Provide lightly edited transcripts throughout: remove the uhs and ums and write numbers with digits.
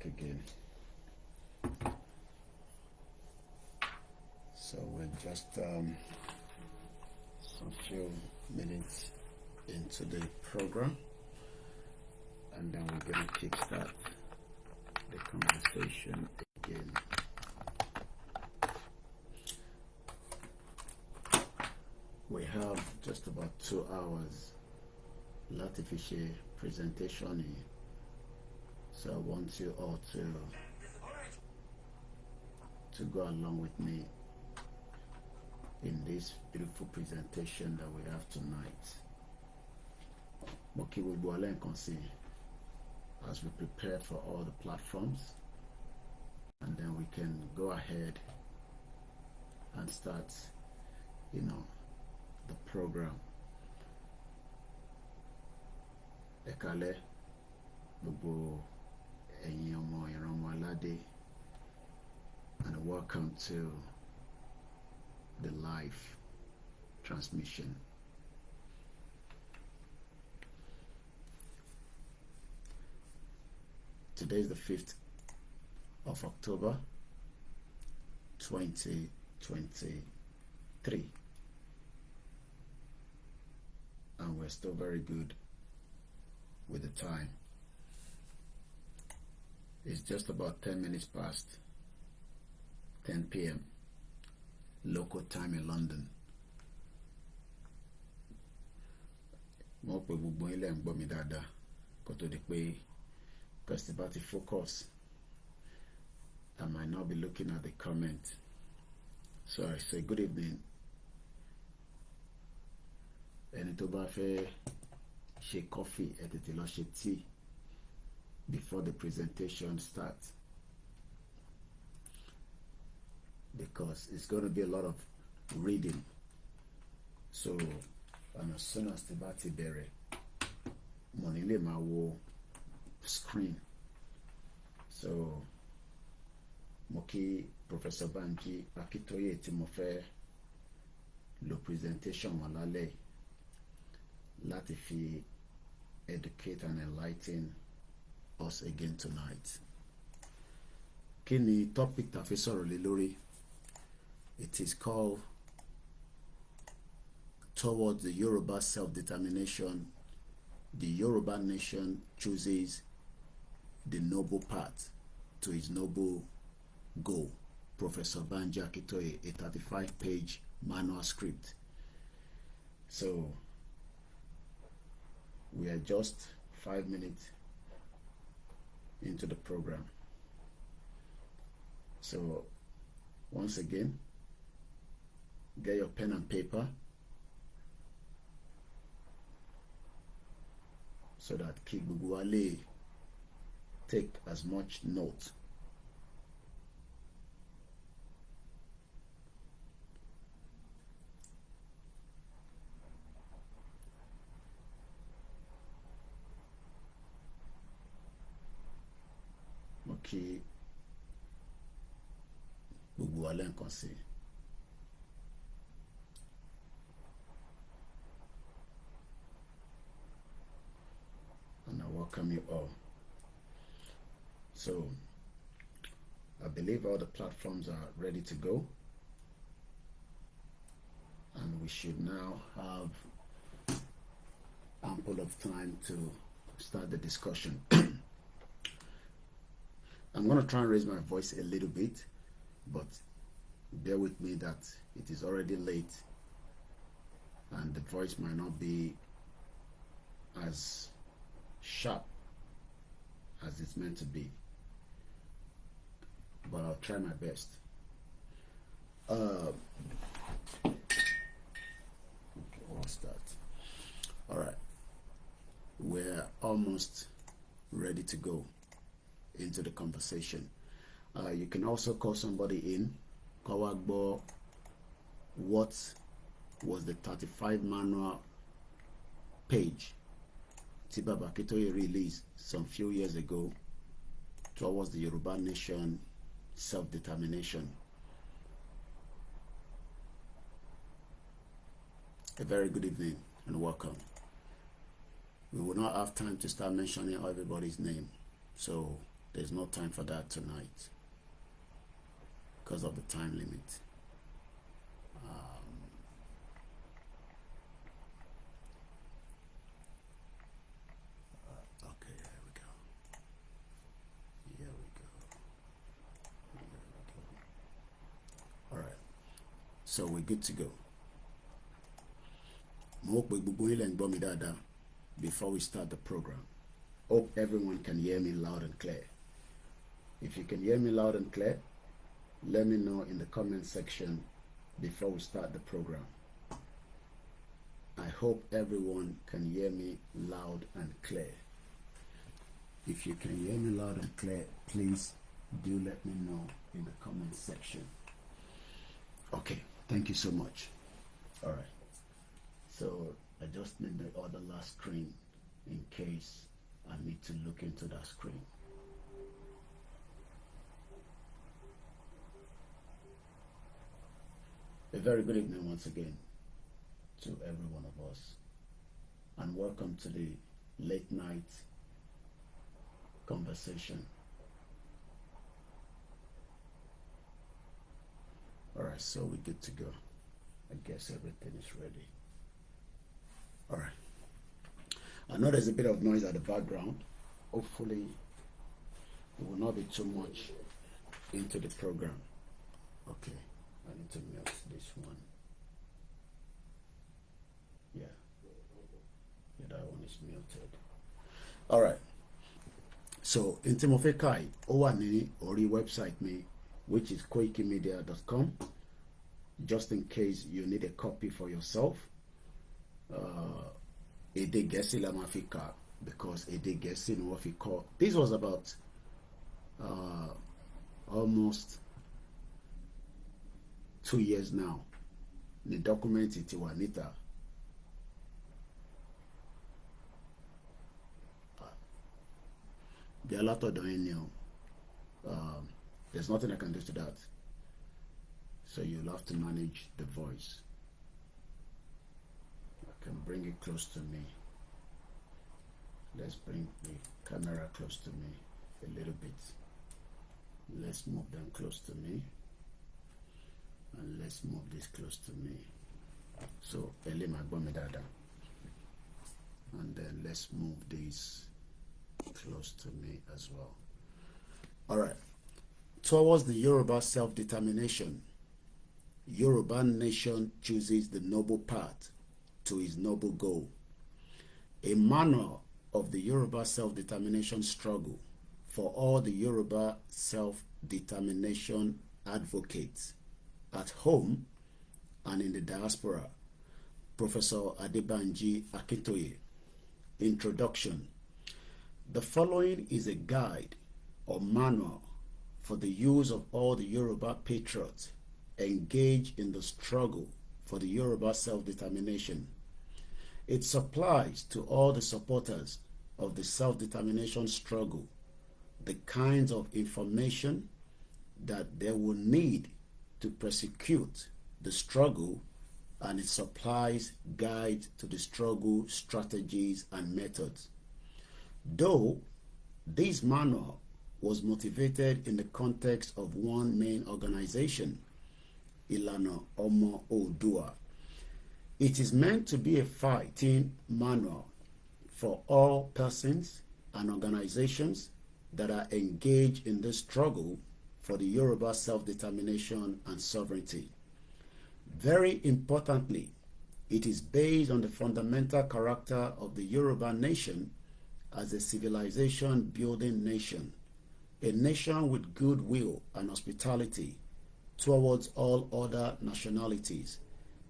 back again. So we're just some few minutes into the program, and then we're going to kickstart the conversation again. We have just about 2 hours láti fi ṣe presentation yìí, so I want you all to go along with me in this beautiful presentation that we have tonight. Mo kí gbogbo wa lẹ́ẹ̀kan sí as we prepare for all the platforms, and then we can go ahead and start, the program. Ẹ káalẹ́ gbogbo ẹ̀yin ọmọ ìran ọmọ aládé, and welcome to the live transmission. Today is the 5th of October 2023, and we're still very good with the time. It's just about 10 minutes past 10 p.m. local time in London. Mo pe gbogbo ilé ń gbọ́ mi dáadáa kó tó di pé about the focus, I might not be looking at the comment. So I say good evening. Ẹni tó bá fẹ́ ṣe coffee ẹ tètè lọ ṣe tea before the presentation starts, because it's going to be a lot of reading. So, and as soon as the bati bẹ̀rẹ̀, mo ní lè máa wo screen. So, mo kí Professor Akintoye tí mo fẹ́ lo presentation wọn lálẹ́ láti fi educate and enlighten us again tonight. Kí ni topic tá fi sọ̀rọ̀ lé lórí? It is called Towards the Yoruba Self-Determination. The Yoruba nation chooses the noble path to its noble goal. Professor Akintoye, a 35-page manuscript. So we are just 5 minutes into the program. So once again, get your pen and paper so that kí gbogbo wa lè take as much note. Mo kí gbogbo wa lẹ́ẹ̀kan sí. And I welcome you all. So, I believe all the platforms are ready to go, and we should now have ample of time to start the discussion. I'm going to try and raise my voice a little bit, but bear with me that it is already late and the voice might not be as sharp as it's meant to be, but I'll try my best. Okay, what's that? All right, we're almost ready to go into the conversation. You can also call somebody in. Kawagbo, what was the 35 manual page tí Baba Akintoye released some few years ago towards the Yoruba nation self-determination? A very good evening and welcome. We will not have time to start mentioning everybody's name, so There's no time for that tonight because of the time limit. Okay, here we go. Here we go. Here we go. All right. So we're good to go. Before we start the program, hope everyone can hear me loud and clear. If you can hear me loud and clear, let me know in the comment section before we start the program. I hope everyone can hear me loud and clear. If you can hear me loud and clear, please do let me know in the comment section. Okay, thank you so much. All right. So I just need the other last screen in case I need to look into that screen. A very good evening once again to every one of us, and welcome to the late night conversation. All right, so we're good to go. I guess everything is ready. All right. I know there's a bit of noise at the background. Hopefully, it will not be too much into the program. Okay, I need to mute this one. Yeah, that one is muted. All right. So, in Timothy Kai, Owani Ori website me, which is koikimedia.com, just in case you need a copy for yourself. Ede Gesi Lamafika, because Ede Gesi no what we call. This was about almost 2 years now. The document it Wanita. There's nothing I can do to that. So you'll have to manage the voice. I can bring it close to me. Let's bring the camera close to me a little bit. Let's move them close to me. And let's move this close to me. So, Elima Bomedada. And then let's move this close to me as well. All right. Towards the Yoruba self-determination, Yoruba nation chooses the noble path to its noble goal. A manual of the Yoruba self-determination struggle for all the Yoruba self-determination advocates at home and in the diaspora. Professor Adebanji Akintoye. Introduction. The following is a guide or manual for the use of all the Yoruba patriots engaged in the struggle for the Yoruba self-determination. It supplies to all the supporters of the self-determination struggle the kinds of information that they will need to prosecute the struggle, and it supplies guides to the struggle strategies and methods. Though this manual was motivated in the context of one main organization, Ilana Omo Odua, it is meant to be a fighting manual for all persons and organizations that are engaged in the struggle for the Yoruba self-determination and sovereignty. Very importantly, it is based on the fundamental character of the Yoruba nation as a civilization-building nation, a nation with goodwill and hospitality towards all other nationalities.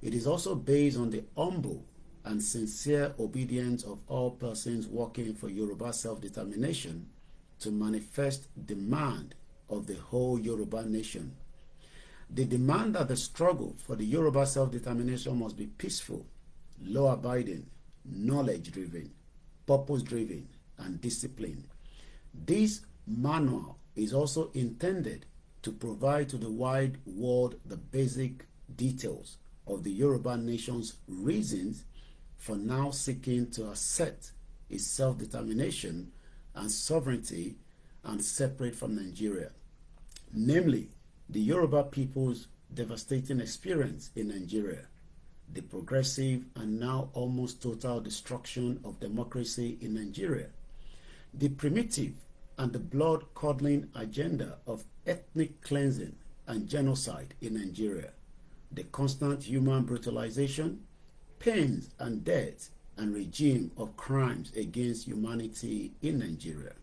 It is also based on the humble and sincere obedience of all persons working for Yoruba self-determination to manifest demand of the whole Yoruba nation. The demand that the struggle for the Yoruba self-determination must be peaceful, law-abiding, knowledge-driven, purpose-driven, and disciplined. This manual is also intended to provide to the wide world the basic details of the Yoruba nation's reasons for now seeking to assert its self-determination and sovereignty and separate from Nigeria, namely the Yoruba people's devastating experience in Nigeria, the progressive and now almost total destruction of democracy in Nigeria, the primitive and the blood-curdling agenda of ethnic cleansing and genocide in Nigeria, the constant human brutalization, pains and death, and regime of crimes against humanity in Nigeria,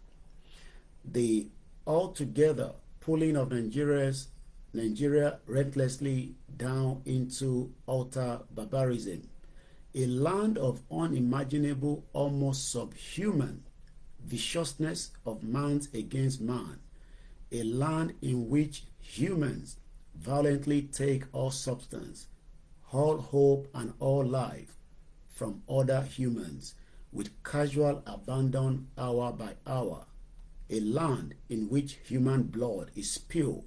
the altogether pulling of Nigeria relentlessly down into utter barbarism, a land of unimaginable, almost subhuman viciousness of man against man, a land in which humans violently take all substance, all hope and all life from other humans with casual abandon hour by hour, a land in which human blood is spilled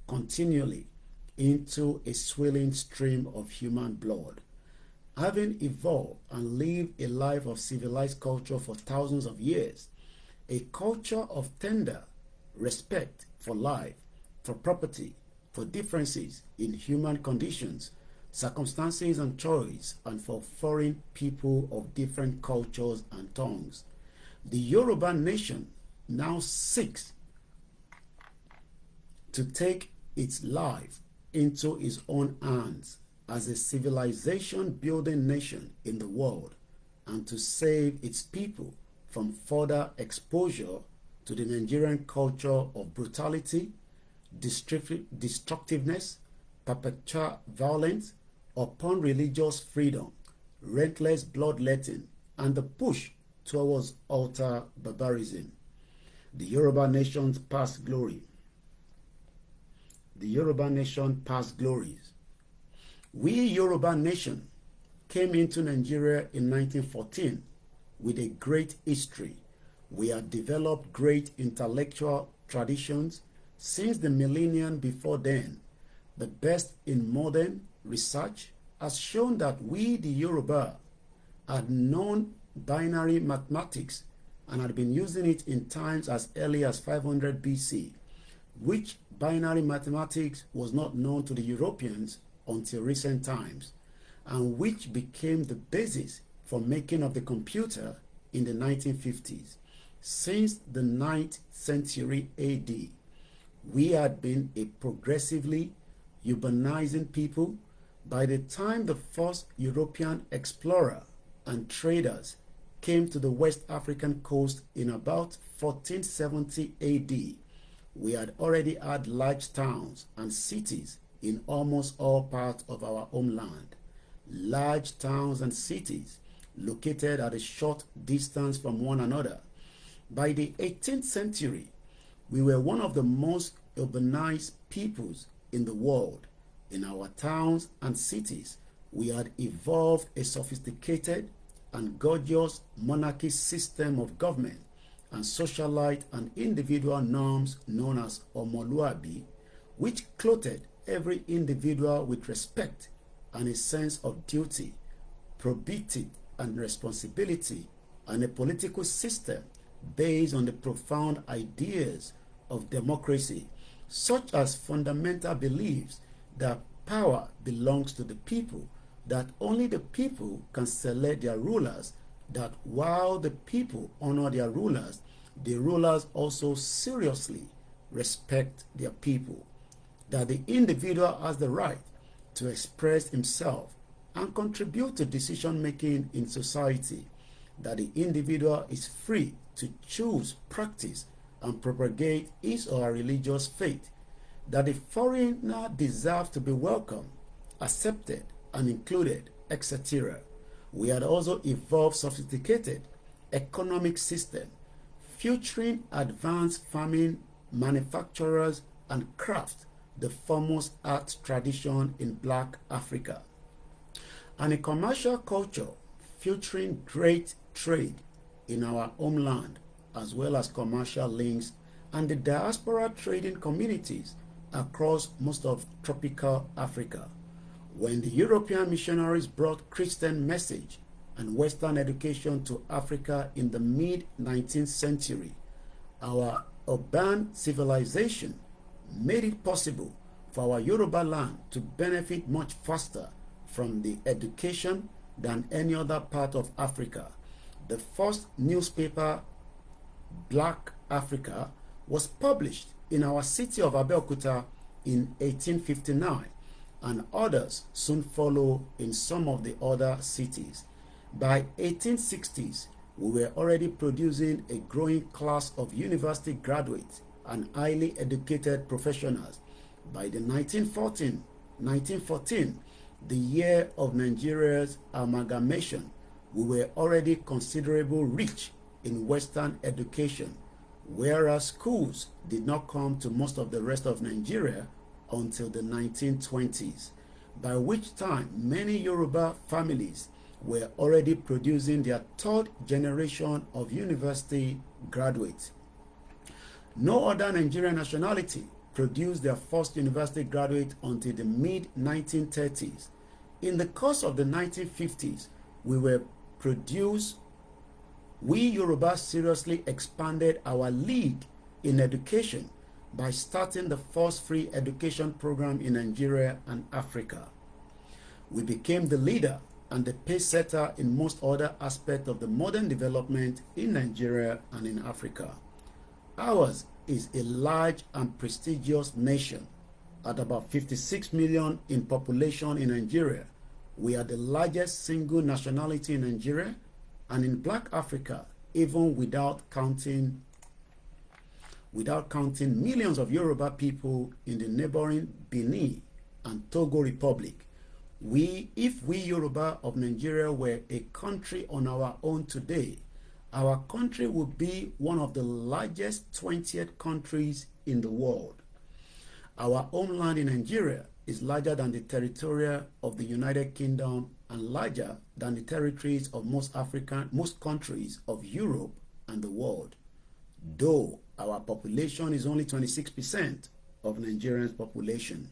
continually into a swelling stream of human blood. Having evolved and lived a life of civilized culture for thousands of years, a culture of tender respect for life, for property, for differences in human conditions, circumstances and choice, and for foreign people of different cultures and tongues. The Yoruba nation now seeks to take its life into its own hands as a civilization-building nation in the world, and to save its people from further exposure to the Nigerian culture of brutality, destructiveness, perpetual violence upon religious freedom, relentless bloodletting, and the push towards utter barbarism. The Yoruba nation's past glory. The Yoruba nation past glories. We Yoruba nation came into Nigeria in 1914 with a great history. We have developed great intellectual traditions since the millennium before then. The best in modern research has shown that we, the Yoruba, had known binary mathematics and had been using it in times as early as 500 BC, which binary mathematics was not known to the Europeans until recent times, and which became the basis for making of the computer in the 1950s. Since the 9th century AD, we had been a progressively urbanizing people. By the time the first European explorer and traders came to the West African coast in about 1470 AD, we had already had large towns and cities in almost all parts of our homeland. Large towns and cities located at a short distance from one another. By the 18th century, we were one of the most urbanized peoples in the world. In our towns and cities, we had evolved a sophisticated and gorgeous monarchy system of government and socialite and individual norms known as Omoluabi, which clothed every individual with respect and a sense of duty, probity and responsibility, and a political system based on the profound ideas of democracy, such as fundamental beliefs that power belongs to the people, that only the people can select their rulers, that while the people honor their rulers, the rulers also seriously respect their people, that the individual has the right to express himself and contribute to decision-making in society, that the individual is free to choose, practice, and propagate his or her religious faith, that the foreigner deserves to be welcomed, accepted, and included, etc. We had also evolved sophisticated economic system featuring advanced farming, manufacturers, and craft, the foremost art tradition in Black Africa, and a commercial culture featuring great trade in our homeland, as well as commercial links and the diaspora trading communities across most of tropical Africa. When the European missionaries brought Christian message and Western education to Africa in the mid-19th century, our urban civilization made it possible for our Yoruba land to benefit much faster from the education than any other part of Africa. The first newspaper, Black Africa, was published in our city of Abeokuta in 1859, and others soon follow in some of the other cities. By 1860s, we were already producing a growing class of university graduates and highly educated professionals. By the 1914, the year of Nigeria's amalgamation, we were already considerably rich in Western education, whereas schools did not come to most of the rest of Nigeria until the 1920s, by which time many Yoruba families were already producing their third generation of university graduates. No other Nigerian nationality produced their first university graduate until the mid-1930s. In the course of the 1950s, we Yoruba seriously expanded our lead in education by starting the first free education program in Nigeria and Africa. We became the leader and the pace setter in most other aspects of the modern development in Nigeria and in Africa. Ours is a large and prestigious nation. At about 56 million in population in Nigeria, we are the largest single nationality in Nigeria and in Black Africa, even without counting millions of Yoruba people in the neighboring Benin and Togo Republic. If we Yoruba of Nigeria were a country on our own today, our country would be one of the largest 20th countries in the world. Our homeland in Nigeria is larger than the territory of the United Kingdom and larger than the territories of most countries of Europe and the world. Though our population is only 26% of Nigerians' population,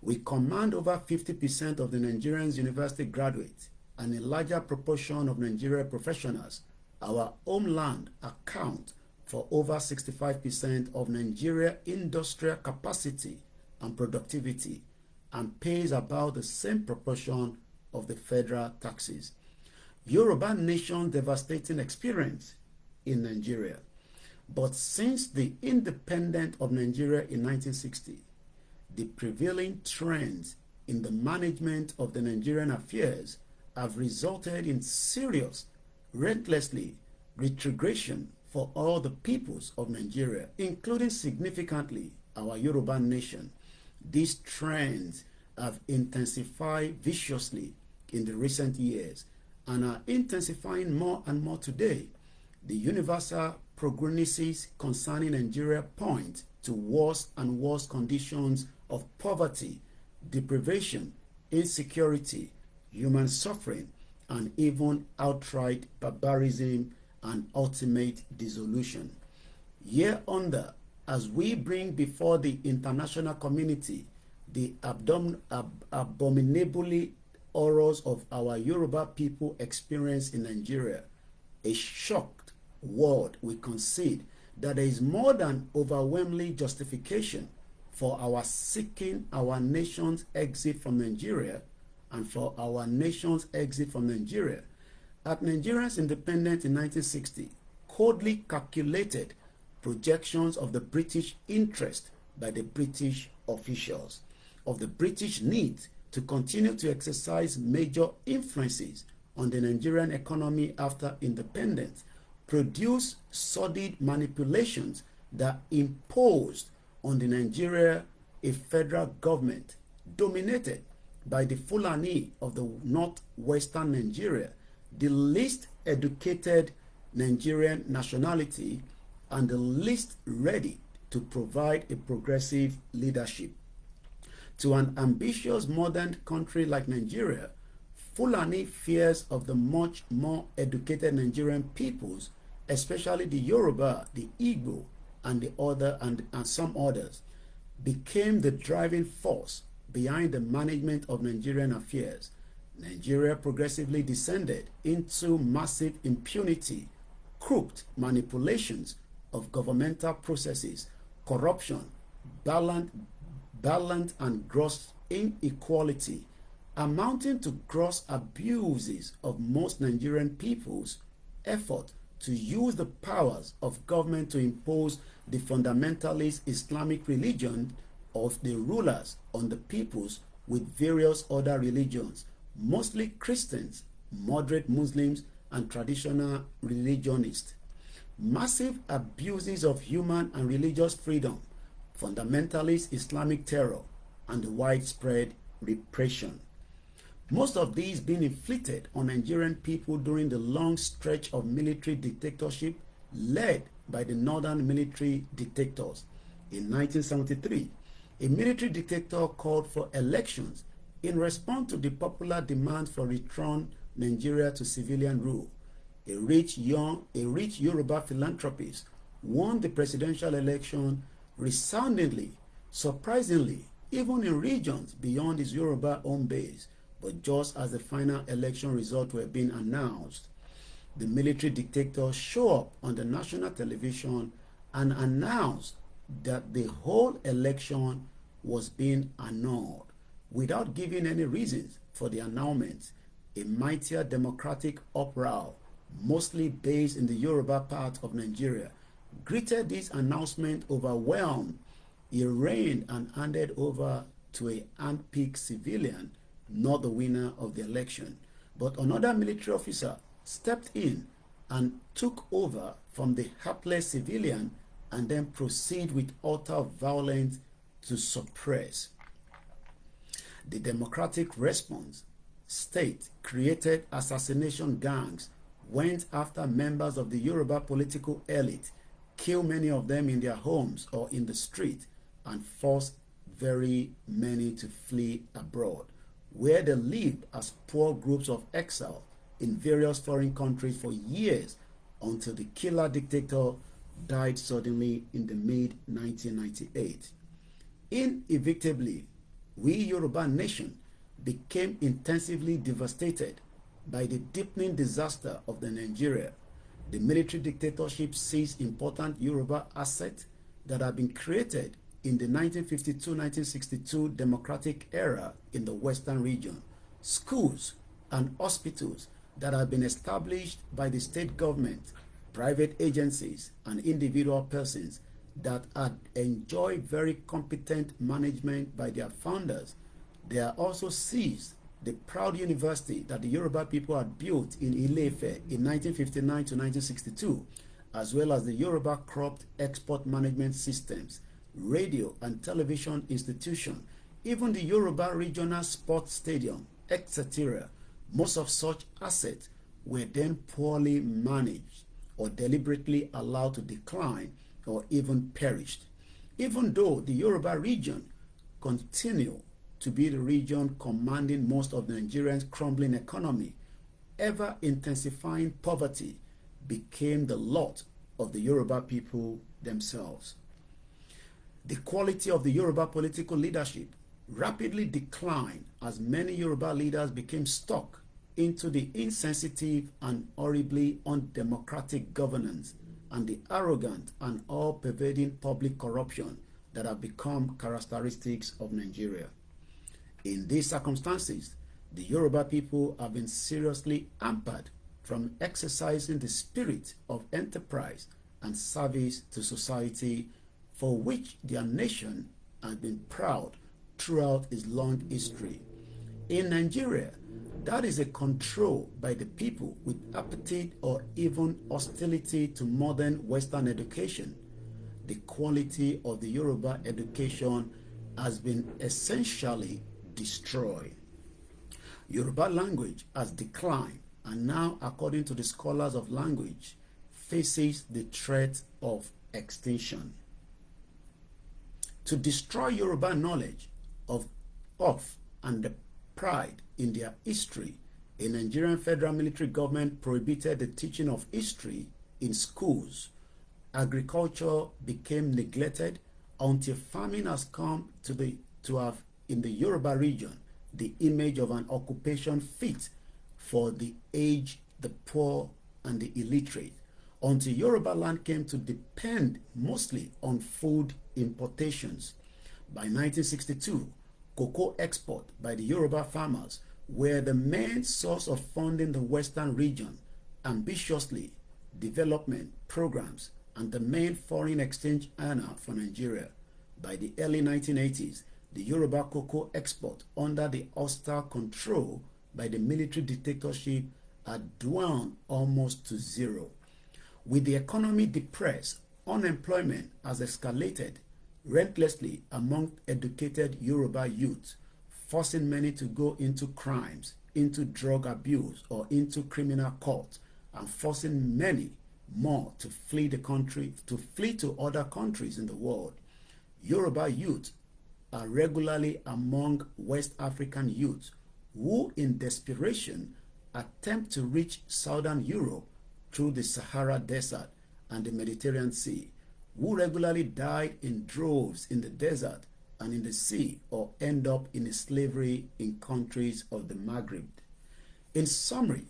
we command over 50% of the Nigerians' university graduates and a larger proportion of Nigerian professionals. Our homeland accounts for over 65% of Nigeria's industrial capacity and productivity and pays about the same proportion of the federal taxes. Yoruba nation's devastating experience in Nigeria. But since the independence of Nigeria in 1960, the prevailing trends in the management of the Nigerian affairs have resulted in serious, relentlessly retrogression for all the peoples of Nigeria, including significantly our Yoruba nation. These trends have intensified viciously in the recent years and are intensifying more and more today. The universal prognosis concerning Nigeria point to worse and worse conditions of poverty, deprivation, insecurity, human suffering, and even outright barbarism and ultimate dissolution. Hereunder, as we bring before the international community the abominably horrors of our Yoruba people experience in Nigeria, a shocked world will concede that there is more than overwhelming justification for our seeking our nation's exit from Nigeria and for our nation's exit from Nigeria. At Nigeria's independence in 1960, coldly calculated projections of the British interest by the British officials, of the British need to continue to exercise major influences on the Nigerian economy after independence, produced sordid manipulations that imposed on the Nigeria a federal government dominated by the Fulani of the northwestern Nigeria, the least educated Nigerian nationality and the least ready to provide a progressive leadership. To an ambitious modern country like Nigeria, Fulani fears of the much more educated Nigerian peoples, especially the Yoruba, the Igbo, and some others, became the driving force behind the management of Nigerian affairs. Nigeria progressively descended into massive impunity, crooked manipulations, of governmental processes, corruption, balance and gross inequality, amounting to gross abuses of most Nigerian people's effort to use the powers of government to impose the fundamentalist Islamic religion of the rulers on the peoples with various other religions, mostly Christians, moderate Muslims, and traditional religionists. Massive abuses of human and religious freedom, fundamentalist Islamic terror, and widespread repression. Most of these being inflicted on Nigerian people during the long stretch of military dictatorship led by the northern military dictators. In 1973, a military dictator called for elections in response to the popular demand for return Nigeria to civilian rule. A rich Yoruba philanthropist won the presidential election resoundingly, surprisingly, even in regions beyond his Yoruba home base. But just as the final election results were being announced, the military dictator showed up on the national television and announced that the whole election was being annulled without giving any reasons for the annulment. A mightier democratic uproar, mostly based in the Yoruba part of Nigeria, greeted this announcement overwhelmed. He reigned and handed over to a handpicked civilian, not the winner of the election. But another military officer stepped in and took over from the hapless civilian and then proceeded with utter violence to suppress. The democratic response state created assassination gangs, went after members of the Yoruba political elite, killed many of them in their homes or in the street, and forced very many to flee abroad, where they lived as poor groups of exile in various foreign countries for years until the killer dictator died suddenly in the mid-1998. Inevitably, we Yoruba nation became intensively devastated by the deepening disaster of the Nigeria. The military dictatorship seized important Yoruba assets that had been created in the 1952-1962 democratic era in the western region, schools and hospitals that had been established by the state government, private agencies, and individual persons that had enjoyed very competent management by their founders. They are also seized the proud university that the Yoruba people had built in Ile-Ife in 1959 to 1962, as well as the Yoruba Crop Export Management Systems, radio and television institution, even the Yoruba Regional Sports Stadium, etc. Most of such assets were then poorly managed or deliberately allowed to decline or even perished. Even though the Yoruba region continued to be the region commanding most of Nigeria's crumbling economy, ever-intensifying poverty became the lot of the Yoruba people themselves. The quality of the Yoruba political leadership rapidly declined as many Yoruba leaders became stuck into the insensitive and horribly undemocratic governance and the arrogant and all-pervading public corruption that have become characteristics of Nigeria. In these circumstances, the Yoruba people have been seriously hampered from exercising the spirit of enterprise and service to society for which their nation has been proud throughout its long history. In Nigeria, that is a control by the people with appetite or even hostility to modern Western education. The quality of the Yoruba education has been essentially destroyed. Yoruba language has declined and now, according to the scholars of language, faces the threat of extinction. To destroy Yoruba knowledge of and the pride in their history, a Nigerian federal military government prohibited the teaching of history in schools. Agriculture became neglected until farming has come to have in the Yoruba region the image of an occupation fit for the aged, the poor, and the illiterate. until Yoruba land came to depend mostly on food importations. By 1962, cocoa export by the Yoruba farmers were the main source of funding the Western region, ambitiously development programs, and the main foreign exchange earner for Nigeria. By the early 1980s, the Yoruba cocoa export under the hostile control by the military dictatorship had dwindled almost to zero. With the economy depressed, unemployment has escalated relentlessly among educated Yoruba youth, forcing many to go into crimes, into drug abuse, or into criminal court, and forcing many more to flee the country, to flee to other countries in the world. Yoruba youth are regularly among West African youths who, in desperation, attempt to reach southern Europe through the Sahara Desert and the Mediterranean Sea, who regularly died in droves in the desert and in the sea, or end up in slavery in countries of the Maghreb. In summary,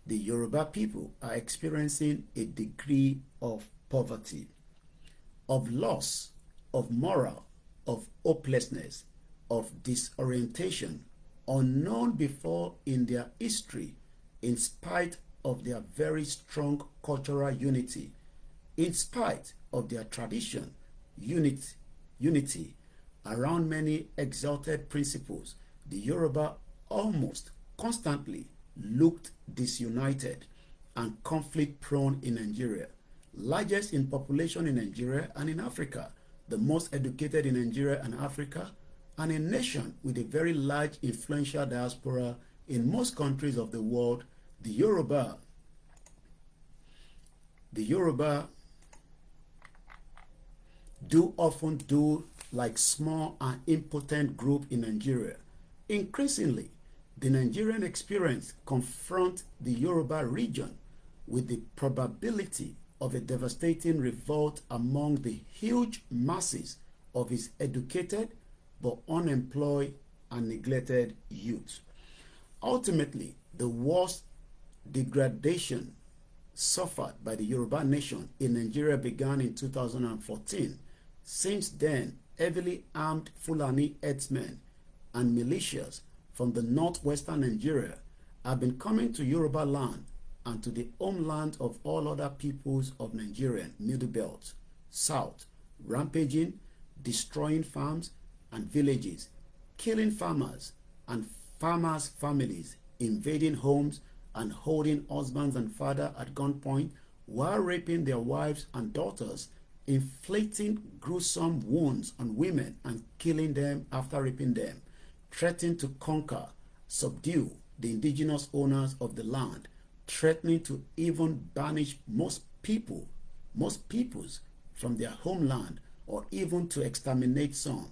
the Yoruba people are experiencing a degree of poverty, of loss, of moral, of hopelessness, of disorientation, unknown before in their history, in spite of their very strong cultural unity, in spite of their tradition, unity around many exalted principles. The Yoruba almost constantly looked disunited and conflict-prone in Nigeria, largest in population in Nigeria and in Africa, the most educated in Nigeria and Africa, and a nation with a very large influential diaspora in most countries of the world. The Yoruba do often do like small and impotent group in Nigeria. Increasingly, the Nigerian experience confront the Yoruba region with the probability of a devastating revolt among the huge masses of its educated but unemployed and neglected youth. Ultimately, the worst degradation suffered by the Yoruba nation in Nigeria began in 2014. Since then, heavily armed Fulani herdsmen and militias from the northwestern Nigeria have been coming to Yoruba land and to the homeland of all other peoples of Nigerian Middle Belt, South, rampaging, destroying farms and villages, killing farmers and farmers' families, invading homes and holding husbands and fathers at gunpoint while raping their wives and daughters, inflicting gruesome wounds on women and killing them after raping them, threatening to conquer, subdue the indigenous owners of the land, threatening to even banish most peoples from their homeland, or even to exterminate some.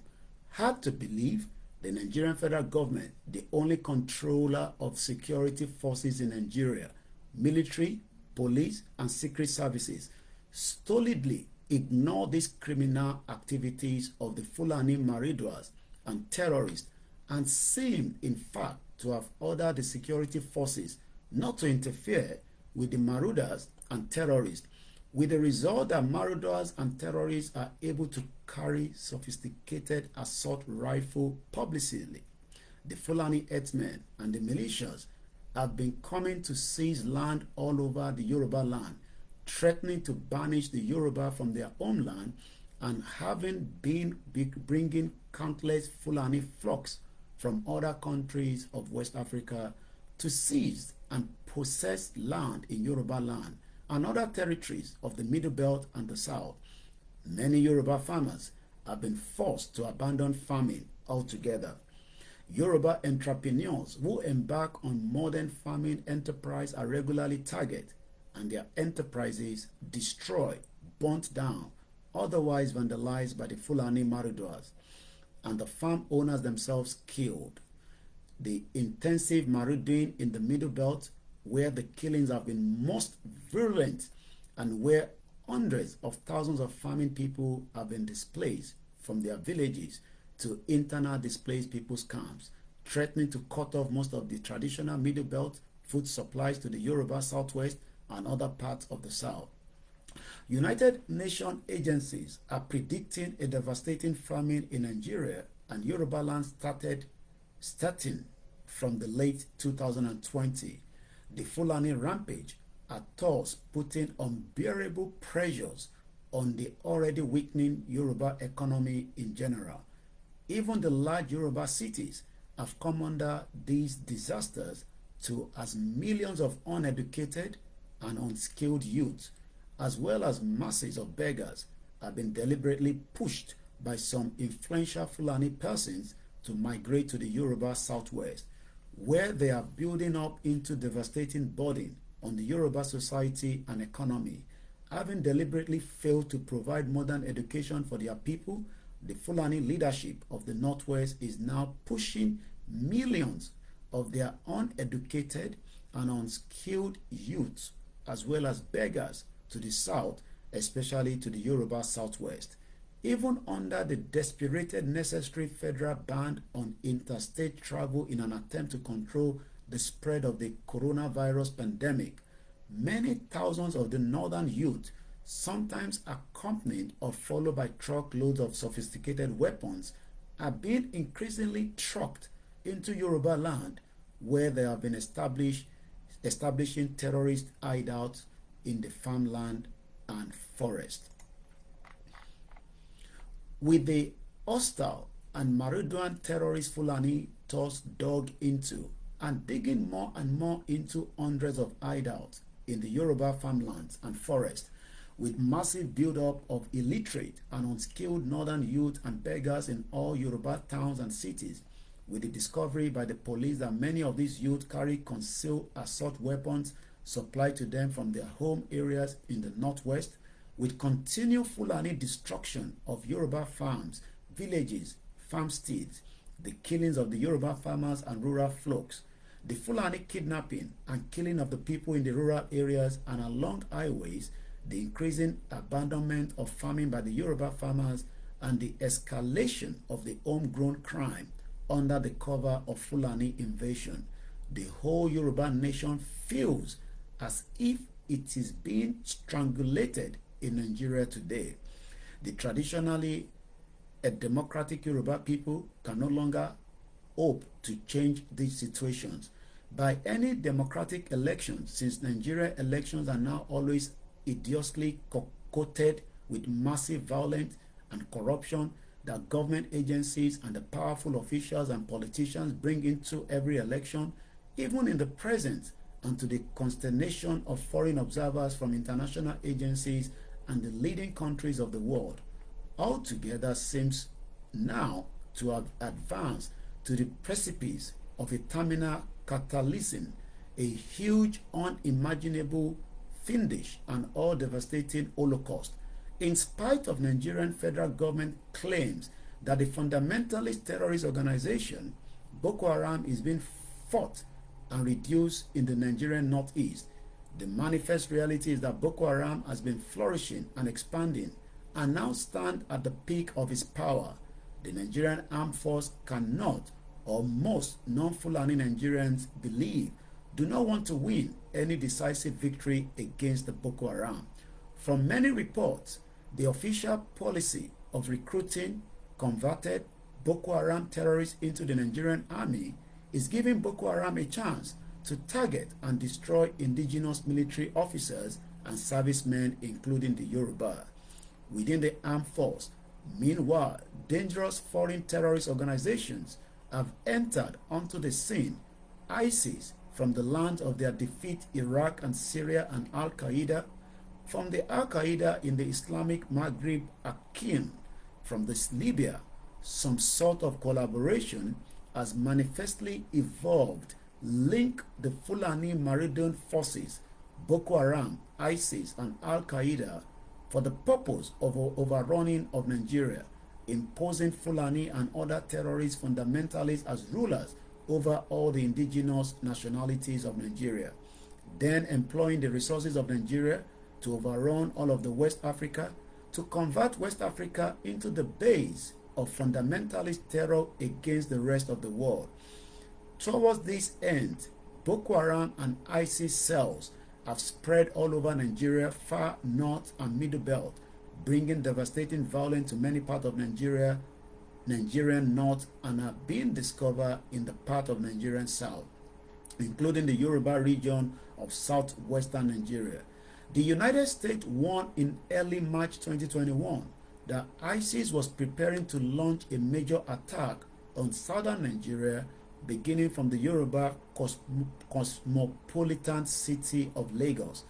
Hard to believe the Nigerian federal government, the only controller of security forces in Nigeria, military, police, and secret services, stolidly ignore these criminal activities of the Fulani marauders and terrorists, and seem, in fact, to have ordered the security forces not to interfere with the marauders and terrorists, with the result that marauders and terrorists are able to carry sophisticated assault rifle publicly. The Fulani herdsmen and the militias have been coming to seize land all over the Yoruba land, threatening to banish the Yoruba from their homeland, and having been bringing countless Fulani flocks from other countries of West Africa to seize and possess land in Yoruba land and other territories of the Middle Belt and the South. Many Yoruba farmers have been forced to abandon farming altogether. Yoruba entrepreneurs who embark on modern farming enterprise are regularly targeted and their enterprises destroyed, burnt down, otherwise vandalized by the Fulani marauders, and the farm owners themselves killed. The intensive marauding in the Middle Belt, where the killings have been most virulent and where hundreds of thousands of farming people have been displaced from their villages to internal displaced people's camps, threatening to cut off most of the traditional Middle Belt food supplies to the Yoruba Southwest and other parts of the South. United Nations agencies are predicting a devastating famine in Nigeria, and Yoruba land starting from the late 2020. The Fulani rampage are thus putting unbearable pressures on the already weakening Yoruba economy in general. Even the large Yoruba cities have come under these disasters too, as millions of uneducated and unskilled youth, as well as masses of beggars, have been deliberately pushed by some influential Fulani persons to migrate to the Yoruba southwest, where they are building up into devastating burden on the Yoruba society and economy. Having deliberately failed to provide modern education for their people, the Fulani leadership of the Northwest is now pushing millions of their uneducated and unskilled youths, as well as beggars, to the south, especially to the Yoruba southwest. Even under the desperate necessary federal ban on interstate travel in an attempt to control the spread of the coronavirus pandemic, many thousands of the northern youth, sometimes accompanied or followed by truckloads of sophisticated weapons, are being increasingly trucked into Yoruba land, where they have been establishing terrorist hideouts in the farmland and forest. With the hostile and Maruduan terrorist Fulani thus dug into and digging more and more into hundreds of hideouts in the Yoruba farmlands and forest, with massive build-up of illiterate and unskilled northern youth and beggars in all Yoruba towns and cities, with the discovery by the police that many of these youth carry concealed assault weapons supplied to them from their home areas in the northwest, with continued Fulani destruction of Yoruba farms, villages, farmsteads, the killings of the Yoruba farmers and rural flocks, the Fulani kidnapping and killing of the people in the rural areas and along highways, the increasing abandonment of farming by the Yoruba farmers, and the escalation of the homegrown crime under the cover of Fulani invasion. The whole Yoruba nation feels as if it is being strangulated in Nigeria today. The traditionally a democratic Yoruba people can no longer hope to change these situations by any democratic election, since Nigeria elections are now always idiotically concocted with massive violence and corruption that government agencies and the powerful officials and politicians bring into every election, even in the present, and to the consternation of foreign observers from international agencies and the leading countries of the world. Altogether seems now to have advanced to the precipice of a terminal catalysm, a huge, unimaginable, fiendish, and all-devastating holocaust, in spite of Nigerian federal government claims that the fundamentalist terrorist organization Boko Haram is being fought and reduced in the Nigerian northeast. The manifest reality is that Boko Haram has been flourishing and expanding and now stand at the peak of its power. The Nigerian armed force cannot, or most non-Fulani Nigerians believe, do not want to win any decisive victory against the Boko Haram. From many reports, the official policy of recruiting converted Boko Haram terrorists into the Nigerian army is giving Boko Haram a chance to target and destroy indigenous military officers and servicemen, including the Yoruba. Within the armed force, meanwhile, dangerous foreign terrorist organizations have entered onto the scene. ISIS from the land of their defeat, Iraq and Syria, and Al-Qaeda from the Al-Qaeda in the Islamic Maghreb, Akin from this Libya. Some sort of collaboration has manifestly evolved, link the Fulani Maridun forces, Boko Haram, ISIS, and Al-Qaeda for the purpose of overrunning of Nigeria, imposing Fulani and other terrorist fundamentalists as rulers over all the indigenous nationalities of Nigeria, then employing the resources of Nigeria to overrun all of the West Africa, to convert West Africa into the base of fundamentalist terror against the rest of the world. Towards this end, Boko Haram and ISIS cells have spread all over Nigeria, far north and middle belt, bringing devastating violence to many parts of Nigerian north, and are being discovered in the part of Nigerian south, including the Yoruba region of southwestern Nigeria. The United States warned in early March 2021 that ISIS was preparing to launch a major attack on southern Nigeria, beginning from the Yoruba cosmopolitan city of Lagos.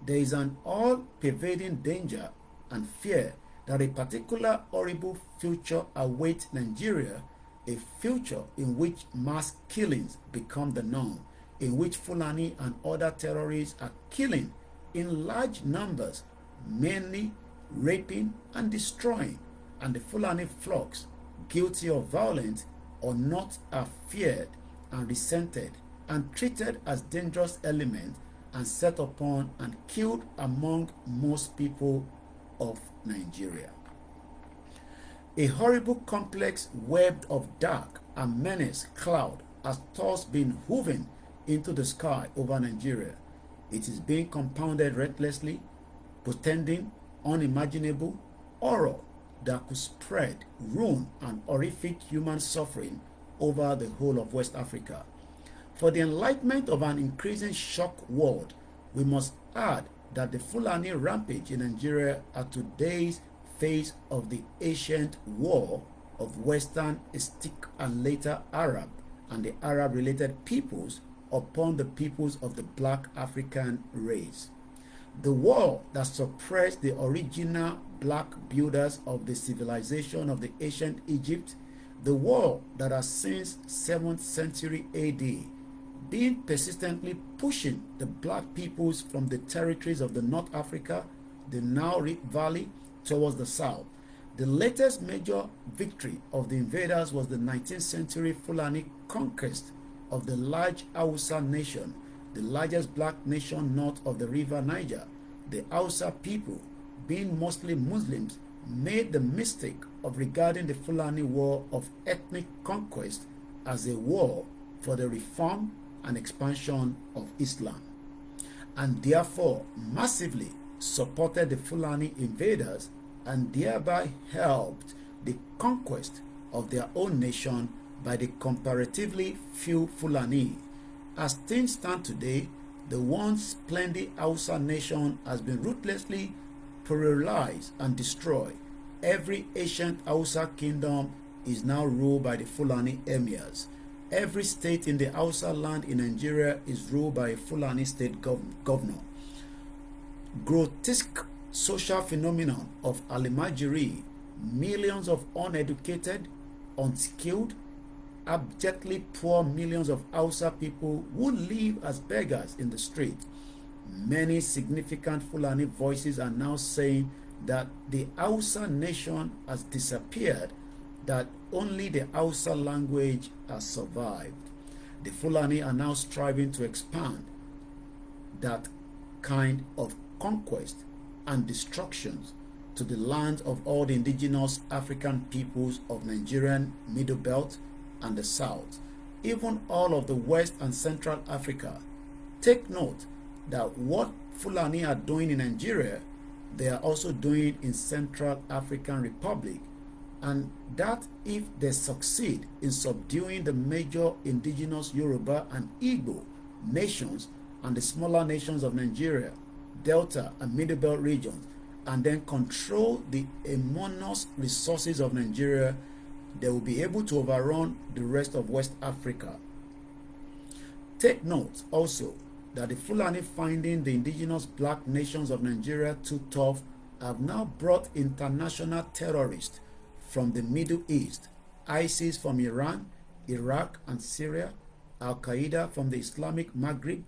There is an all-pervading danger and fear that a particular horrible future awaits Nigeria, a future in which mass killings become the norm, in which Fulani and other terrorists are killing in large numbers, mainly raping and destroying, and the Fulani flocks, guilty of violence or not, are feared and resented and treated as dangerous elements and set upon and killed among most people of Nigeria. A horrible complex web of dark and menace cloud has thus been woven into the sky over Nigeria. It is being compounded recklessly, portending unimaginable horror that could spread ruin and horrific human suffering over the whole of West Africa. For the enlightenment of an increasing shock world, we must add that the Fulani rampage in Nigeria are today's phase of the ancient war of Western Aztec and later Arab and the Arab-related peoples upon the peoples of the black African race. The war that suppressed the original black builders of the civilization of the ancient Egypt, the war that has since 7th century AD been persistently pushing the black peoples from the territories of the North Africa, the Nile Valley, towards the south. The latest major victory of the invaders was the 19th century Fulani conquest of the large Hausa nation, the largest black nation north of the river Niger. The Hausa people, being mostly Muslims, made the mistake of regarding the Fulani War of ethnic conquest as a war for the reform and expansion of Islam, and therefore massively supported the Fulani invaders and thereby helped the conquest of their own nation by the comparatively few Fulani. As things stand today, the once splendid Hausa nation has been ruthlessly paralyzed and destroyed. Every ancient Hausa kingdom is now ruled by the Fulani emirs. Every state in the Hausa land in Nigeria is ruled by a Fulani state governor. Grotesque social phenomenon of Alimajiri, millions of uneducated, unskilled, abjectly poor millions of Hausa people who live as beggars in the street. Many significant Fulani voices are now saying that the Hausa nation has disappeared, that only the Hausa language has survived. The Fulani are now striving to expand that kind of conquest and destructions to the lands of all the indigenous African peoples of Nigerian Middle Belt and the South, even all of the West and Central Africa. Take note that what Fulani are doing in Nigeria, they are also doing in Central African Republic, and that if they succeed in subduing the major indigenous Yoruba and Igbo nations and the smaller nations of Nigeria, Delta and Middle Belt regions, and then control the enormous resources of Nigeria, they will be able to overrun the rest of West Africa. Take note also that the Fulani, finding the indigenous black nations of Nigeria too tough, have now brought international terrorists from the Middle East, ISIS from Iran, Iraq and Syria, Al-Qaeda from the Islamic Maghreb,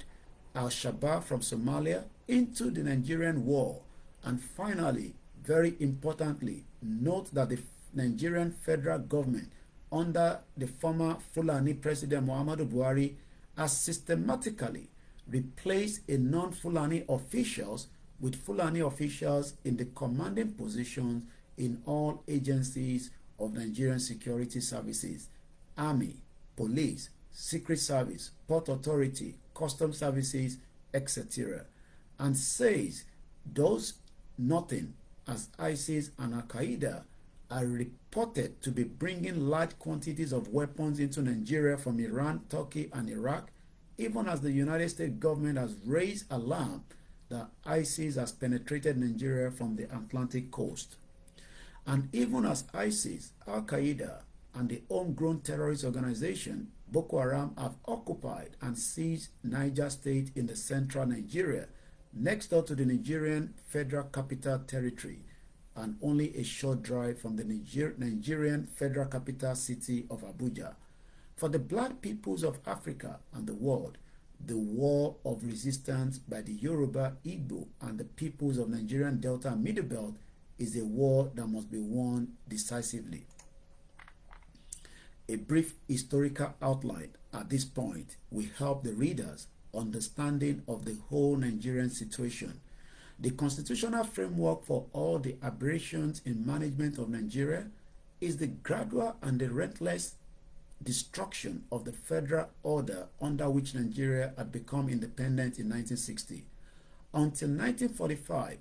Al-Shabaab from Somalia, into the Nigerian war. And finally, very importantly, note that the Nigerian federal government under the former Fulani President Muhammadu Buhari has systematically replaced a non-Fulani officials with Fulani officials in the commanding positions in all agencies of Nigerian security services, army, police, secret service, port authority, custom services, etc. and says does nothing as ISIS and Al-Qaeda are reported to be bringing large quantities of weapons into Nigeria from Iran, Turkey, and Iraq, even as the United States government has raised alarm that ISIS has penetrated Nigeria from the Atlantic coast. And even as ISIS, Al-Qaeda, and the homegrown terrorist organization Boko Haram have occupied and seized Niger State in the central Nigeria, next door to the Nigerian Federal Capital Territory, and only a short drive from the Nigerian Federal Capital City of Abuja. For the black peoples of Africa and the world, the war of resistance by the Yoruba, Igbo, and the peoples of Nigerian Delta and Middle Belt is a war that must be won decisively. A brief historical outline at this point will help the readers understanding of the whole Nigerian situation. The constitutional framework for all the aberrations in management of Nigeria is the gradual and the relentless destruction of the federal order under which Nigeria had become independent in 1960. Until 1945,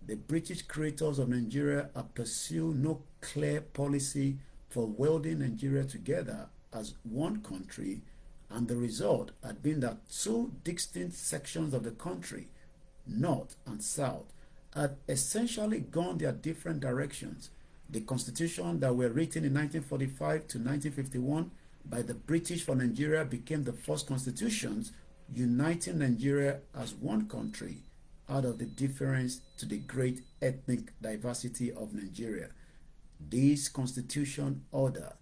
the British creators of Nigeria had pursued no clear policy for welding Nigeria together as one country, and the result had been that two distinct sections of the country, North and South, had essentially gone their different directions. The constitution that were written in 1945 to 1951 by the British for Nigeria became the first constitutions uniting Nigeria as one country out of the difference to the great ethnic diversity of Nigeria. This constitution ordered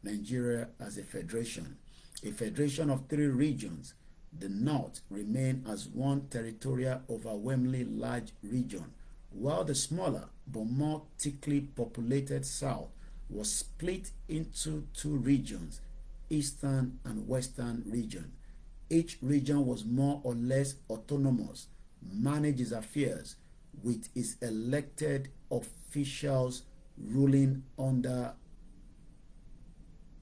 Nigeria as a federation of three regions. The North remained as one territorial, overwhelmingly large region, while the smaller but more thickly populated South was split into two regions, Eastern and Western region. Each region was more or less autonomous, managed its affairs with its elected officials ruling under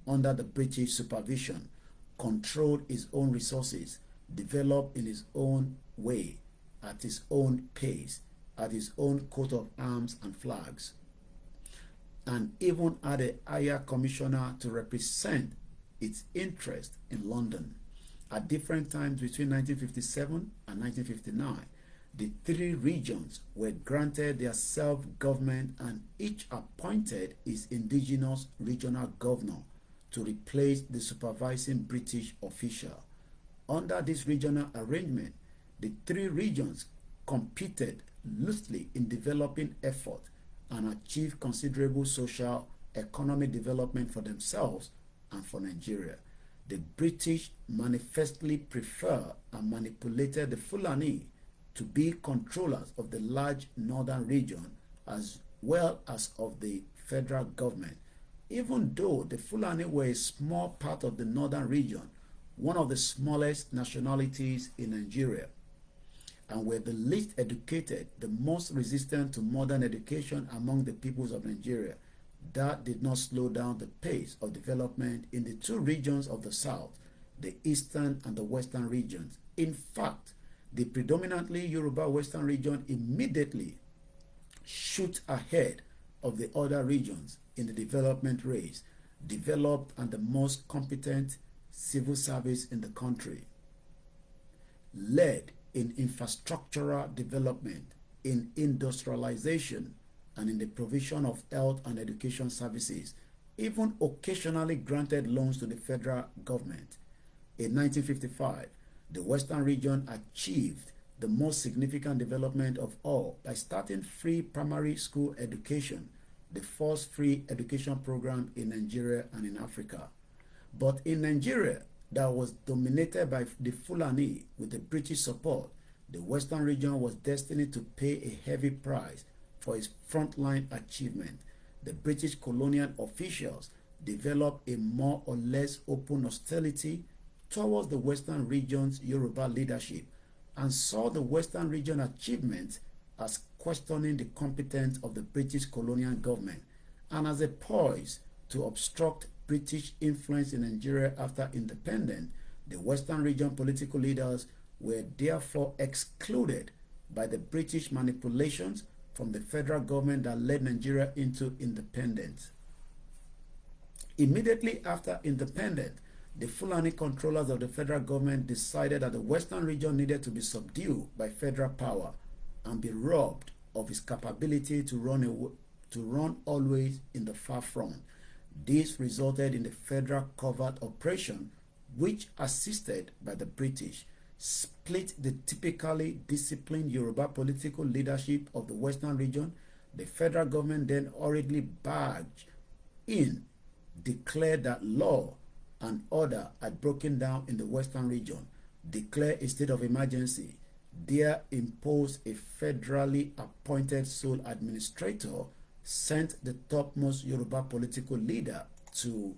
the British supervision, controlled its own resources, developed in its own way, at its own pace, at its own coat of arms and flags, and even had a higher commissioner to represent its interest in London. At different times between 1957 and 1959, the three regions were granted their self-government, and each appointed its indigenous regional governor to replace the supervising British official. Under this regional arrangement, the three regions competed loosely in developing effort and achieved considerable social economic development for themselves and for Nigeria. The British manifestly preferred and manipulated the Fulani to be controllers of the large northern region as well as of the federal government. Even though the Fulani were a small part of the northern region, one of the smallest nationalities in Nigeria, and were the least educated, the most resistant to modern education among the peoples of Nigeria, that did not slow down the pace of development in the two regions of the South, the Eastern and the Western regions. In fact, the predominantly Yoruba Western region immediately shoot ahead of the other regions in the development race, developed and the most competent civil service in the country, led in infrastructural development, in industrialization, and in the provision of health and education services, even occasionally granted loans to the federal government. In 1955, the Western region achieved the most significant development of all by starting free primary school education, the first free education program in Nigeria and in Africa. But in Nigeria, that was dominated by the Fulani with the British support, the Western region was destined to pay a heavy price for its frontline achievement. The British colonial officials developed a more or less open hostility towards the Western region's Yoruba leadership and saw the Western region achievements as questioning the competence of the British colonial government and as a poise to obstruct British influence in Nigeria after independence. The Western region political leaders were therefore excluded by the British manipulations from the federal government that led Nigeria into independence. Immediately after independence, the Fulani controllers of the federal government decided that the western region needed to be subdued by federal power and be robbed of its capability to run always in the far front. This resulted in the federal covert operation, which, assisted by the British, split the typically disciplined Yoruba political leadership of the western region. The federal government then hurriedly barged in, declared that law and order had broken down in the western region, declared a state of emergency, there imposed a federally appointed sole administrator, sent the topmost Yoruba political leader to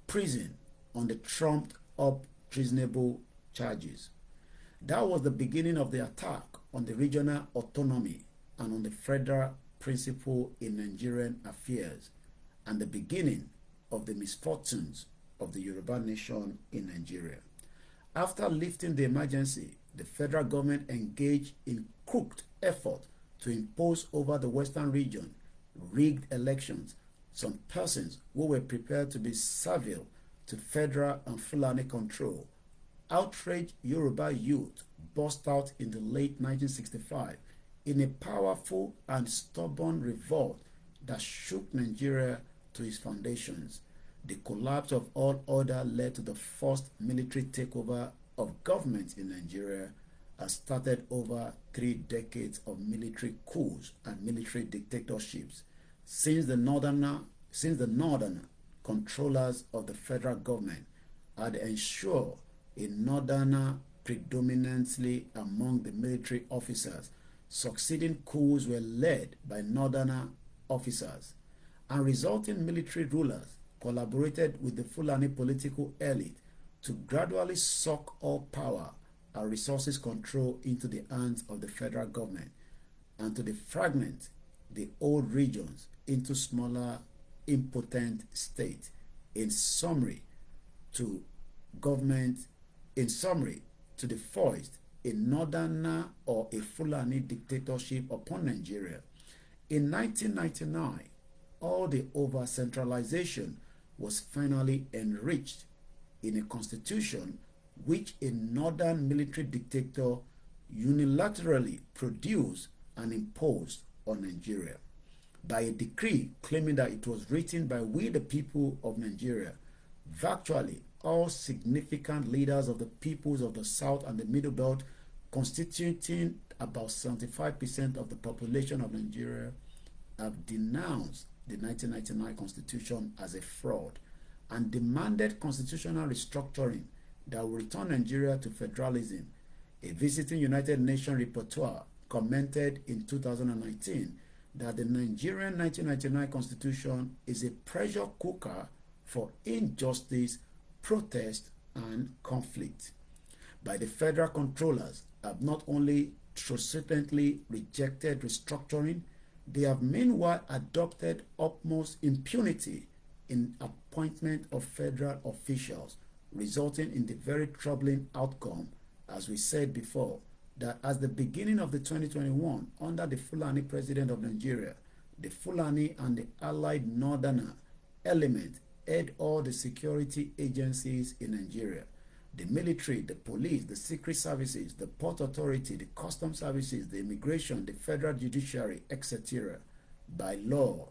prison on the trumped-up treasonable charges. That was the beginning of the attack on the regional autonomy and on the federal principle in Nigerian affairs, and the beginning of the misfortunes of the Yoruba nation in Nigeria. After lifting the emergency, the federal government engaged in crooked effort to impose over the western region rigged elections. Some persons who were prepared to be servile to federal and Fulani control. Outraged Yoruba youth burst out in the late 1965 in a powerful and stubborn revolt that shook Nigeria to its foundations. The collapse of all order led to the first military takeover of government in Nigeria, and started over 3 decades of military coups and military dictatorships. Since the northern controllers of the federal government had ensured a northerner predominantly among the military officers, succeeding coups were led by northerner officers, and resulting military rulers collaborated with the Fulani political elite to gradually suck all power and resources control into the hands of the federal government, and to fragment the old regions into smaller, impotent states. In summary, to the foist a northerner or a Fulani dictatorship upon Nigeria. In 1999, all the over-centralization was finally enriched in a constitution which a northern military dictator unilaterally produced and imposed on Nigeria by a decree claiming that it was written by we the people of Nigeria. Virtually all significant leaders of the peoples of the South and the Middle Belt, constituting about 75% of the population of Nigeria, have denounced the 1999 Constitution as a fraud and demanded constitutional restructuring that will return Nigeria to federalism. A visiting United Nations rapporteur commented in 2019 that the Nigerian 1999 Constitution is a pressure cooker for injustice, protest, and conflict. By the federal controllers have not only truculently rejected restructuring, they have meanwhile adopted utmost impunity in appointment of federal officials, resulting in the very troubling outcome, as we said before, that as the beginning of the 2021, under the Fulani president of Nigeria, the Fulani and the allied northerner element head all the security agencies in Nigeria. The military, the police, the secret services, the port authority, the custom services, the immigration, the federal judiciary, etc. By law,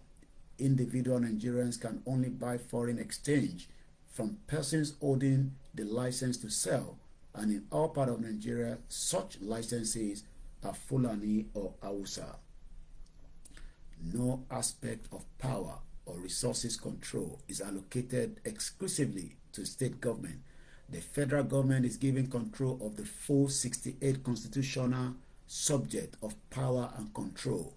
individual Nigerians can only buy foreign exchange from persons holding the license to sell, and in all part of Nigeria, such licenses are Fulani or Hausa. No aspect of power or resources control is allocated exclusively to state government. The federal government is given control of the full 68 constitutional subject of power and control,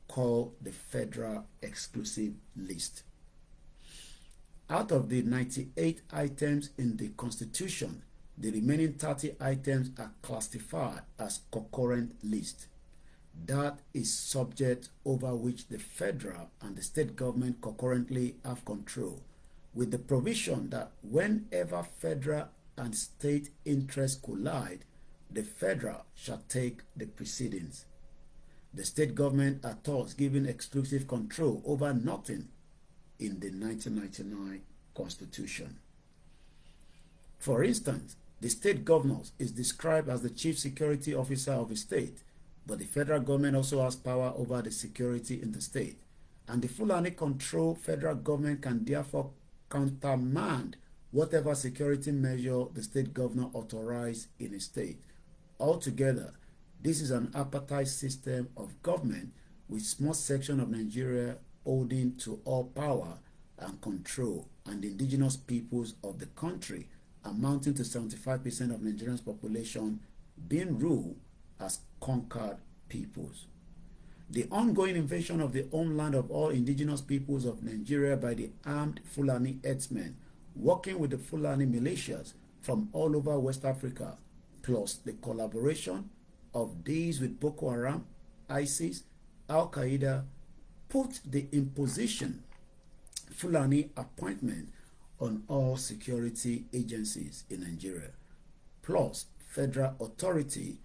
called the Federal Exclusive List. Out of the 98 items in the Constitution, the remaining 30 items are classified as concurrent list. That is subject over which the federal and the state government concurrently have control, with the provision that whenever federal and state interests collide, the federal shall take the precedence. The state government are thus given exclusive control over nothing in the 1999 Constitution. For instance, the state governor is described as the chief security officer of a state, but the federal government also has power over the security in the state, and the Fulani-controlled federal government can therefore countermand whatever security measure the state governor authorized in a state. Altogether, this is an apartheid system of government with small section of Nigeria holding to all power and control, and the indigenous peoples of the country, amounting to 75% of Nigeria's population, being ruled as conquered peoples. The ongoing invasion of the homeland of all indigenous peoples of Nigeria by the armed Fulani herdsmen working with the Fulani militias from all over West Africa, plus the collaboration of these with Boko Haram, ISIS, Al-Qaeda, put the imposition Fulani appointment on all security agencies in Nigeria, plus federal authority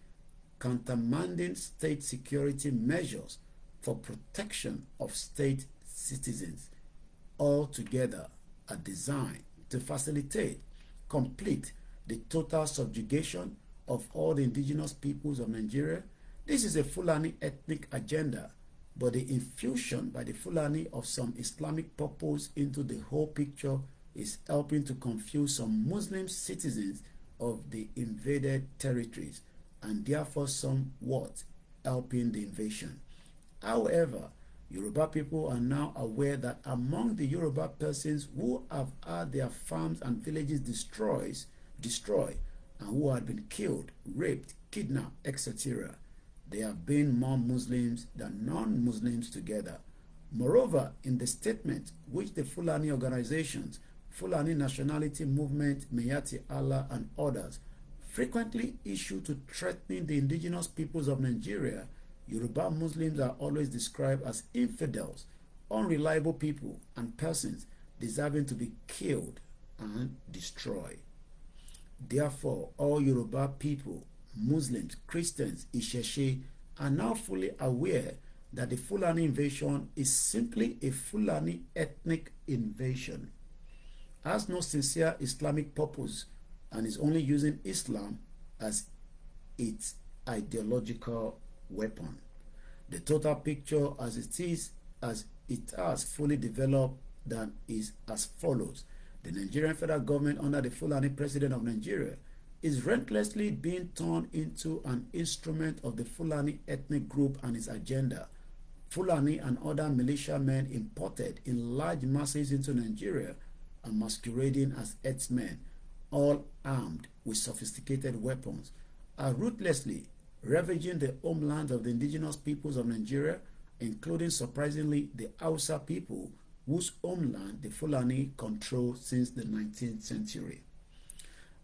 countermanding state security measures for protection of state citizens, all together are designed to facilitate, complete the total subjugation of all the indigenous peoples of Nigeria. This is a Fulani ethnic agenda, but the infusion by the Fulani of some Islamic purpose into the whole picture is helping to confuse some Muslim citizens of the invaded territories, and therefore somewhat helping the invasion. However, Yoruba people are now aware that among the Yoruba persons who have had their farms and villages destroyed, and who had been killed, raped, kidnapped, etc., there have been more Muslims than non-Muslims together. Moreover, in the statement which the Fulani organizations, Fulani Nationality Movement, Mayati Allah, and others frequently issue to threatening the indigenous peoples of Nigeria, Yoruba Muslims are always described as infidels, unreliable people, and persons deserving to be killed and destroyed. Therefore, all Yoruba people, Muslims, Christians, Isheshe, are now fully aware that the Fulani invasion is simply a Fulani ethnic invasion, has no sincere Islamic purpose, and is only using Islam as its ideological weapon. The total picture as it has fully developed then is as follows. The Nigerian federal government under the Fulani president of Nigeria is relentlessly being turned into an instrument of the Fulani ethnic group and its agenda. Fulani and other militiamen imported in large masses into Nigeria are masquerading as herdsmen, all armed with sophisticated weapons, are ruthlessly ravaging the homeland of the indigenous peoples of Nigeria, including surprisingly the Hausa people, whose homeland the Fulani control since the 19th century,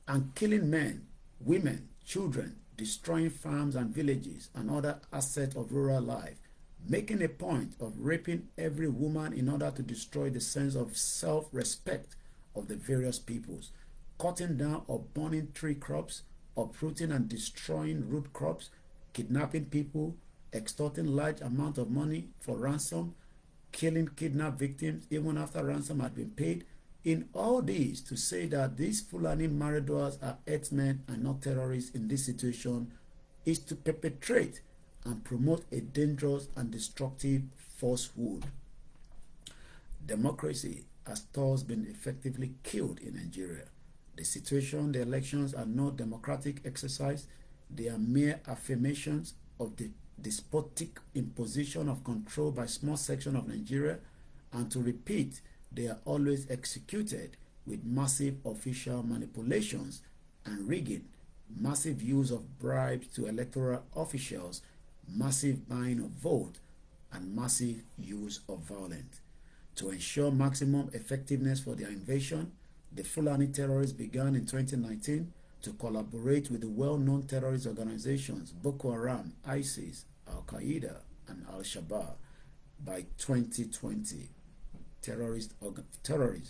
and killing men, women, children, destroying farms and villages and other assets of rural life, making a point of raping every woman in order to destroy the sense of self-respect of the various peoples, cutting down or burning tree crops, uprooting and destroying root crops, kidnapping people, extorting large amounts of money for ransom, killing kidnapped victims even after ransom had been paid. In all this, to say that these Fulani marauders are herdsmen and not terrorists in this situation is to perpetrate and promote a dangerous and destructive falsehood. Democracy has thus been effectively killed in Nigeria. The situation, the elections are no democratic exercise. They are mere affirmations of the despotic imposition of control by small section of Nigeria, and to repeat, they are always executed with massive official manipulations and rigging, massive use of bribes to electoral officials, massive buying of vote, and massive use of violence. To ensure maximum effectiveness for their invasion, the Fulani terrorists began in 2019 to collaborate with the well-known terrorist organizations Boko Haram, ISIS, Al-Qaeda, and Al-Shabaab. By 2020, terrorists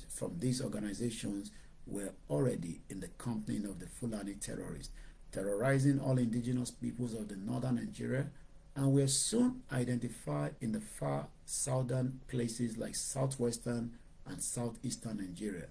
from these organizations were already in the company of the Fulani terrorists. terrorizing all indigenous peoples of the northern Nigeria, and were soon identified in the far southern places like southwestern and southeastern Nigeria.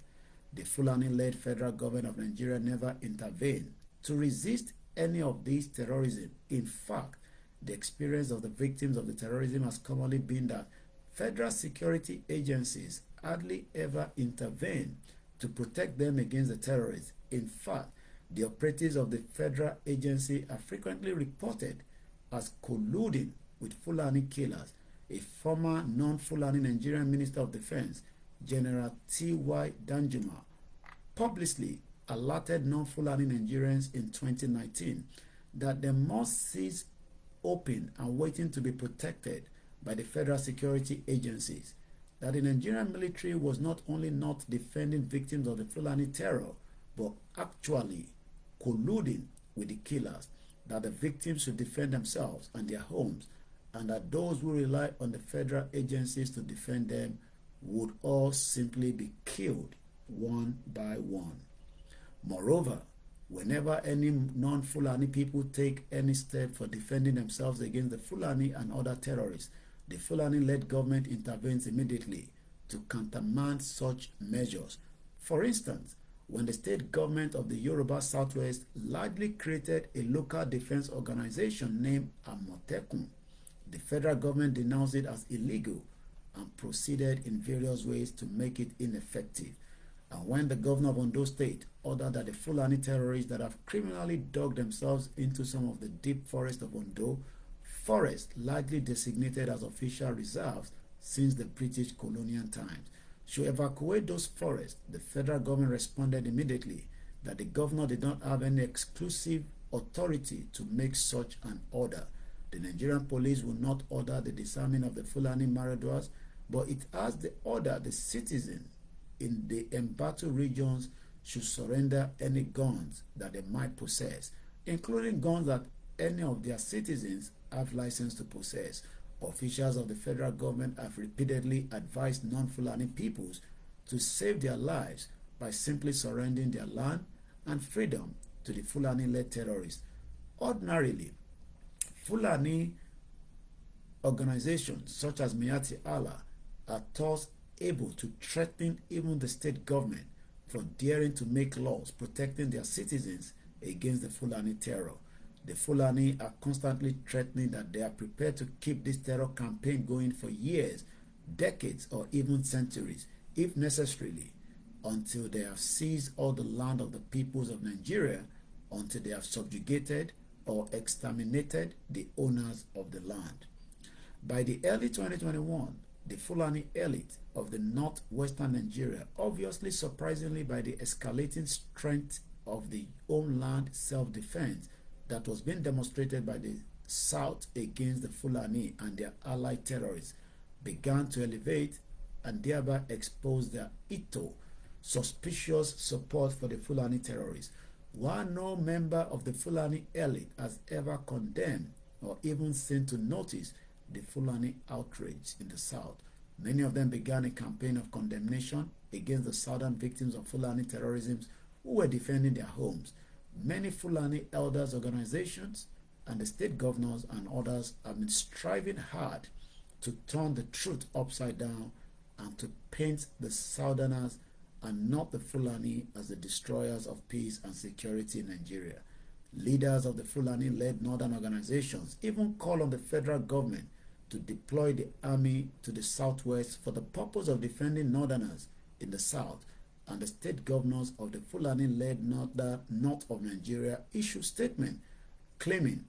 The Fulani-led federal government of Nigeria never intervened to resist any of these terrorism. In fact, the experience of the victims of the terrorism has commonly been that federal security agencies hardly ever intervene to protect them against the terrorists. In fact, the operatives of the federal agency are frequently reported as colluding with Fulani killers. A former non-Fulani Nigerian Minister of Defense, General T.Y. Danjuma, publicly alerted non-Fulani Nigerians in 2019 that they must cease open and waiting to be protected by the federal security agencies, that the Nigerian military was not only not defending victims of the Fulani terror, but actually colluding with the killers, that the victims should defend themselves and their homes, and that those who rely on the federal agencies to defend them would all simply be killed one by one. Moreover, whenever any non-Fulani people take any step for defending themselves against the Fulani and other terrorists, the Fulani-led government intervenes immediately to countermand such measures. For instance, when the state government of the Yoruba Southwest largely created a local defense organization named Amotekun, the federal government denounced it as illegal and proceeded in various ways to make it ineffective. And when the governor of Ondo State ordered that the Fulani terrorists that have criminally dug themselves into some of the deep forests of Ondo, forests largely designated as official reserves since the British colonial times, should evacuate those forests, the federal government responded immediately that the governor did not have any exclusive authority to make such an order. The Nigerian police will not order the disarming of the Fulani marauders, but it has the order the citizens in the embattled regions should surrender any guns that they might possess, including guns that any of their citizens have license to possess. Officials of the federal government have repeatedly advised non-Fulani peoples to save their lives by simply surrendering their land and freedom to the Fulani-led terrorists. Ordinarily, Fulani organizations such as Miati Allah are thus able to threaten even the state government for daring to make laws protecting their citizens against the Fulani terror. The Fulani are constantly threatening that they are prepared to keep this terror campaign going for years, decades, or even centuries, if necessarily, until they have seized all the land of the peoples of Nigeria, until they have subjugated or exterminated the owners of the land. By the early 2021, the Fulani elite of the northwestern Nigeria, obviously surprisingly by the escalating strength of the homeland self-defense that was being demonstrated by the South against the Fulani and their allied terrorists, began to elevate and thereby expose their suspicious support for the Fulani terrorists. While no member of the Fulani elite has ever condemned or even seemed to notice the Fulani outrage in the South, many of them began a campaign of condemnation against the southern victims of Fulani terrorism who were defending their homes. Many Fulani elders organizations and the state governors and others have been striving hard to turn the truth upside down and to paint the Southerners and not the Fulani as the destroyers of peace and security in Nigeria. Leaders of the Fulani-led northern organizations even call on the federal government to deploy the army to the southwest for the purpose of defending northerners in the south, and the state governors of the Fulani-led north of Nigeria issued statements claiming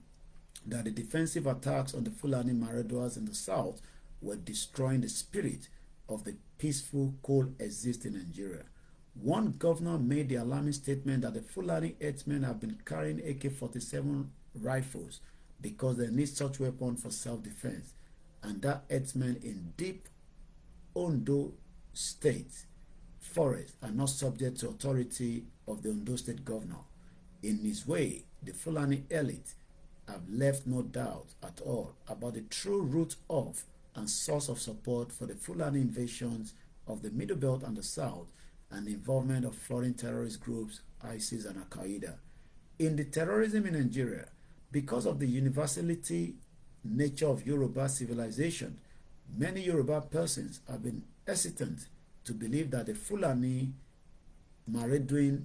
that the defensive attacks on the Fulani marauders in the south were destroying the spirit of the peaceful coexist in Nigeria. One governor made the alarming statement that the Fulani herdsmen have been carrying AK-47 rifles because they need such weapons for self-defense, and that herdsmen in deep Ondo State forests are not subject to authority of the Ondo State governor. In his way, the Fulani elite have left no doubt at all about the true root of and source of support for the Fulani invasions of the Middle Belt and the South and the involvement of foreign terrorist groups, ISIS and Al-Qaeda. In the terrorism in Nigeria, because of the universality nature of Yoruba civilization, many Yoruba persons have been hesitant to believe that the Fulani Maridwin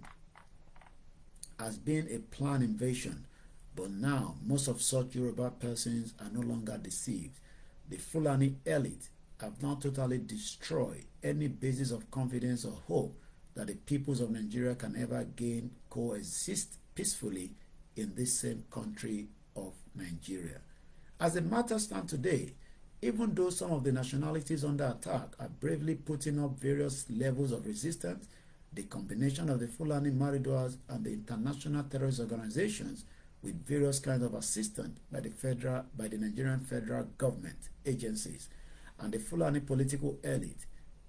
has been a planned invasion. But now, most of such Yoruba persons are no longer deceived. The Fulani elite have now totally destroyed any basis of confidence or hope that the peoples of Nigeria can ever again coexist peacefully in this same country of Nigeria. As the matter stands today, even though some of the nationalities under attack are bravely putting up various levels of resistance, the combination of the Fulani Maridwas and the international terrorist organizations with various kinds of assistance by the Nigerian federal government agencies and the Fulani political elite,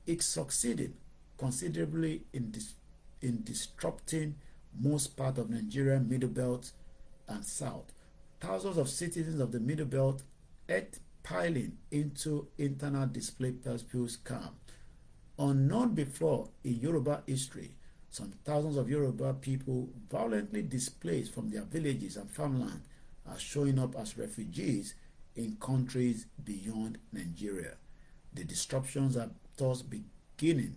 it succeeded considerably in disrupting most part of Nigerian Middle Belt and South. Thousands of citizens of the Middle Belt ate piling into internal displaced people's camp. Unknown before in Yoruba history, some thousands of Yoruba people violently displaced from their villages and farmland are showing up as refugees in countries beyond Nigeria. The disruptions are thus beginning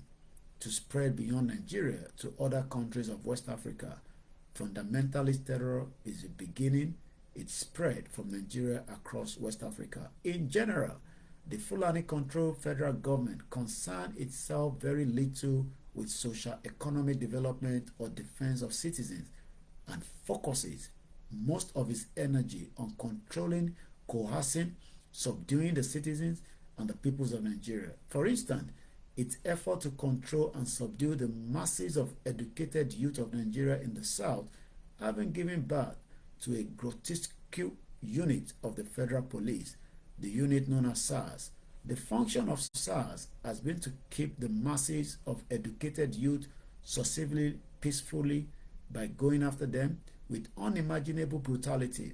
to spread beyond Nigeria to other countries of West Africa. Fundamentalist terror is beginning its spread from Nigeria across West Africa. In general, the Fulani-controlled federal government concerns itself very little with social economic development or defense of citizens and focuses most of its energy on controlling, coercing, subduing the citizens and the peoples of Nigeria. For instance, its effort to control and subdue the masses of educated youth of Nigeria in the south having given birth to a grotesque unit of the federal police, the unit known as SARS. The function of SARS has been to keep the masses of educated youth successively peacefully by going after them with unimaginable brutality.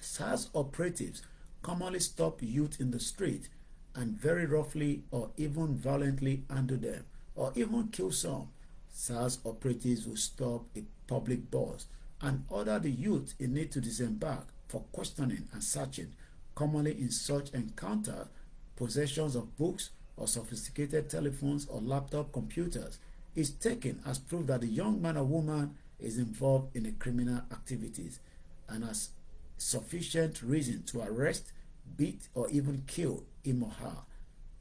SARS operatives commonly stop youth in the street and very roughly or even violently handle them or even kill some. SARS operatives will stop a public bus and order the youth in need to disembark for questioning and searching. Commonly in such encounter, possessions of books or sophisticated telephones or laptop computers is taken as proof that the young man or woman is involved in the criminal activities and has sufficient reason to arrest, beat, or even kill him or her.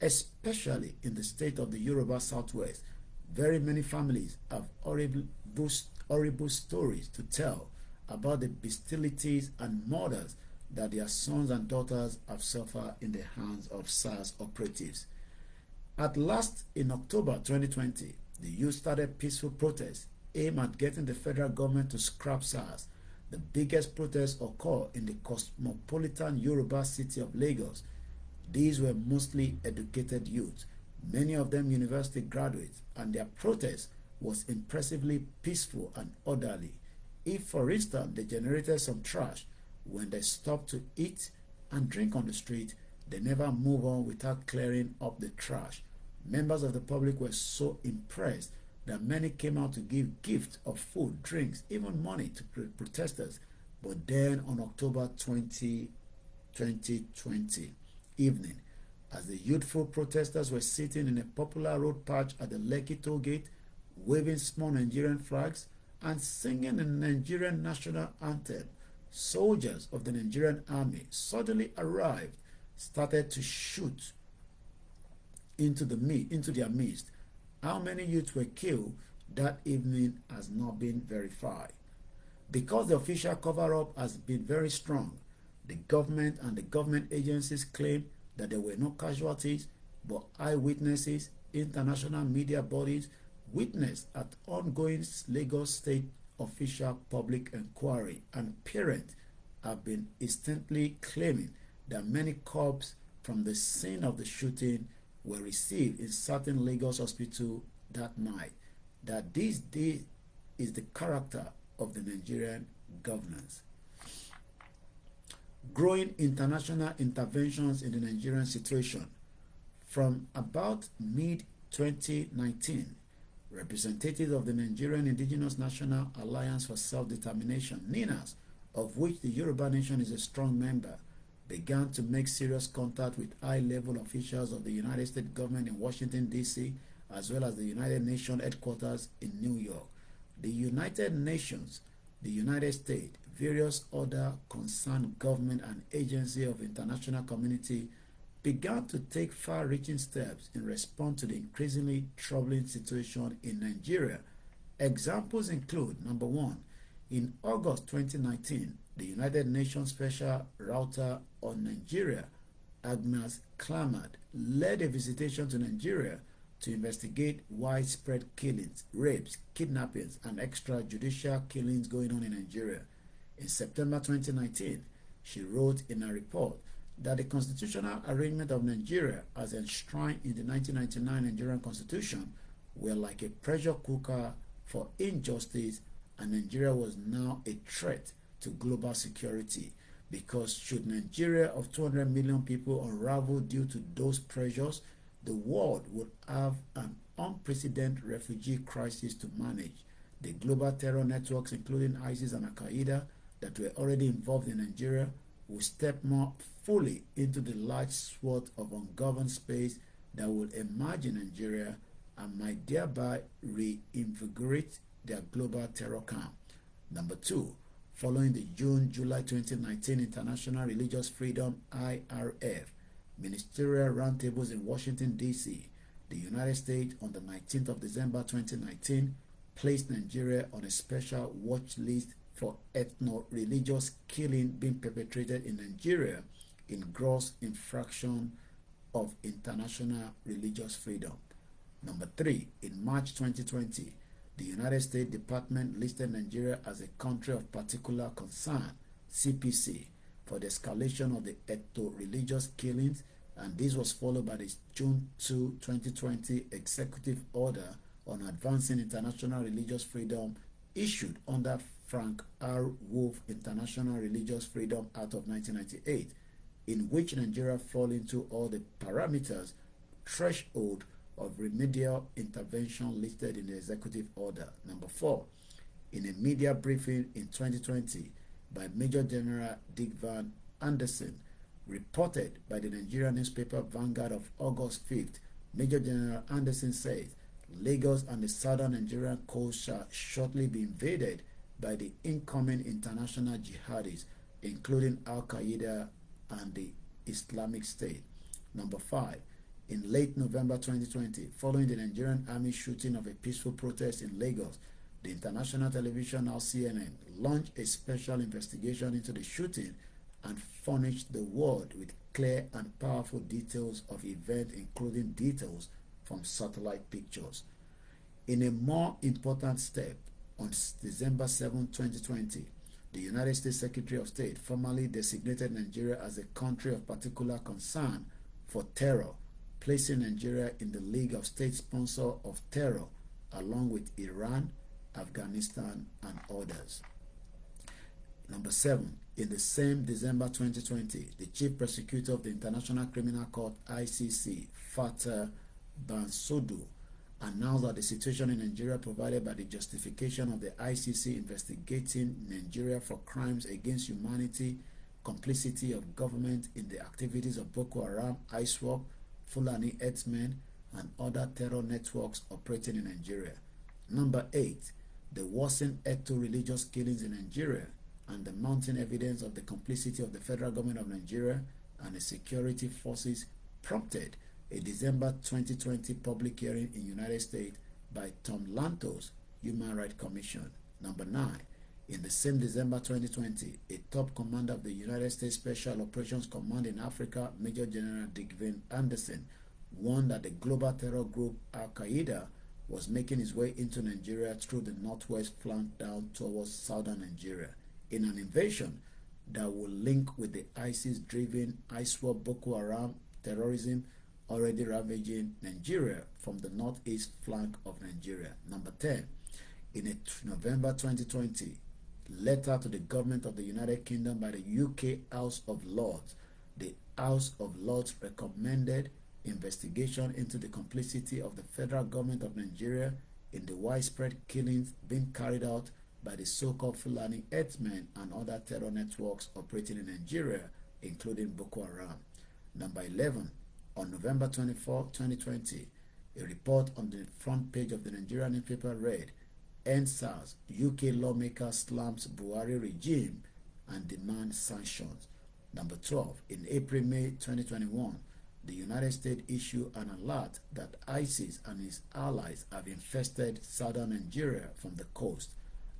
Especially in the state of the Yoruba Southwest, very many families have horrible stories to tell about the bestialities and murders that their sons and daughters have suffered in the hands of SARS operatives. At last, in October 2020, the youth started peaceful protests aimed at getting the federal government to scrap SARS. The biggest protests occurred in the cosmopolitan Yoruba city of Lagos. These were mostly educated youth, many of them university graduates, and their protest was impressively peaceful and orderly. If, for instance, they generated some trash, when they stopped to eat and drink on the street, they never move on without clearing up the trash. Members of the public were so impressed that many came out to give gifts of food, drinks, even money to protesters. But then on October 20, 2020 evening, as the youthful protesters were sitting in a popular road patch at the Lekki toll gate, waving small Nigerian flags and singing the Nigerian national anthem, soldiers of the Nigerian army suddenly arrived, started to shoot into their midst. How many youths were killed that evening has not been verified. Because the official cover-up has been very strong, the government and the government agencies claim that there were no casualties, but eyewitnesses, international media bodies witnessed at ongoing Lagos State official public inquiry, and parents have been instantly claiming that many corpses from the scene of the shooting were received in certain Lagos hospital that night. That this day is the character of the Nigerian governance. Growing international interventions in the Nigerian situation. From about mid-2019, Representatives of the Nigerian Indigenous National Alliance for Self-Determination, NINAS, of which the Yoruba Nation is a strong member, began to make serious contact with high-level officials of the United States government in Washington, D.C., as well as the United Nations headquarters in New York. The United Nations, the United States, various other concerned government and agencies of international community began to take far-reaching steps in response to the increasingly troubling situation in Nigeria. Examples include, number one, in August 2019, the United Nations Special Rapporteur on Nigeria, Agnes Clamart, led a visitation to Nigeria to investigate widespread killings, rapes, kidnappings, and extrajudicial killings going on in Nigeria. In September 2019, she wrote in a report that the constitutional arrangement of Nigeria as enshrined in the 1999 Nigerian Constitution were like a pressure cooker for injustice, and Nigeria was now a threat to global security, because should Nigeria of 200 million people unravel due to those pressures, the world would have an unprecedented refugee crisis to manage. The global terror networks, including ISIS and Al-Qaeda, that were already involved in Nigeria, will step more fully into the large swath of ungoverned space that will emerge in Nigeria and might thereby reinvigorate their global terror camp. Number two, following the June-July 2019 International Religious Freedom IRF ministerial roundtables in Washington, D.C., the United States on the 19th of December 2019 placed Nigeria on a special watch list for ethno-religious killing being perpetrated in Nigeria in gross infraction of international religious freedom. Number three, in March 2020, the United States Department listed Nigeria as a country of particular concern, CPC, for the escalation of the ethno-religious killings, and this was followed by the June 2, 2020 executive order on advancing international religious freedom issued under Frank R. Wolf International Religious Freedom Act of 1998, in which Nigeria fall into all the parameters threshold of remedial intervention listed in the executive order. Number four, in a media briefing in 2020 by Major General Dick Van Anderson, reported by the Nigerian newspaper Vanguard of August 5th, Major General Anderson says Lagos and the southern Nigerian coast shall shortly be invaded by the incoming international jihadis, including Al-Qaeda and the Islamic State. Number five, in late November 2020, following the Nigerian army shooting of a peaceful protest in Lagos, the international television house CNN launched a special investigation into the shooting and furnished the world with clear and powerful details of events, including details from satellite pictures. In a more important step, on December 7, 2020, the United States Secretary of State formally designated Nigeria as a country of particular concern for terror, placing Nigeria in the League of State Sponsors of Terror, along with Iran, Afghanistan, and others. Number seven, in the same December 2020, the Chief Prosecutor of the International Criminal Court, ICC, Fatah Bensouda, announced that the situation in Nigeria provided by the justification of the ICC investigating Nigeria for crimes against humanity, complicity of government in the activities of Boko Haram, ISWAP, Fulani herdsmen, and other terror networks operating in Nigeria. Number eight, the worsened ethno-religious killings in Nigeria and the mounting evidence of the complicity of the federal government of Nigeria and the security forces prompted a December 2020 public hearing in the United States by Tom Lantos Human Rights Commission. Number 9. In the same December 2020, a top commander of the United States Special Operations Command in Africa, Major General Dick Van Anderson, warned that the global terror group Al-Qaeda was making its way into Nigeria through the northwest flank down towards southern Nigeria in an invasion that will link with the ISIS-driven ISWAP Boko Haram terrorism already ravaging Nigeria from the northeast flank of Nigeria. Number 10. In a November 2020 letter to the government of the United Kingdom by the UK House of Lords, the House of Lords recommended investigation into the complicity of the federal government of Nigeria in the widespread killings being carried out by the so-called Fulani herdsmen and other terror networks operating in Nigeria, including Boko Haram. Number 11, on November 24, 2020, a report on the front page of the Nigerian newspaper read, "EndSARS, UK lawmaker slams Buhari regime and demands sanctions." Number 12, in April-May 2021, the United States issued an alert that ISIS and its allies have infested southern Nigeria from the coast.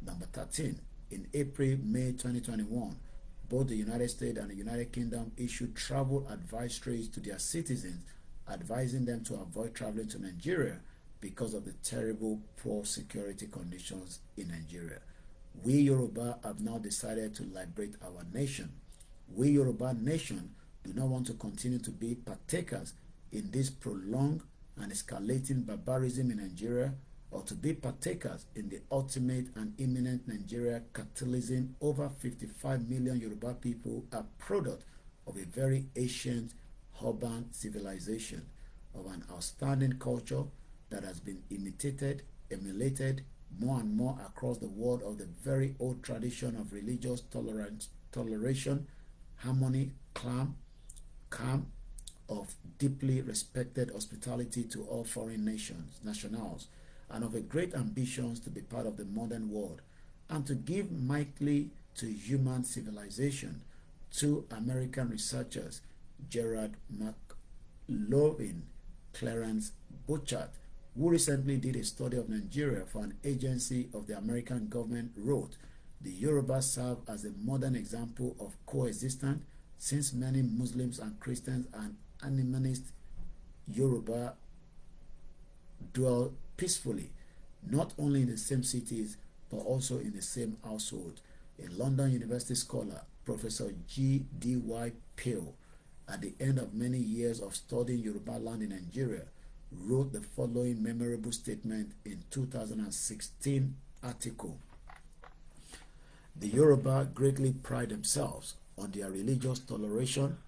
Number 13, in April-May 2021, both the United States and the United Kingdom issued travel advisories to their citizens, advising them to avoid traveling to Nigeria because of the terrible poor security conditions in Nigeria. We Yoruba have now decided to liberate our nation. We Yoruba nation do not want to continue to be partakers in this prolonged and escalating barbarism in Nigeria, or to be partakers in the ultimate and imminent Nigeria catalysm. Over 55 million Yoruba people are product of a very ancient urban civilization, of an outstanding culture that has been imitated, emulated more and more across the world, of the very old tradition of religious toleration, harmony, calm, of deeply respected hospitality to all foreign nationals, and of a great ambitions to be part of the modern world and to give mightily to human civilization. Two American researchers, Gerard McLaughlin, Clarence Bouchard, who recently did a study of Nigeria for an agency of the American government, wrote, "The Yoruba serve as a modern example of coexistence, since many Muslims and Christians and animist Yoruba dwell peacefully, not only in the same cities, but also in the same household." A London University scholar, Professor G.D.Y. Peel, at the end of many years of studying Yoruba land in Nigeria, wrote the following memorable statement in 2016 article. "The Yoruba greatly pride themselves on their religious toleration.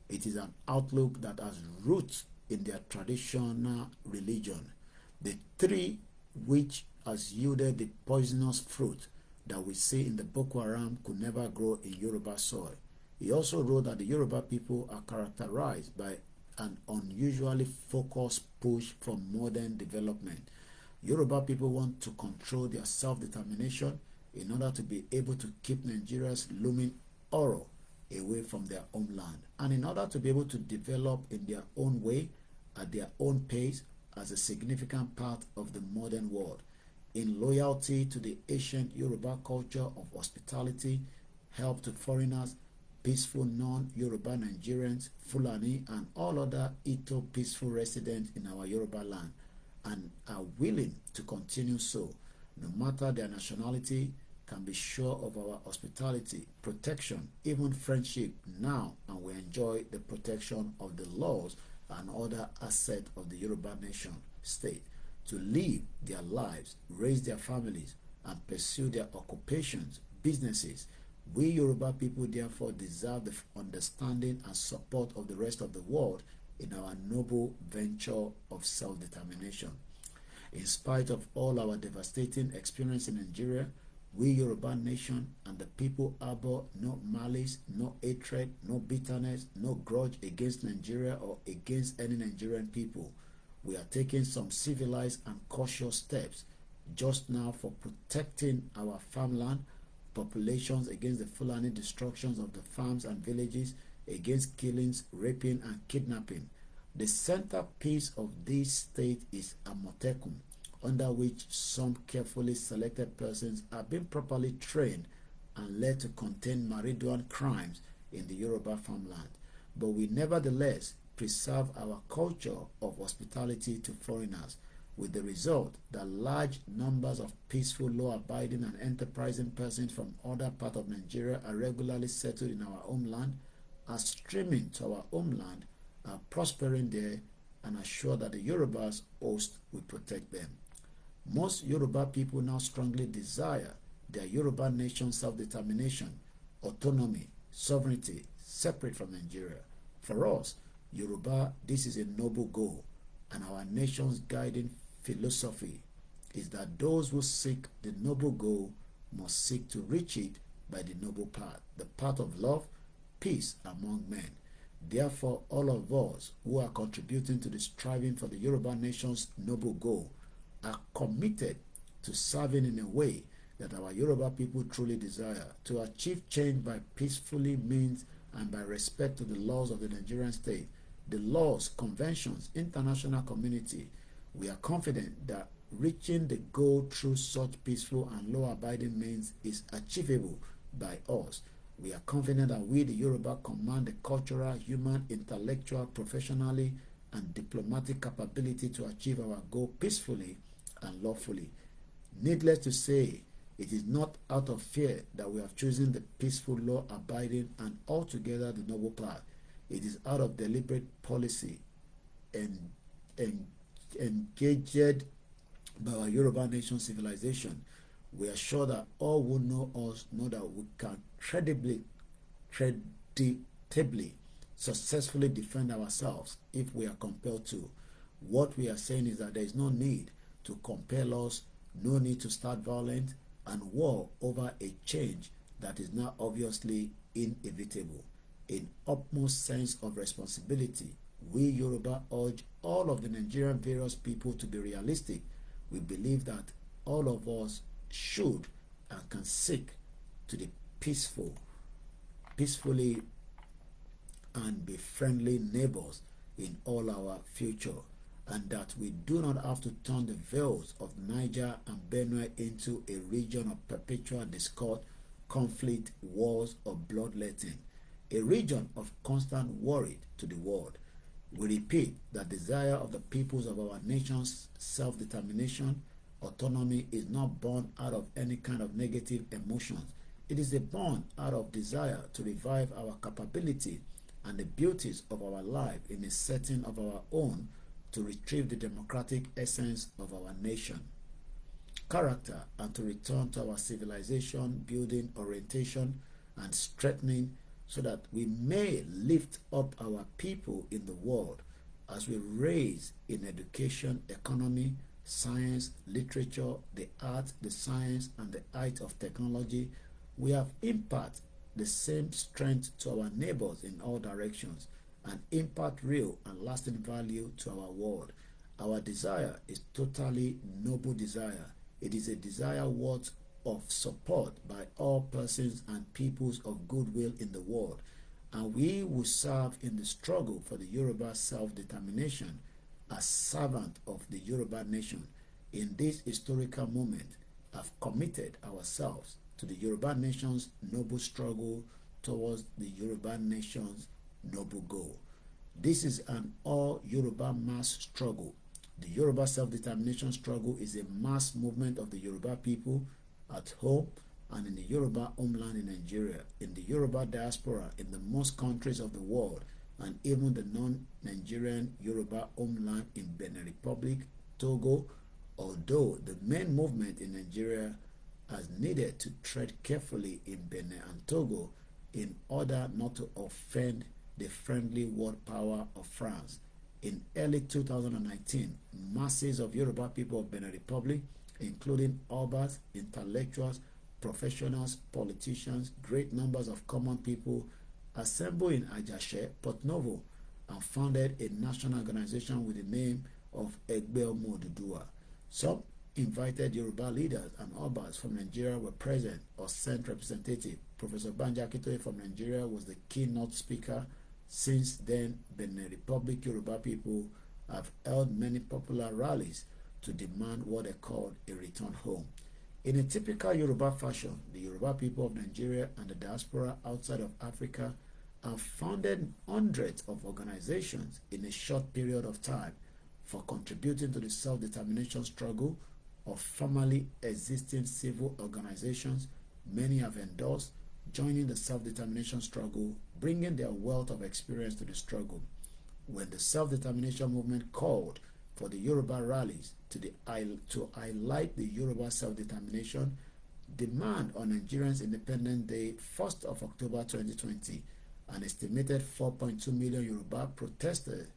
It is an outlook that has roots in their traditional religion. The tree which has yielded the poisonous fruit that we see in the Boko Haram could never grow in Yoruba soil." He also wrote that the Yoruba people are characterized by an unusually focused push for modern development. Yoruba people want to control their self-determination in order to be able to keep Nigeria's looming horror away from their homeland, and in order to be able to develop in their own way, at their own pace, as a significant part of the modern world, in loyalty to the ancient Yoruba culture of hospitality, help to foreigners, peaceful non-Yoruba Nigerians, Fulani, and all other Ito peaceful residents in our Yoruba land, and are willing to continue so, no matter their nationality, can be sure of our hospitality, protection, even friendship now, and we enjoy the protection of the laws and other assets of the Yoruba nation state, to live their lives, raise their families, and pursue their occupations, businesses. We Yoruba people therefore deserve the understanding and support of the rest of the world in our noble venture of self-determination. In spite of all our devastating experience in Nigeria, we Yoruba nation and the people harbor no malice, no hatred, no bitterness, no grudge against Nigeria or against any Nigerian people. We are taking some civilized and cautious steps just now for protecting our farmland populations against the Fulani destructions of the farms and villages, against killings, raping, and kidnapping. The centerpiece of this state is Amotekun, under which some carefully selected persons have been properly trained and led to contain marijuana crimes in the Yoruba farmland. But we nevertheless preserve our culture of hospitality to foreigners, with the result that large numbers of peaceful, law-abiding, and enterprising persons from other parts of Nigeria are regularly settled in our homeland, are streaming to our homeland, are prospering there, and are sure that the Yoruba's host will protect them. Most Yoruba people now strongly desire their Yoruba nation self-determination, autonomy, sovereignty, separate from Nigeria. For us, Yoruba, this is a noble goal, and our nation's guiding philosophy is that those who seek the noble goal must seek to reach it by the noble path, the path of love, peace among men. Therefore, all of us who are contributing to the striving for the Yoruba nation's noble goal are committed to serving in a way that our Yoruba people truly desire, to achieve change by peacefully means and by respect to the laws of the Nigerian state, the laws, conventions, international community. We are confident that reaching the goal through such peaceful and law-abiding means is achievable by us. We are confident that we, the Yoruba, command the cultural, human, intellectual, professionally, and diplomatic capability to achieve our goal peacefully and lawfully. Needless to say, it is not out of fear that we have chosen the peaceful, law-abiding, and altogether the noble path. It is out of deliberate policy and engaged by our Yoruba nation civilization. We are sure that all who know us know that we can creditably, successfully defend ourselves if we are compelled to. What we are saying is that there is no need to compel us, no need to start violence and war over a change that is now obviously inevitable. In utmost sense of responsibility, we Yoruba urge all of the Nigerian various people to be realistic. We believe that all of us should and can seek to be peacefully and be friendly neighbors in all our future, and that we do not have to turn the veils of Niger and Benue into a region of perpetual discord, conflict, wars, or bloodletting, a region of constant worry to the world. We repeat that desire of the peoples of our nation's self-determination, autonomy is not born out of any kind of negative emotions. It is a born out of desire to revive our capability and the beauties of our life in a setting of our own, to retrieve the democratic essence of our nation, character, and to return to our civilization building orientation and strengthening, so that we may lift up our people in the world as we raise in education, economy, science, literature, the art, the science, and the height of technology. We have impart the same strength to our neighbors in all directions, and impart real and lasting value to our world. Our desire is totally noble desire. It is a desire worth of support by all persons and peoples of goodwill in the world, and we will serve in the struggle for the Yoruba self-determination as servant of the Yoruba nation. In this historical moment, have committed ourselves to the Yoruba nation's noble struggle towards the Yoruba nation's noble goal. This is an all-Yoruba mass struggle. The Yoruba self-determination struggle is a mass movement of the Yoruba people at home and in the Yoruba homeland in Nigeria, in the Yoruba diaspora in the most countries of the world, and even the non-Nigerian Yoruba homeland in Benin Republic, Togo, although the main movement in Nigeria has needed to tread carefully in Benin and Togo in order not to offend the friendly world power of France. In early 2019, masses of Yoruba people of Benin Republic, including Obas, intellectuals, professionals, politicians, great numbers of common people, assembled in Ajase, Port Novo, and founded a national organization with the name of Egbe Omo Oduduwa. Some invited Yoruba leaders and Obas from Nigeria were present or sent representatives. Professor Prof Akintoye from Nigeria was the keynote speaker. Since then, Benin Republic Yoruba people have held many popular rallies to demand what they called a return home. In a typical Yoruba fashion, the Yoruba people of Nigeria and the diaspora outside of Africa have founded hundreds of organizations in a short period of time for contributing to the self-determination struggle of formerly existing civil organizations. Many have endorsed joining the self-determination struggle, bringing their wealth of experience to the struggle. When the self-determination movement called for the Yoruba rallies to highlight the Yoruba self-determination demand on Nigerians' Independence Day, 1st of October 2020, an estimated 4.2 million Yoruba protested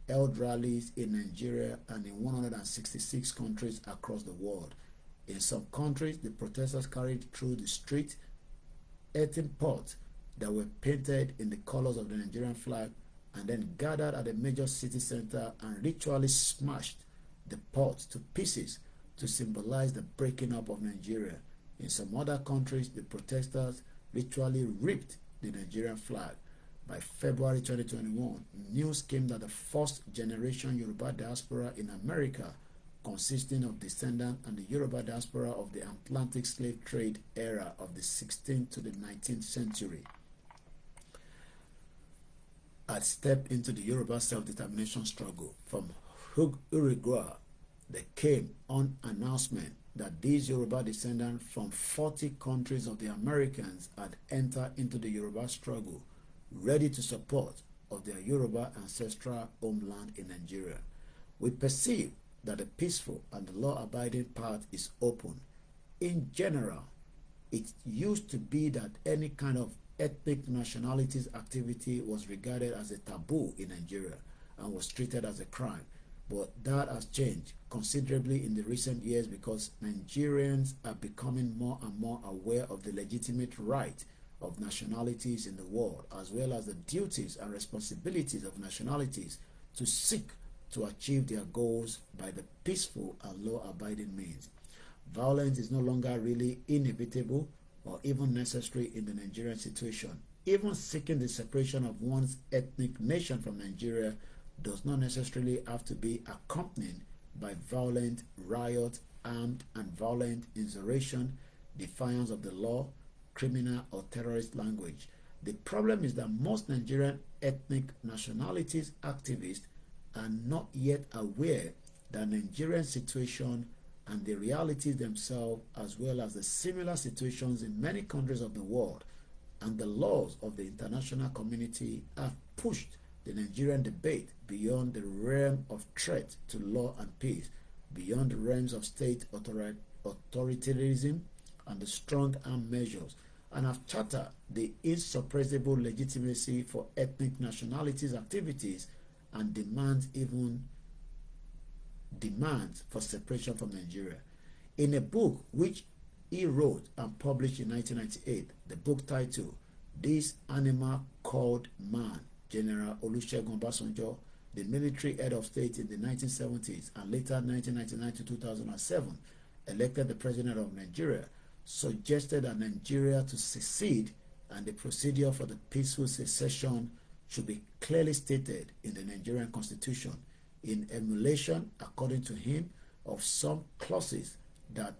held rallies in Nigeria and in 166 countries across the world. In some countries, the protesters carried through the street earthen pots that were painted in the colors of the Nigerian flag and then gathered at a major city center and ritually smashed the pots to pieces to symbolize the breaking up of Nigeria. In some other countries, the protesters ritually ripped the Nigerian flag. By February 2021, news came that the first generation Yoruba diaspora in America, consisting of descendants and the Yoruba diaspora of the Atlantic slave trade era of the 16th to the 19th century, had stepped into the Yoruba self-determination struggle. From Uruguay, there came an announcement that these Yoruba descendants from 40 countries of the Americans had entered into the Yoruba struggle, ready to support of their Yoruba ancestral homeland in Nigeria. We perceive that the peaceful and the law-abiding path is open. In general, it used to be that any kind of ethnic nationalities activity was regarded as a taboo in Nigeria and was treated as a crime. But that has changed considerably in the recent years because Nigerians are becoming more and more aware of the legitimate right of nationalities in the world, as well as the duties and responsibilities of nationalities to seek to achieve their goals by the peaceful and law-abiding means. Violence is no longer really inevitable or even necessary in the Nigerian situation. Even seeking the separation of one's ethnic nation from Nigeria does not necessarily have to be accompanied by violent riot, armed and violent insurrection, defiance of the law, criminal or terrorist language. The problem is that most Nigerian ethnic nationalities activists are not yet aware that Nigerian situation and the realities themselves, as well as the similar situations in many countries of the world and the laws of the international community, have pushed the Nigerian debate beyond the realm of threat to law and peace, beyond the realms of state authoritarianism and the strong arm measures, and have chartered the insuppressible legitimacy for ethnic nationalities activities and demands for separation from Nigeria. In a book which he wrote and published in 1998, the book titled This Animal Called Man, General Olusegun Obasanjo, the military head of state in the 1970s and later 1999 to 2007, elected the president of Nigeria, suggested that Nigeria to secede and the procedure for the peaceful secession should be clearly stated in the Nigerian constitution, in emulation, according to him, of some clauses that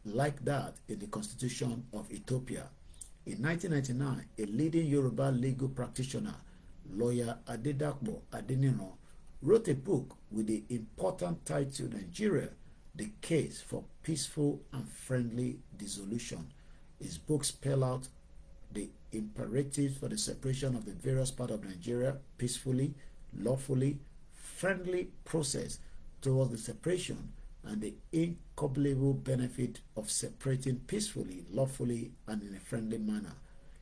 like that in the constitution of Ethiopia. In 1999, a leading Yoruba legal practitioner, lawyer Adedapo Adeniran, wrote a book with the important title Nigeria, The Case for Peaceful and Friendly Dissolution. His book spells out the imperatives for the separation of the various parts of Nigeria peacefully, lawfully, friendly process towards the separation, and the incalculable benefit of separating peacefully, lawfully, and in a friendly manner.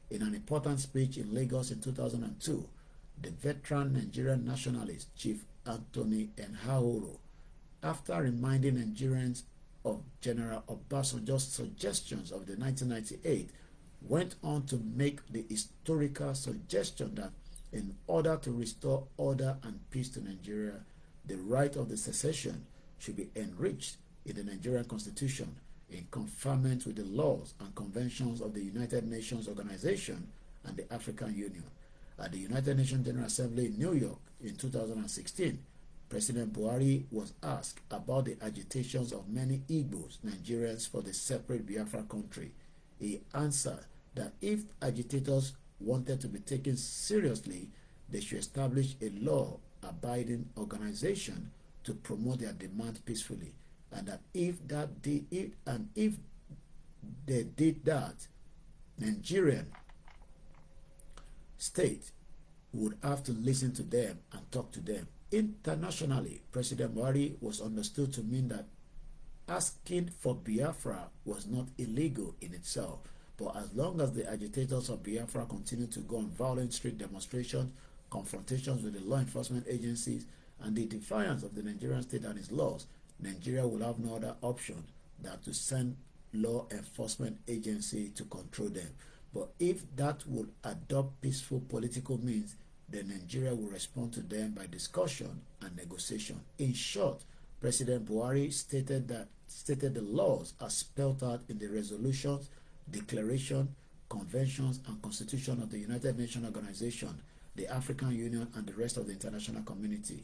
In an important speech in Lagos in 2002, the veteran Nigerian nationalist Chief Anthony Enhaoro, after reminding Nigerians of General Obasanjo's suggestions of the 1998, went on to make the historical suggestion that in order to restore order and peace to Nigeria, the right of the secession should be enriched in the Nigerian constitution in conformance with the laws and conventions of the United Nations Organization and the African Union. At the United Nations General Assembly in New York in 2016, President Buhari was asked about the agitations of many Igbos, Nigerians, for the separate Biafra country. He answered that if agitators wanted to be taken seriously, they should establish a law-abiding organization to promote their demand peacefully, and that if they did that, Nigerian state would have to listen to them and talk to them. Internationally, President Buhari was understood to mean that asking for Biafra was not illegal in itself, but as long as the agitators of Biafra continue to go on violent street demonstrations, confrontations with the law enforcement agencies, and the defiance of the Nigerian state and its laws, Nigeria will have no other option than to send law enforcement agency to control them. But if that would adopt peaceful political means, then Nigeria will respond to them by discussion and negotiation. In short, President Buhari stated the laws as spelled out in the resolutions, declaration, conventions, and constitution of the United Nations Organization, the African Union, and the rest of the international community.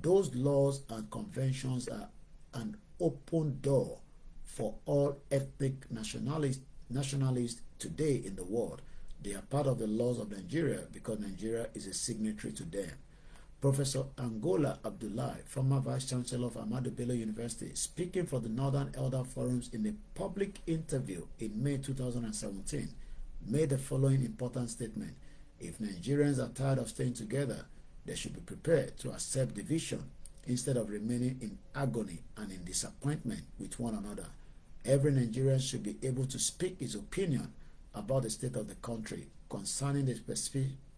Those laws and conventions are an open door for all ethnic nationalists today in the world. They are part of the laws of Nigeria because Nigeria is a signatory to them. Professor Angola Abdullahi, former Vice Chancellor of Ahmadu Bello University, speaking for the Northern Elder Forums in a public interview in May 2017, made the following important statement. If Nigerians are tired of staying together, they should be prepared to accept division instead of remaining in agony and in disappointment with one another. Every Nigerian should be able to speak his opinion about the state of the country concerning the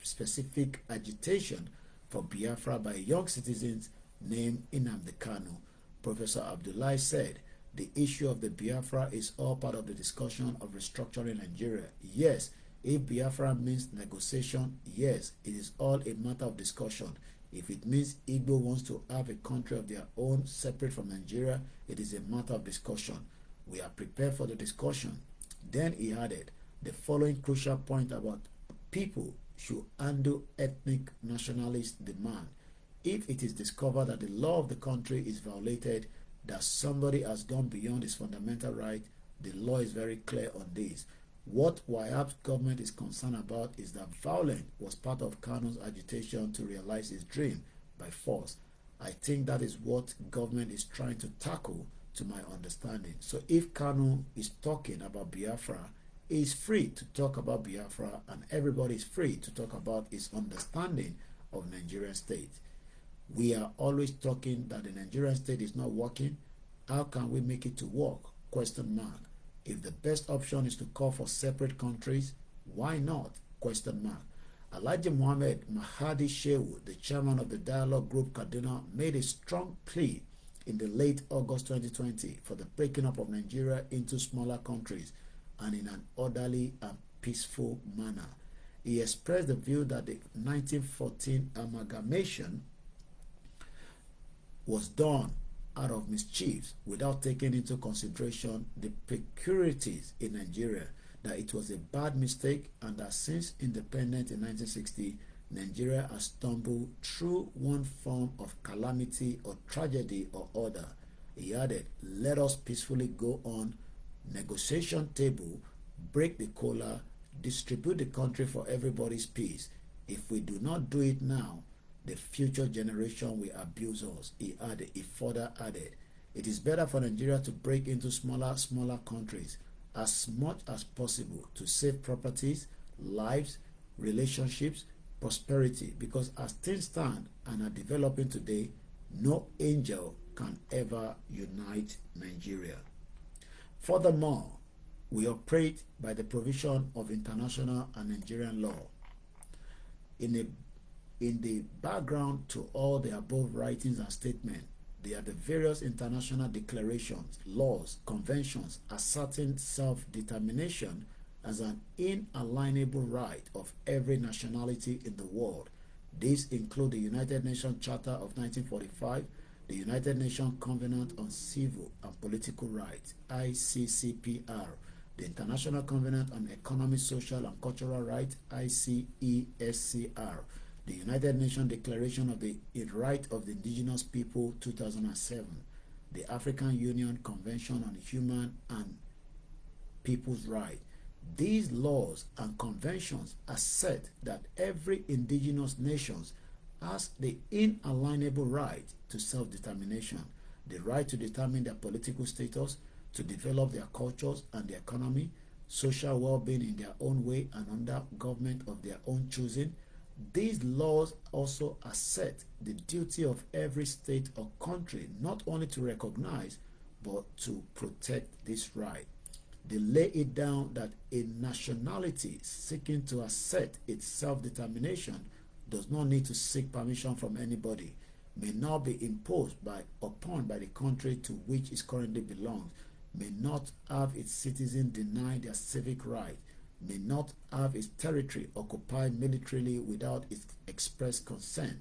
specific agitation for Biafra by young citizens named Nnamdi Kanu. Professor Abdullahi said, the issue of the Biafra is all part of the discussion of restructuring Nigeria. Yes, if Biafra means negotiation, yes, it is all a matter of discussion. If it means Igbo wants to have a country of their own separate from Nigeria, it is a matter of discussion. We are prepared for the discussion. Then he added the following crucial point about people should handle ethnic nationalist demand. If it is discovered that the law of the country is violated, that somebody has gone beyond his fundamental right, the law is very clear on this. What Wahab's government is concerned about is that violence was part of Kanu's agitation to realize his dream by force. I think that is what government is trying to tackle, to my understanding. So if Kanu is talking about Biafra, he is free to talk about Biafra, and everybody is free to talk about his understanding of Nigerian state. We are always talking that the Nigerian state is not working. How can we make it to work? Question mark. If the best option is to call for separate countries, why not? Question mark. Alhaji Mohammed Mahadi Shehu, the chairman of the Dialogue Group Kaduna, made a strong plea in the late August 2020 for the breaking up of Nigeria into smaller countries and in an orderly and peaceful manner. He expressed the view that the 1914 amalgamation was done out of mischief without taking into consideration the peculiarities in Nigeria, that it was a bad mistake, and that since independence in 1960, Nigeria has stumbled through one form of calamity or tragedy or other. He added, let us peacefully go on negotiation table, break the collar, distribute the country for everybody's peace. If we do not do it now, the future generation will abuse us. He further added, it is better for Nigeria to break into smaller countries as much as possible to save properties, lives, relationships, prosperity, because as things stand and are developing today, no angel can ever unite Nigeria. Furthermore, we operate by the provision of international and Nigerian law. In the background to all the above writings and statements, there are the various international declarations, laws, conventions asserting self-determination as an inalienable right of every nationality in the world. These include the United Nations Charter of 1945, the United Nations Covenant on Civil and Political Rights, ICCPR, the International Covenant on Economic, Social and Cultural Rights, ICESCR, the United Nations Declaration of the Right of the Indigenous People, 2007, the African Union Convention on Human and People's Rights. These laws and conventions assert that every indigenous nation has the inalienable right to self-determination, the right to determine their political status, to develop their cultures and their economy, social well-being in their own way and under government of their own choosing. These laws also assert the duty of every state or country not only to recognize but to protect this right. They lay it down that a nationality seeking to assert its self-determination does not need to seek permission from anybody. may not be imposed upon by the country to which it currently belongs, may not have its citizens denied their civic right, may not have its territory occupied militarily without its express consent.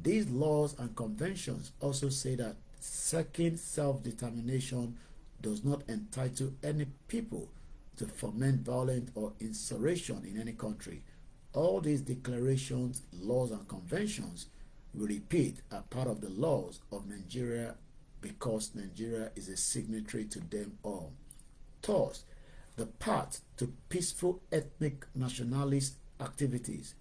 These laws and conventions also say that seeking self-determination does not entitle any people to foment violence or insurrection in any country. All these declarations, laws, and conventions, we repeat, are part of the laws of Nigeria because Nigeria is a signatory to them all. Thus, the path to peaceful ethnic nationalist activities,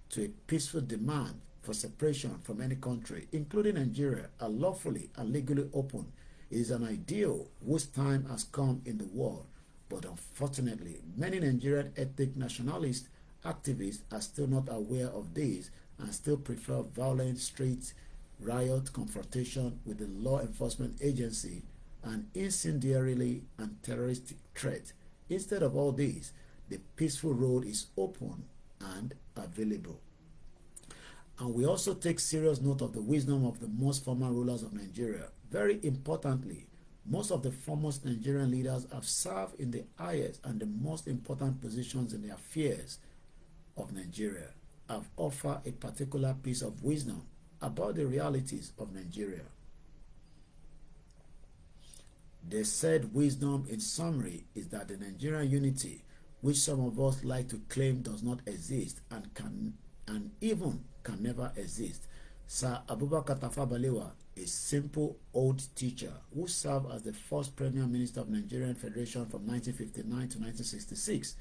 to a peaceful demand for separation from any country, including Nigeria, are lawfully and legally open. It is an ideal whose time has come in the world, but unfortunately, many Nigerian ethnic nationalist activists are still not aware of this and still prefer violent street riot confrontation with the law enforcement agency and incendiarily and terroristic threat. Instead of all this, the peaceful road is open and available. And we also take serious note of the wisdom of the most former rulers of Nigeria. Very importantly, most of the foremost Nigerian leaders have served in the highest and the most important positions in the affairs of Nigeria, have offered a particular piece of wisdom about the realities of Nigeria. They said wisdom, in summary, is that the Nigerian unity, which some of us like to claim does not exist and even can never exist. Sir Abubakar Tafawa Balewa, a simple old teacher who served as the first Premier Minister of Nigerian Federation from 1959 to 1966,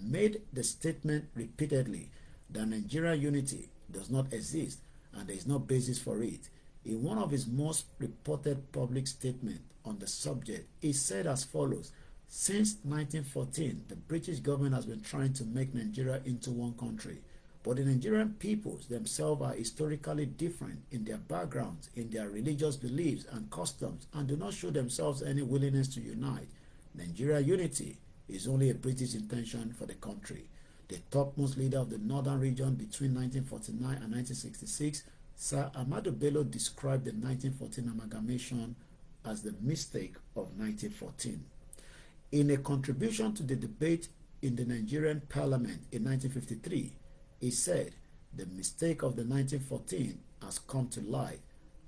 made the statement repeatedly that Nigerian unity does not exist and there is no basis for it. In one of his most reported public statements on the subject, he said as follows: since 1914, the British government has been trying to make Nigeria into one country, but the Nigerian peoples themselves are historically different in their backgrounds, in their religious beliefs and customs, and do not show themselves any willingness to unite. Nigeria unity is only a British intention for the country. The topmost leader of the northern region between 1949 and 1966, Sir Ahmadu Bello, described the 1914 amalgamation as the mistake of 1914. In a contribution to the debate in the Nigerian Parliament in 1953, he said, "The mistake of the 1914 has come to light.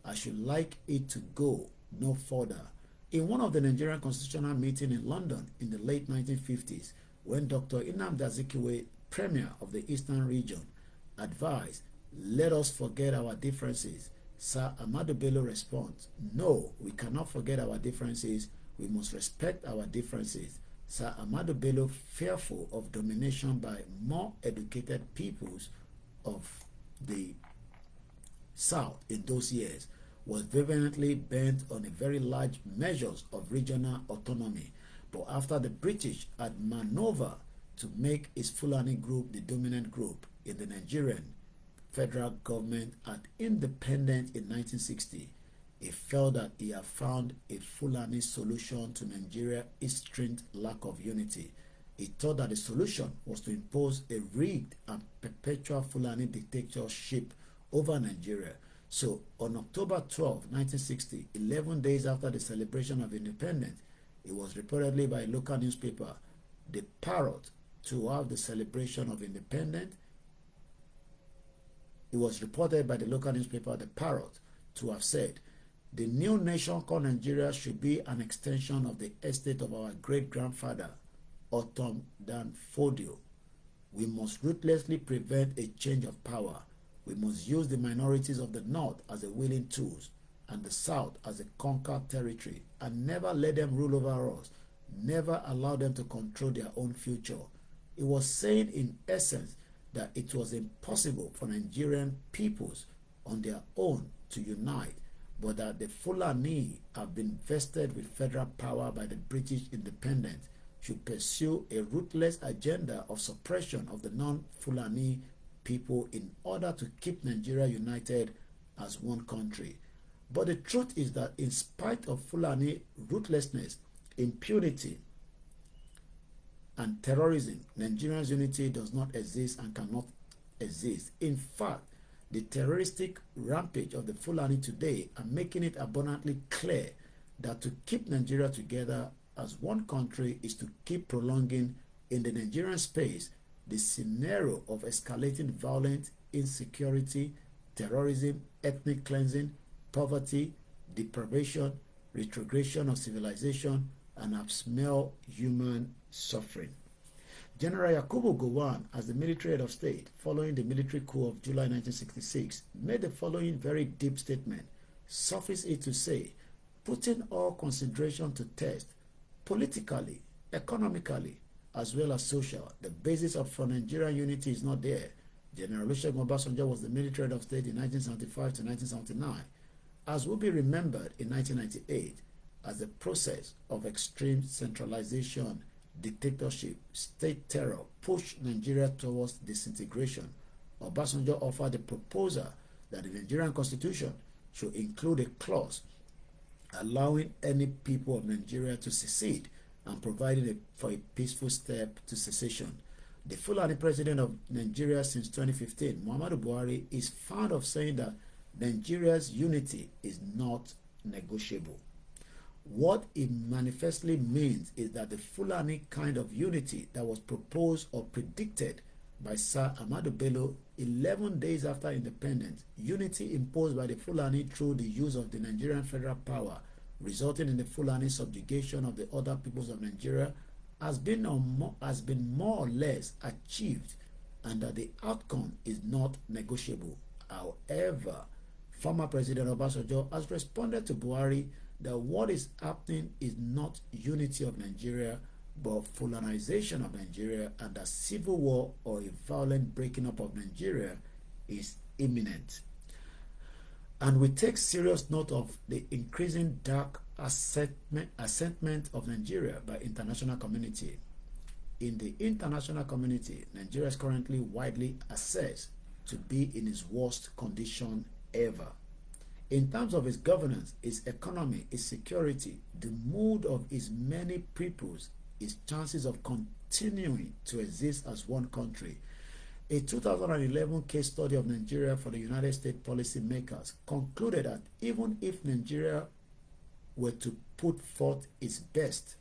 I should like it to go no further." In one of the Nigerian constitutional meetings in London in the late 1950s, when Dr. Nnamdi Azikiwe, Premier of the Eastern Region, advised, "Let us forget our differences," Sir Ahmadu Bello responds, "No, we cannot forget our differences. We must respect our differences." Sir Ahmadu Bello, fearful of domination by more educated peoples of the South in those years, was vehemently bent on a very large measures of regional autonomy. But after the British had maneuvered to make its Fulani group the dominant group in the Nigerian federal government at independence in 1960, he felt that he had found a Fulani solution to Nigeria's extreme lack of unity. He thought that the solution was to impose a rigged and perpetual Fulani dictatorship over Nigeria. So, on October 12, 1960, 11 days after the celebration of independence, it was reportedly by a local newspaper, The Parrot, to have the celebration of independence. It was reported by the local newspaper, The Parrot, to have said, "The new nation called Nigeria should be an extension of the estate of our great-grandfather, Otom Dan Fodio. We must ruthlessly prevent a change of power. We must use the minorities of the North as a willing tools and the South as a conquered territory, and never let them rule over us, never allow them to control their own future." It was saying in essence that it was impossible for Nigerian peoples on their own to unite, but that the Fulani have been vested with federal power by the British independence should pursue a ruthless agenda of suppression of the non-Fulani people in order to keep Nigeria united as one country. But the truth is that in spite of Fulani ruthlessness, impunity, and terrorism, Nigeria's unity does not exist and cannot exist. In fact, The terroristic rampage of the Fulani today are making it abundantly clear that to keep Nigeria together as one country is to keep prolonging in the Nigerian space the scenario of escalating violence, insecurity, terrorism, ethnic cleansing, poverty, deprivation, retrogression of civilization, and abysmal human suffering. General Yakubu Gowon, as the military head of state, following the military coup of July 1966, made the following very deep statement. Suffice it to say, putting all consideration to test, politically, economically, as well as social, the basis for Nigerian unity is not there. General Olusegun Obasanjo was the military head of state in 1975 to 1979, as will be remembered in 1998 as the process of extreme centralization, dictatorship, state terror pushed Nigeria towards disintegration. Obasanjo offered a proposal that the Nigerian constitution should include a clause allowing any people of Nigeria to secede and providing for a peaceful step to secession. The Fulani president of Nigeria since 2015, Muhammadu Buhari, is fond of saying that Nigeria's unity is not negotiable. What it manifestly means is that the Fulani kind of unity that was proposed or predicted by Sir Ahmadu Bello 11 days after independence, unity imposed by the Fulani through the use of the Nigerian federal power, resulting in the Fulani subjugation of the other peoples of Nigeria, has been more or less achieved, and that the outcome is not negotiable. However, former President Obasanjo has responded to Buhari that what is happening is not unity of Nigeria, but Fulanization of Nigeria, and that civil war or a violent breaking up of Nigeria is imminent. And we take serious note of the increasing dark assentment of Nigeria by international community. In the international community, Nigeria is currently widely assessed to be in its worst condition ever. In terms of its governance, its economy, its security, the mood of its many peoples, its chances of continuing to exist as one country. A 2011 case study of Nigeria for the United States policymakers concluded that even if Nigeria were to put forth its best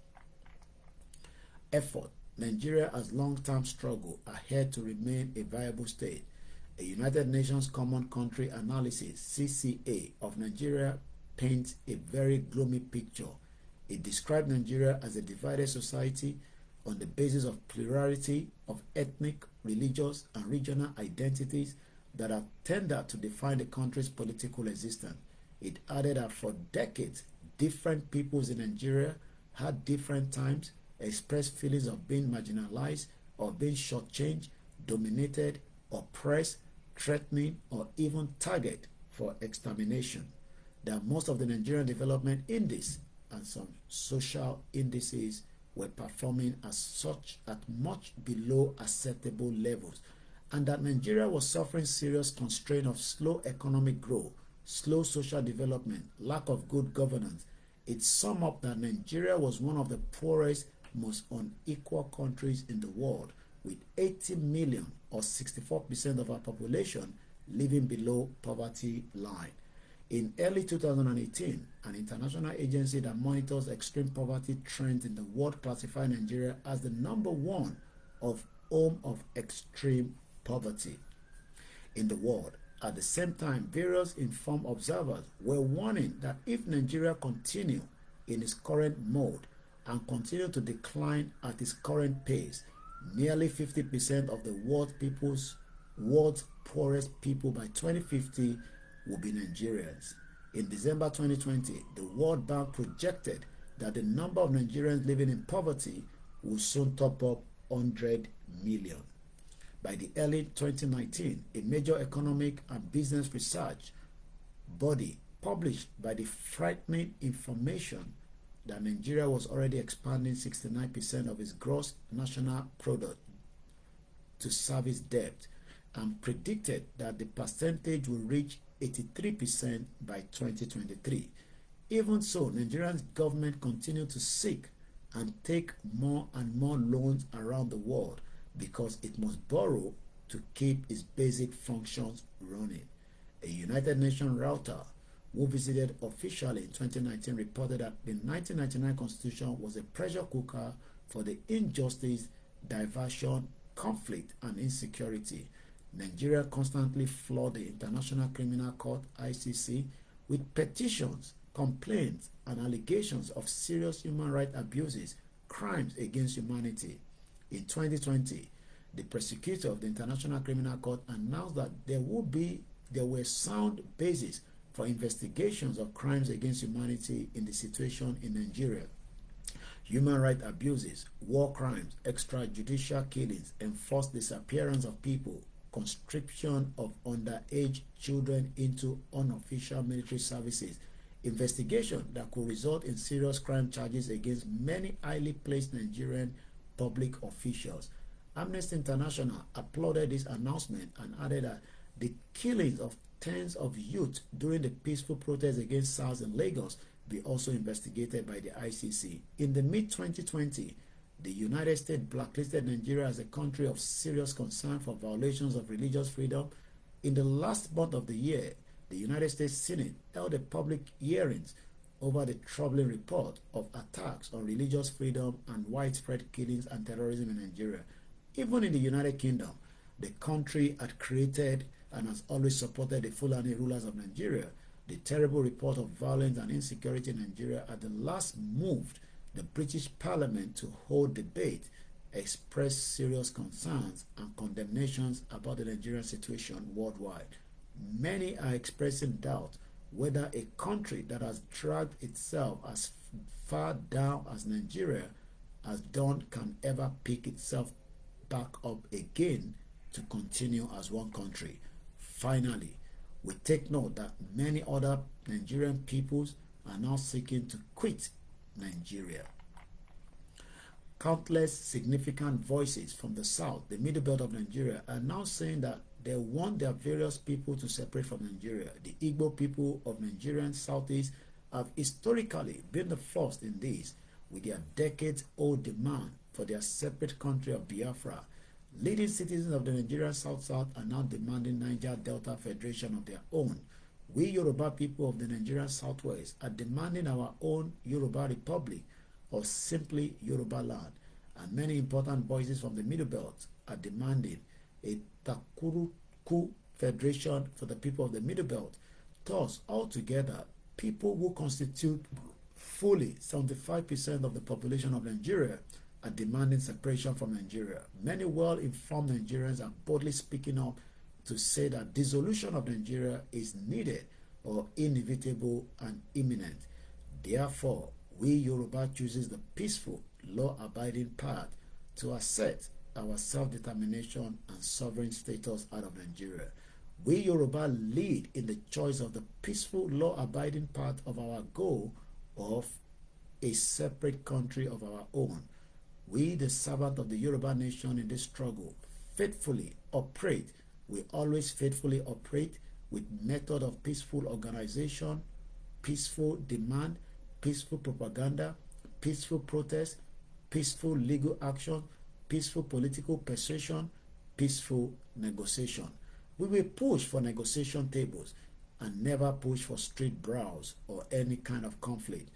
effort, Nigeria has long-term struggle ahead to remain a viable state. A United Nations Common Country Analysis (CCA) of Nigeria paints a very gloomy picture. It described Nigeria as a divided society on the basis of plurality of ethnic, religious, and regional identities that are tended to define the country's political existence. It added that for decades, different peoples in Nigeria had different times expressed feelings of being marginalized or being shortchanged, dominated, oppressed, threatening, or even targeted for extermination. That most of the Nigerian development index and some social indices were performing as such at much below acceptable levels, and that Nigeria was suffering serious constraint of slow economic growth, slow social development, lack of good governance. It summed up that Nigeria was one of the poorest, most unequal countries in the world, with 80 million or 64% of our population living below poverty line. In early 2018, an international agency that monitors extreme poverty trends in the world classified Nigeria as the #1 of home of extreme poverty in the world. At the same time, various informed observers were warning that if Nigeria continues in its current mode and continue to decline at its current pace, nearly 50% of the world's poorest people by 2050 will be Nigerians. In December 2020, the World Bank projected that the number of Nigerians living in poverty will soon top up 100 million. By the early 2019, a major economic and business research body published by the frightening information that Nigeria was already expanding 69% of its gross national product to service debt, and predicted that the percentage will reach 83% by 2023. Even so, Nigeria's government continued to seek and take more and more loans around the world because it must borrow to keep its basic functions running. A United Nations router who visited officially in 2019 reported that the 1999 Constitution was a pressure cooker for the injustice, diversion, conflict, and insecurity. Nigeria constantly flooded the International Criminal Court (ICC) with petitions, complaints, and allegations of serious human rights abuses, crimes against humanity. In 2020, the prosecutor of the International Criminal Court announced that there were sound bases for investigations of crimes against humanity in the situation in Nigeria. Human rights abuses, war crimes, extrajudicial killings, enforced disappearance of people, conscription of underage children into unofficial military services, investigation that could result in serious crime charges against many highly placed Nigerian public officials. Amnesty International applauded this announcement and added that the killings of tens of youth during the peaceful protests against SARS in Lagos be also investigated by the ICC. In the mid-2020, the United States blacklisted Nigeria as a country of serious concern for violations of religious freedom. In the last month of the year, the United States Senate held a public hearings over the troubling report of attacks on religious freedom and widespread killings and terrorism in Nigeria. Even in the United Kingdom, the country had created and has always supported the Fulani rulers of Nigeria. The terrible report of violence and insecurity in Nigeria at the last moved the British Parliament to hold debate, express serious concerns and condemnations about the Nigerian situation worldwide. Many are expressing doubt whether a country that has dragged itself as far down as Nigeria has done can ever pick itself back up again to continue as one country. Finally, we take note that many other Nigerian peoples are now seeking to quit Nigeria. Countless significant voices from the south, the middle belt of Nigeria, are now saying that they want their various people to separate from Nigeria. The Igbo people of Nigerian southeast have historically been the first in this, with their decades-old demand for their separate country of Biafra. Leading citizens of the Nigerian South-South are now demanding Niger Delta Federation of their own. We Yoruba people of the Nigerian Southwest are demanding our own Yoruba Republic or simply Yoruba land. And many important voices from the Middle Belt are demanding a Takuruku Federation for the people of the Middle Belt. Thus, altogether, people who constitute fully 75% of the population of Nigeria are demanding separation from Nigeria. Many well-informed Nigerians are boldly speaking up to say that dissolution of Nigeria is needed or inevitable and imminent. Therefore, we Yoruba chooses the peaceful, law-abiding path to assert our self-determination and sovereign status out of Nigeria. We Yoruba lead in the choice of the peaceful, law-abiding path of our goal of a separate country of our own. We, the servant of the Yoruba nation in this struggle, faithfully operate. We always faithfully operate with method of peaceful organization, peaceful demand, peaceful propaganda, peaceful protest, peaceful legal action, peaceful political persuasion, peaceful negotiation. We will push for negotiation tables and never push for street brawls or any kind of conflict.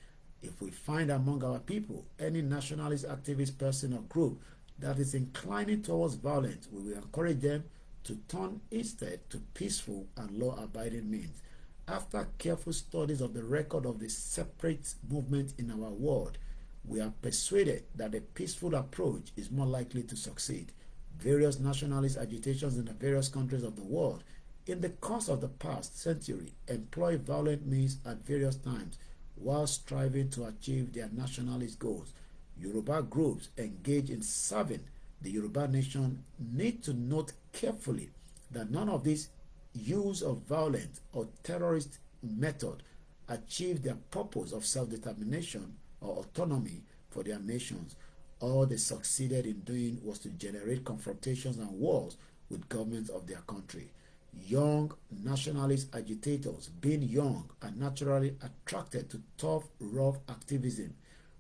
If we find among our people any nationalist activist person or group that is inclining towards violence, we will encourage them to turn instead to peaceful and law-abiding means. After careful studies of the record of the separate movement in our world, we are persuaded that a peaceful approach is more likely to succeed. Various nationalist agitations in the various countries of the world in the course of the past century employ violent means at various times while striving to achieve their nationalist goals. Yoruba groups engaged in serving the Yoruba nation need to note carefully that none of these use of violent or terrorist method achieve their purpose of self-determination or autonomy for their nations. All they succeeded in doing was to generate confrontations and wars with governments of their country. Young nationalist agitators, being young, are naturally attracted to tough, rough activism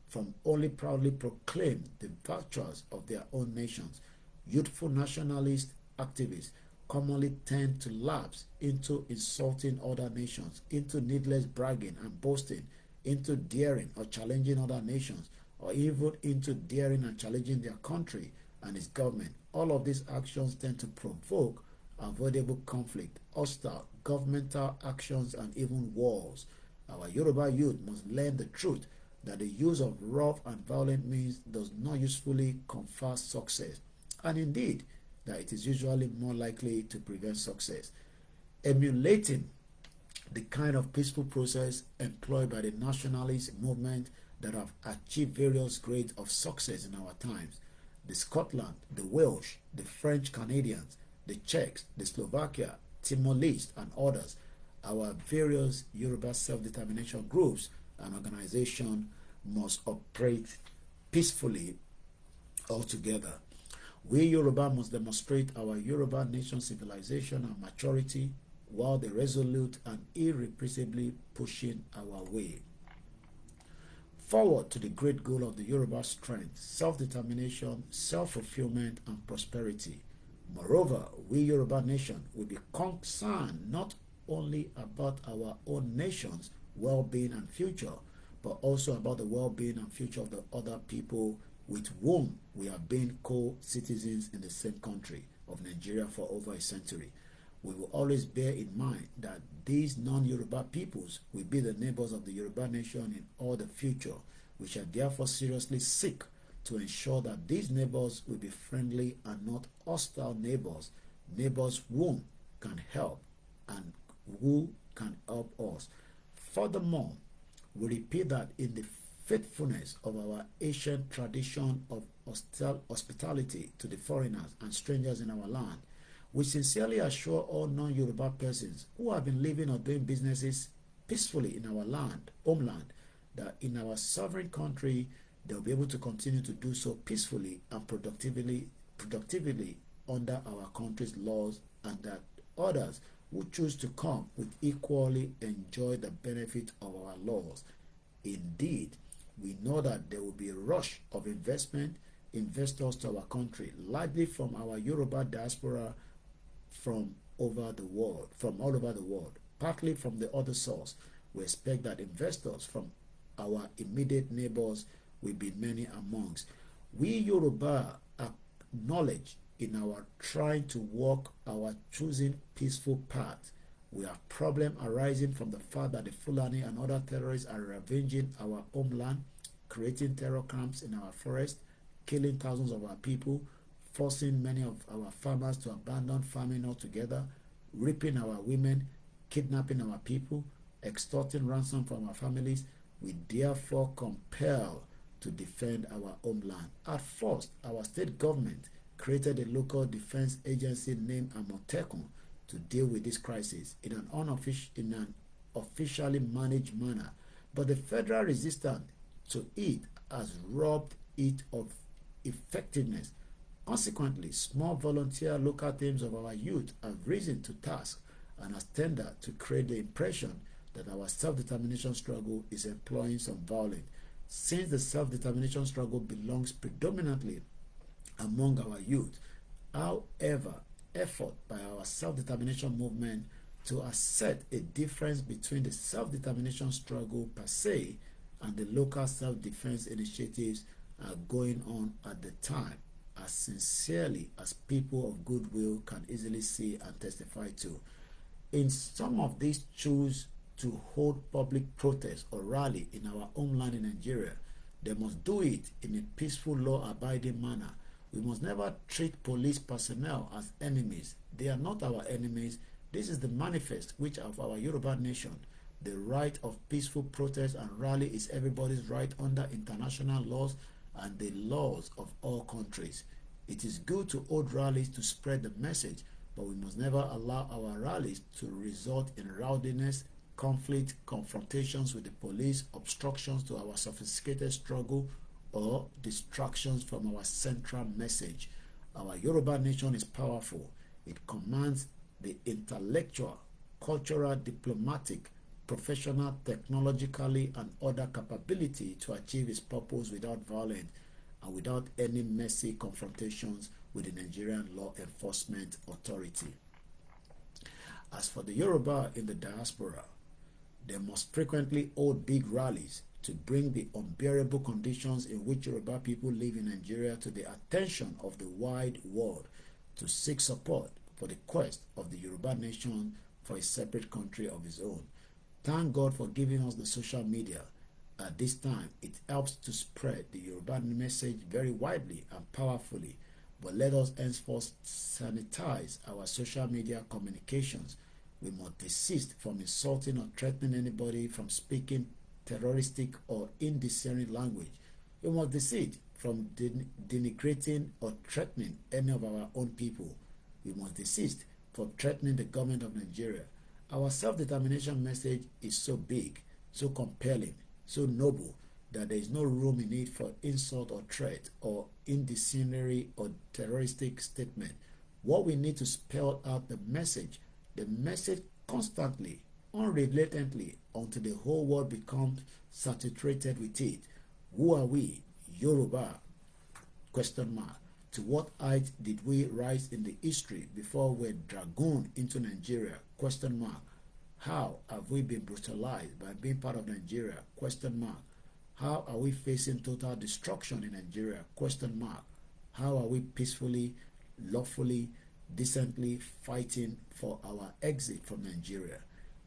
from only proudly proclaim the virtues of their own nations. Youthful nationalist activists commonly tend to lapse into insulting other nations, into needless bragging and boasting, into daring or challenging other nations, or even into daring and challenging their country and its government. All of these actions tend to provoke avoidable conflict, hostile governmental actions, and even wars. Our Yoruba youth must learn the truth that the use of rough and violent means does not usefully confer success, and indeed that it is usually more likely to prevent success. Emulating the kind of peaceful process employed by the nationalist movement that have achieved various grades of success in our times, the Scotland, the Welsh, the French Canadians, the Czechs, the Slovakia, Timor-Leste, and others, our various Yoruba self-determination groups and organizations must operate peacefully altogether. We Yoruba must demonstrate our Yoruba nation civilization and maturity while the resolute and irrepressibly pushing our way forward to the great goal of the Yoruba strength, self-determination, self-fulfillment, and prosperity. Moreover, we Yoruba nation will be concerned not only about our own nation's well-being and future, but also about the well-being and future of the other people with whom we have been co-citizens in the same country of Nigeria for over a century. We will always bear in mind that these non-Yoruba peoples will be the neighbors of the Yoruba nation in all the future. We shall therefore seriously seek to ensure that these neighbors will be friendly and not hostile neighbors, neighbors whom can help and who can help us. Furthermore, we repeat that in the faithfulness of our ancient tradition of hospitality to the foreigners and strangers in our land, we sincerely assure all non-Yoruba persons who have been living or doing businesses peacefully in our homeland, that in our sovereign country, they'll be able to continue to do so peacefully and productively under our country's laws, and that others who choose to come will equally enjoy the benefit of our laws. Indeed, we know that there will be a rush of investors to our country, largely from our Yoruba diaspora from all over the world, partly from the other source. We expect that investors from our immediate neighbors will be many amongst. We Yoruba acknowledge in our trying to walk our choosing peaceful path, we have problem arising from the fact that the Fulani and other terrorists are ravaging our homeland, creating terror camps in our forest, killing thousands of our people, forcing many of our farmers to abandon farming altogether, raping our women, kidnapping our people, extorting ransom from our families. We therefore compel to defend our homeland. At first, our state government created a local defense agency named Amotekun to deal with this crisis in an officially managed manner, but the federal resistance to it has robbed it of effectiveness. Consequently, small volunteer local teams of our youth have risen to task and has tended to create the impression that our self-determination struggle is employing some violence. Since the self-determination struggle belongs predominantly among our youth, however, effort by our self-determination movement to assert a difference between the self-determination struggle per se and the local self-defense initiatives are going on at the time, as sincerely as people of goodwill can easily see and testify to. In some of these choose to hold public protest or rally in our homeland in Nigeria, they must do it in a peaceful, law-abiding manner. We must never treat police personnel as enemies. They are not our enemies. This is the manifest which of our Yoruba nation. The right of peaceful protest and rally is everybody's right under international laws and the laws of all countries. It is good to hold rallies to spread the message, but we must never allow our rallies to result in rowdiness, conflict, confrontations with the police, obstructions to our sophisticated struggle, or distractions from our central message. Our Yoruba nation is powerful. It commands the intellectual, cultural, diplomatic, professional, technologically, and other capability to achieve its purpose without violence and without any messy confrontations with the Nigerian law enforcement authority. As for the Yoruba in the diaspora, they must frequently hold big rallies to bring the unbearable conditions in which Yoruba people live in Nigeria to the attention of the wide world to seek support for the quest of the Yoruba nation for a separate country of its own. Thank God for giving us the social media. At this time, it helps to spread the Yoruba message very widely and powerfully. But let us henceforth sanitize our social media communications. We must desist from insulting or threatening anybody, from speaking terroristic or indecent language. We must desist from denigrating or threatening any of our own people. We must desist from threatening the government of Nigeria. Our self-determination message is so big, so compelling, so noble, that there is no room in it for insult or threat or incendiary or terroristic statement. What we need to spell out the message constantly, unrelentingly, until the whole world becomes saturated with it. Who are we? Yoruba? Question mark. To what height did we rise in the history before we were dragooned into Nigeria? Question mark. How have we been brutalized by being part of Nigeria? Question mark. How are we facing total destruction in Nigeria? Question mark. How are we peacefully, lawfully, decently fighting for our exit from Nigeria?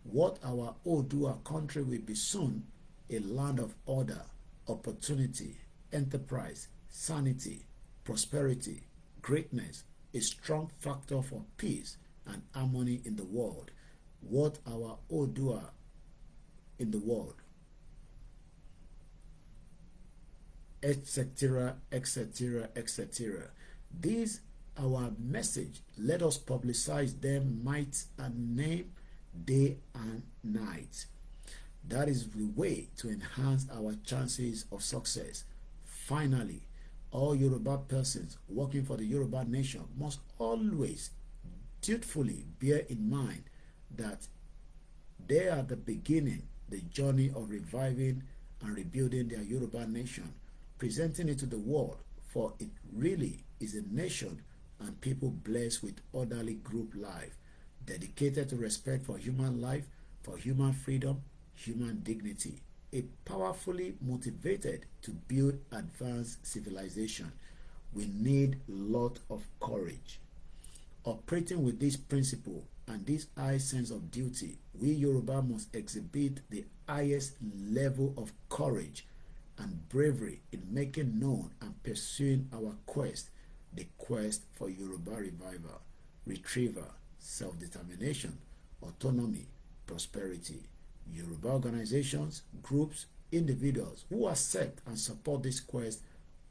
What our Odua country will be soon: a land of order, opportunity, enterprise, sanity, prosperity, greatness, a strong factor for peace and harmony in the world. What our Odua in the world, etc., etc., etc. These our message. Let us publicize them might and name, day and night. That is the way to enhance our chances of success. Finally, all Yoruba persons working for the Yoruba nation must always dutifully bear in mind that they are the beginning, the journey of reviving and rebuilding their Yoruba nation, presenting it to the world, for it really is a nation and people blessed with orderly group life, dedicated to respect for human life, for human freedom, human dignity, a powerfully motivated to build advanced civilization. We need a lot of courage. Operating with this principle and this high sense of duty, we Yoruba must exhibit the highest level of courage and bravery in making known and pursuing our quest, the quest for Yoruba revival, retrieval, self-determination, autonomy, prosperity. Yoruba organizations, groups, individuals who accept and support this quest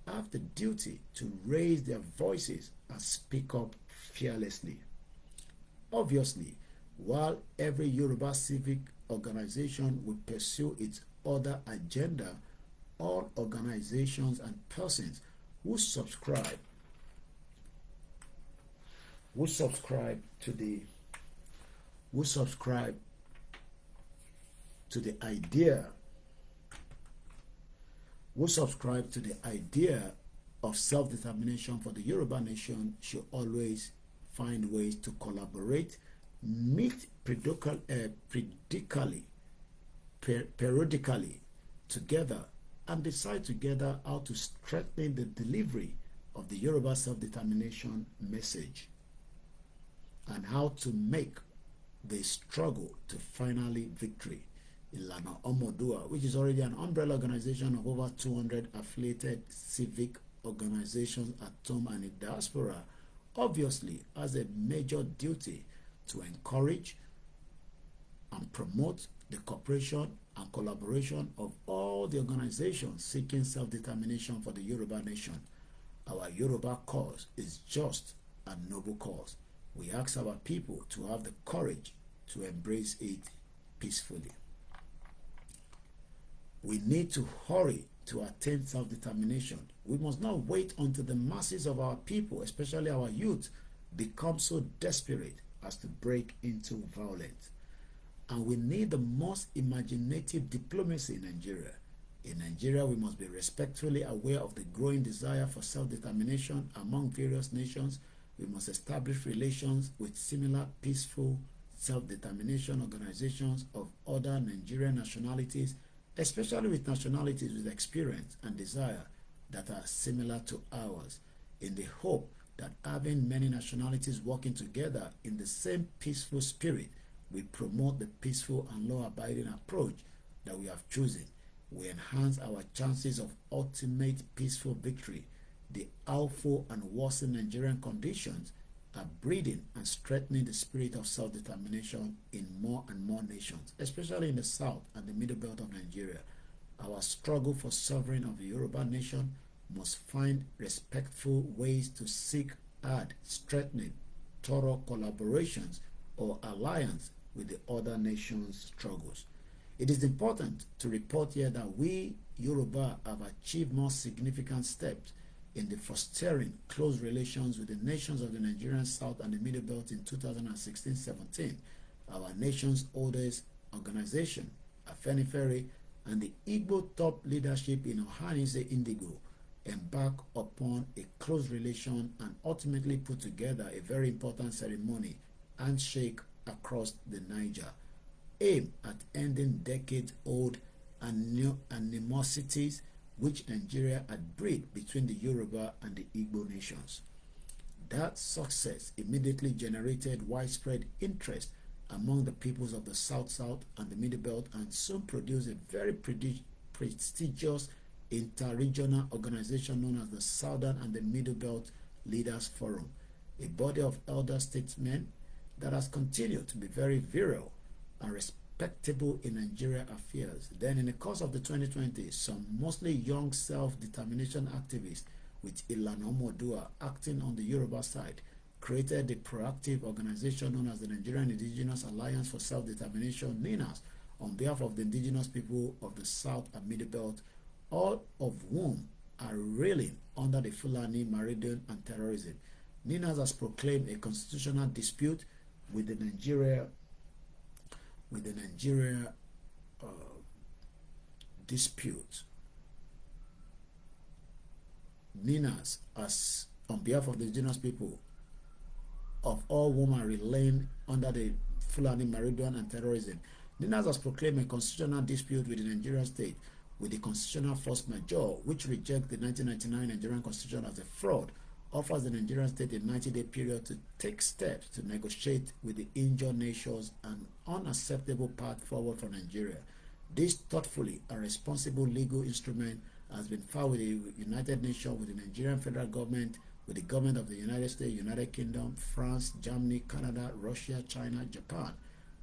have the duty to raise their voices and speak up fearlessly. Obviously, while every Yoruba civic organization will pursue its other agenda, all organizations and persons who subscribe to the idea of self-determination for the Yoruba nation should always find ways to collaborate, meet periodically together, and decide together how to strengthen the delivery of the Yoruba self-determination message and how to make the struggle to finally victory. Ilana Omodua, which is already an umbrella organization of over 200 affiliated civic organizations at home and in diaspora, obviously has a major duty to encourage and promote the cooperation and collaboration of all the organizations seeking self-determination for the Yoruba nation. Our Yoruba cause is just a noble cause. We ask our people to have the courage to embrace it peacefully. We need to hurry to attain self-determination. We must not wait until the masses of our people, especially our youth, become so desperate as to break into violence. And we need the most imaginative diplomacy in Nigeria. In Nigeria, we must be respectfully aware of the growing desire for self-determination among various nations. We must establish relations with similar peaceful self-determination organizations of other Nigerian nationalities, especially with nationalities with experience and desire that are similar to ours, in the hope that having many nationalities working together in the same peaceful spirit will promote the peaceful and law-abiding approach that we have chosen. We enhance our chances of ultimate peaceful victory. The awful and worsened Nigerian conditions are breeding and strengthening the spirit of self-determination in more and more nations, especially in the south and the middle belt of Nigeria. Our struggle for sovereignty of the Yoruba nation must find respectful ways to seek hard, strengthening, thorough collaborations or alliance with the other nations' struggles. It is important to report here that we, Yoruba, have achieved more significant steps in the fostering close relations with the nations of the Nigerian South and the Middle Belt in 2016-17. Our nation's oldest organization, Afenifere, and the Igbo top leadership in Ohanaeze Indigo embark upon a close relation and ultimately put together a very important ceremony, handshake across the Niger, aimed at ending decades-old animosities which Nigeria had bred between the Yoruba and the Igbo nations. That success immediately generated widespread interest among the peoples of the South-South and the Middle Belt and soon produced a very prestigious inter-regional organization known as the Southern and the Middle Belt Leaders Forum, a body of elder statesmen that has continued to be very virile and respectable in Nigeria affairs. Then in the course of the 2020s, some mostly young self-determination activists with Ilana Omodua acting on the Yoruba side created the proactive organization known as the Nigerian Indigenous Alliance for Self-Determination, NINAS, on behalf of the indigenous people of the South and Middle Belt, all of whom are reeling under the Fulani Maridun and terrorism. NINAS has proclaimed a constitutional dispute with the Nigeria dispute. NINAS, as on behalf of the indigenous people of all whom are relaying under the Fulani Maridun and terrorism, NINAS has proclaimed a constitutional dispute with the Nigerian state with the constitutional force majeure, which rejects the 1999 Nigerian constitution as a fraud, offers the Nigerian state a 90-day period to take steps to negotiate with the injured nations an unacceptable path forward for Nigeria. This thoughtfully and responsible legal instrument has been filed with the United Nations, with the Nigerian federal government, with the government of the United States, United Kingdom, France, Germany, Canada, Russia, China, Japan.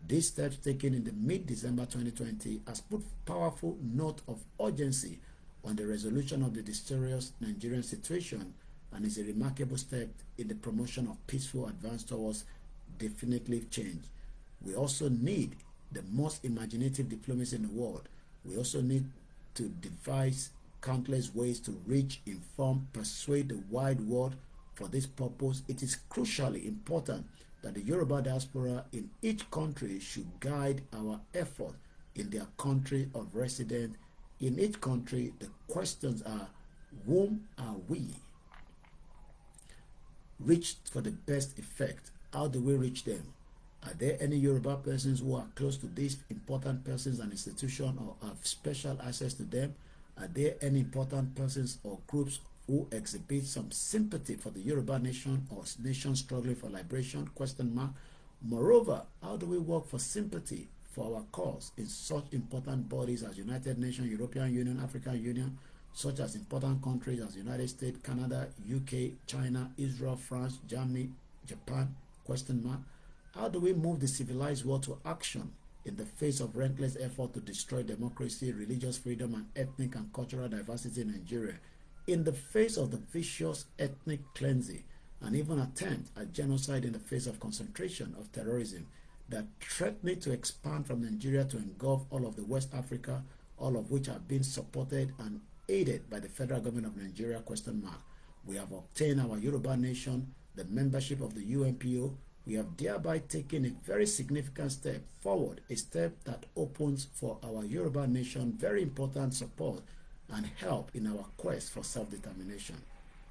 These steps taken in the mid-December 2020 has put powerful note of urgency on the resolution of the disastrous Nigerian situation and is a remarkable step in the promotion of peaceful advance towards definitive change. We also need the most imaginative diplomacy in the world. We also need to devise countless ways to reach, inform, persuade the wide world. For this purpose, it is crucially important that the Yoruba diaspora in each country should guide our effort in their country of residence. In each country, the questions are, whom are we? Reach for the best effect. How do we reach them? Are there any Yoruba persons who are close to these important persons and institutions or have special access to them? Are there any important persons or groups who exhibit some sympathy for the Yoruba nation or nation struggling for liberation? Moreover, how do we work for sympathy for our cause in such important bodies as United Nations, European Union, African Union, such as important countries as United States, Canada, UK, China, Israel, France, Germany, Japan? How do we move the civilized world to action in the face of relentless effort to destroy democracy, religious freedom, and ethnic and cultural diversity in Nigeria, in the face of the vicious ethnic cleansing and even attempt at genocide in the face of concentration of terrorism that threatening to expand from Nigeria to engulf all of the West Africa, all of which are being supported and aided by the federal government of Nigeria? We have obtained our Yoruba nation, the membership of the UNPO. We have thereby taken a very significant step forward, a step that opens for our Yoruba nation very important support and help in our quest for self-determination.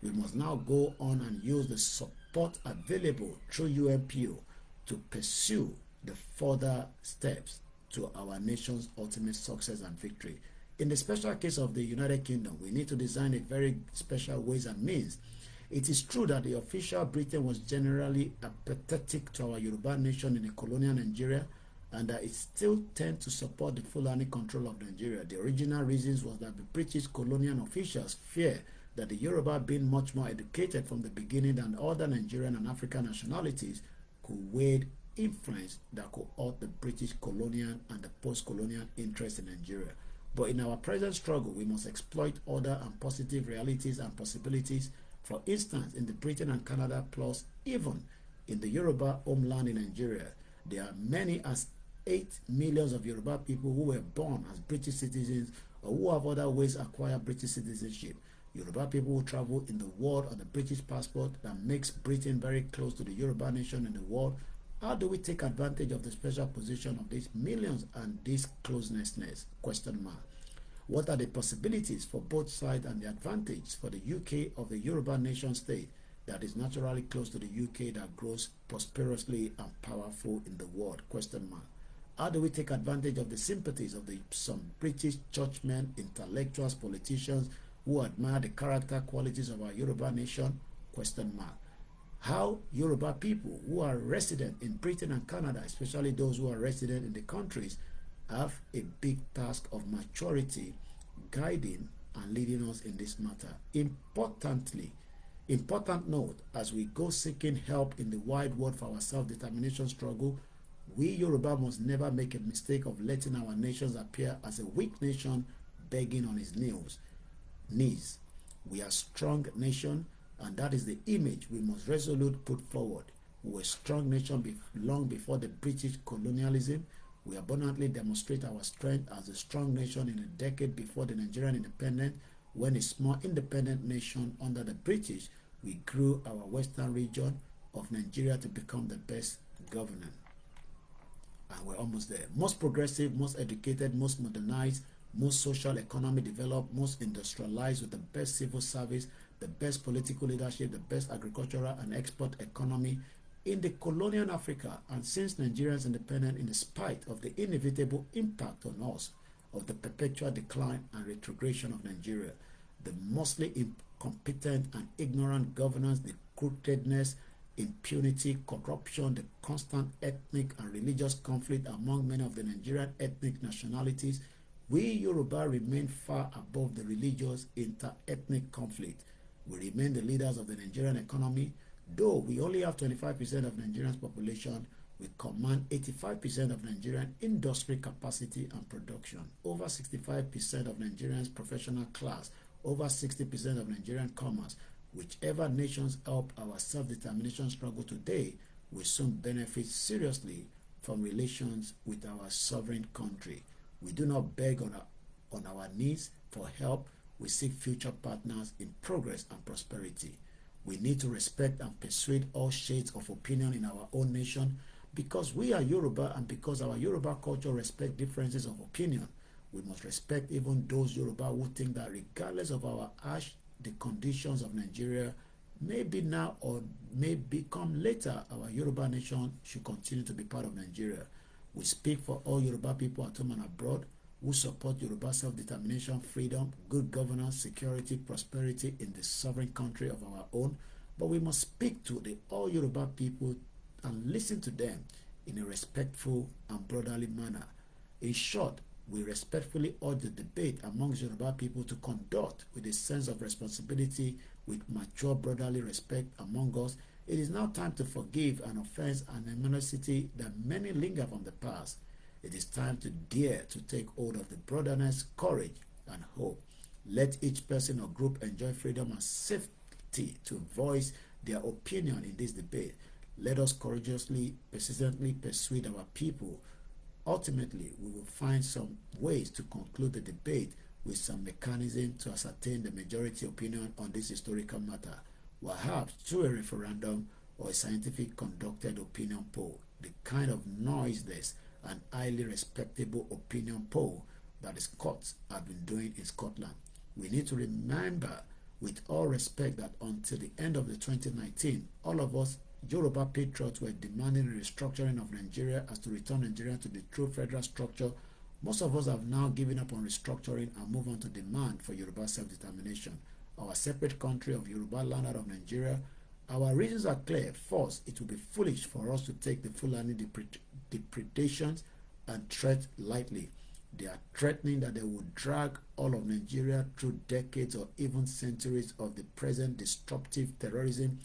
We must now go on and use the support available through UNPO to pursue the further steps to our nation's ultimate success and victory. In the special case of the United Kingdom, we need to design a very special ways and means. It is true that the official Britain was generally apathetic to our Yoruba nation in the colonial Nigeria, and that it still tends to support the Fulani control of Nigeria. The original reasons was that the British colonial officials fear that the Yoruba, being much more educated from the beginning than other Nigerian and African nationalities, could wield influence that could hurt the British colonial and the post-colonial interests in Nigeria. But in our present struggle, we must exploit other and positive realities and possibilities. For instance, in the Britain and Canada, plus even in the Yoruba homeland in Nigeria, there are many as 8 million of Yoruba people who were born as British citizens or who have other ways acquired British citizenship. Yoruba people who travel in the world on the British passport that makes Britain very close to the Yoruba nation in the world. How do we take advantage of the special position of these millions and this closeness? Question mark. What are the possibilities for both sides and the advantage for the UK of the Yoruba nation state that is naturally close to the UK that grows prosperously and powerful in the world? Question mark. How do we take advantage of the sympathies of some British churchmen, intellectuals, politicians who admire the character qualities of our Yoruba nation? Question mark. How Yoruba people who are resident in Britain and Canada, especially those who are resident in the countries, have a big task of maturity, guiding and leading us in this matter. Important note, as we go seeking help in the wide world for our self-determination struggle, we Yoruba must never make a mistake of letting our nations appear as a weak nation begging on its knees. We are a strong nation, and that is the image we must resolutely put forward. We were a strong nation long before the British colonialism. We abundantly demonstrate our strength as a strong nation in a decade before the Nigerian independence, when a small independent nation under the British, we grew our western region of Nigeria to become the best governed. And we're almost there. Most progressive, most educated, most modernized, most social economy developed, most industrialized, with the best civil service, the best political leadership, the best agricultural and export economy in the colonial Africa. And since Nigeria's independence, in spite of the inevitable impact on us of the perpetual decline and retrogression of Nigeria, the mostly incompetent and ignorant governance, the crookedness, impunity, corruption, the constant ethnic and religious conflict among many of the Nigerian ethnic nationalities, we Yoruba remain far above the religious inter-ethnic conflict. We remain the leaders of the Nigerian economy. Though we only have 25% of Nigeria's population, we command 85% of Nigerian industry capacity and production, over 65% of Nigerians' professional class, over 60% of Nigerian commerce. Whichever nations help our self-determination struggle today will soon benefit seriously from relations with our sovereign country. We do not beg on our knees for help. We seek future partners in progress and prosperity. We need to respect and persuade all shades of opinion in our own nation, because we are Yoruba and because our Yoruba culture respects differences of opinion. We must respect even those Yoruba who think that regardless of our ash, the conditions of Nigeria may be now or may become later, our Yoruba nation should continue to be part of Nigeria. We speak for all Yoruba people at home and abroad who support Yoruba self-determination, freedom, good governance, security, prosperity in the sovereign country of our own. But we must speak to the all Yoruba people and listen to them in a respectful and brotherly manner. In short, we respectfully urge the debate amongst Yoruba people to conduct with a sense of responsibility, with mature brotherly respect among us. It is now time to forgive an offense and animosity that many linger from the past. It is time to dare to take hold of the brotherness, courage, and hope. Let each person or group enjoy freedom and safety to voice their opinion in this debate. Let us courageously, persistently persuade our people. Ultimately, we will find some ways to conclude the debate with some mechanism to ascertain the majority opinion on this historical matter, perhaps through a referendum or a scientific conducted opinion poll, the kind of noiseless and highly respectable opinion poll that the Scots have been doing in Scotland. We need to remember with all respect that until the end of the 2019, all of us Yoruba patriots were demanding a restructuring of Nigeria as to return Nigeria to the true federal structure, most of us have now given up on restructuring and move on to demand for Yoruba self-determination, our separate country of Yoruba land out of Nigeria. Our reasons are clear. First, it would be foolish for us to take the Fulani depredations and threat lightly. They are threatening that they will drag all of Nigeria through decades or even centuries of the present destructive terrorism.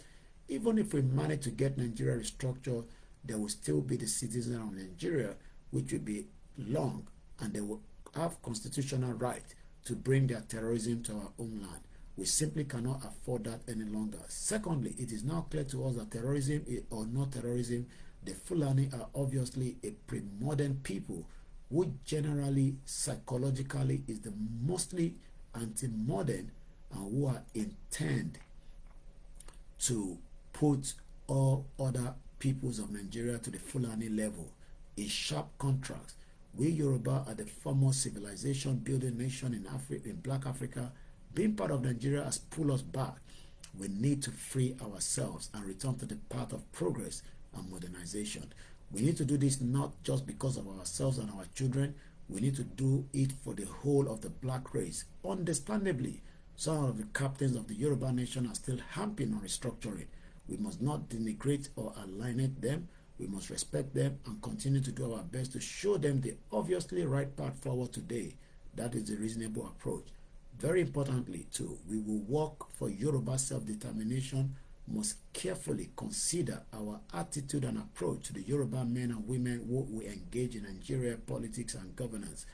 Even if we manage to get Nigeria restructured, there will still be the citizens of Nigeria, which will be long, and they will have constitutional right to bring their terrorism to our homeland. We simply cannot afford that any longer. Secondly, it is now clear to us that terrorism or not terrorism, the Fulani are obviously a pre-modern people who generally, psychologically, is the mostly anti-modern and who are intend to put all other peoples of Nigeria to the Fulani level. In sharp contrast, we Yoruba are the foremost civilization building nation in Black Africa. Being part of Nigeria has pulled us back. We need to free ourselves and return to the path of progress and modernization. We need to do this not just because of ourselves and our children. We need to do it for the whole of the black race. Understandably, some of the captains of the Yoruba nation are still hamping on restructuring. We must not denigrate or alienate them. We must respect them and continue to do our best to show them the obviously right path forward today. That is the reasonable approach. Very importantly, too, we will work for Yoruba self-determination, must carefully consider our attitude and approach to the Yoruba men and women who we engage in Nigeria politics and governance.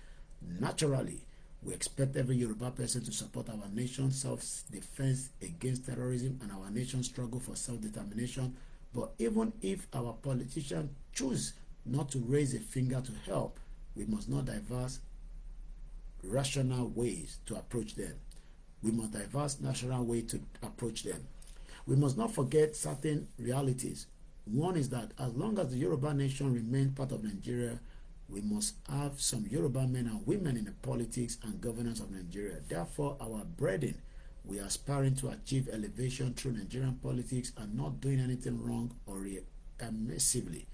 Naturally, we expect every Yoruba person to support our nation's self-defense against terrorism and our nation's struggle for self-determination. But even if our politicians choose not to raise a finger to help, we must not devise rational ways to approach them. We must devise national way to approach them. We must not forget certain realities. One is that as long as the Yoruba nation remains part of Nigeria, we must have some Yoruba men and women in the politics and governance of Nigeria. Therefore, our brethren, we are aspiring to achieve elevation through Nigerian politics and not doing anything wrong or massively.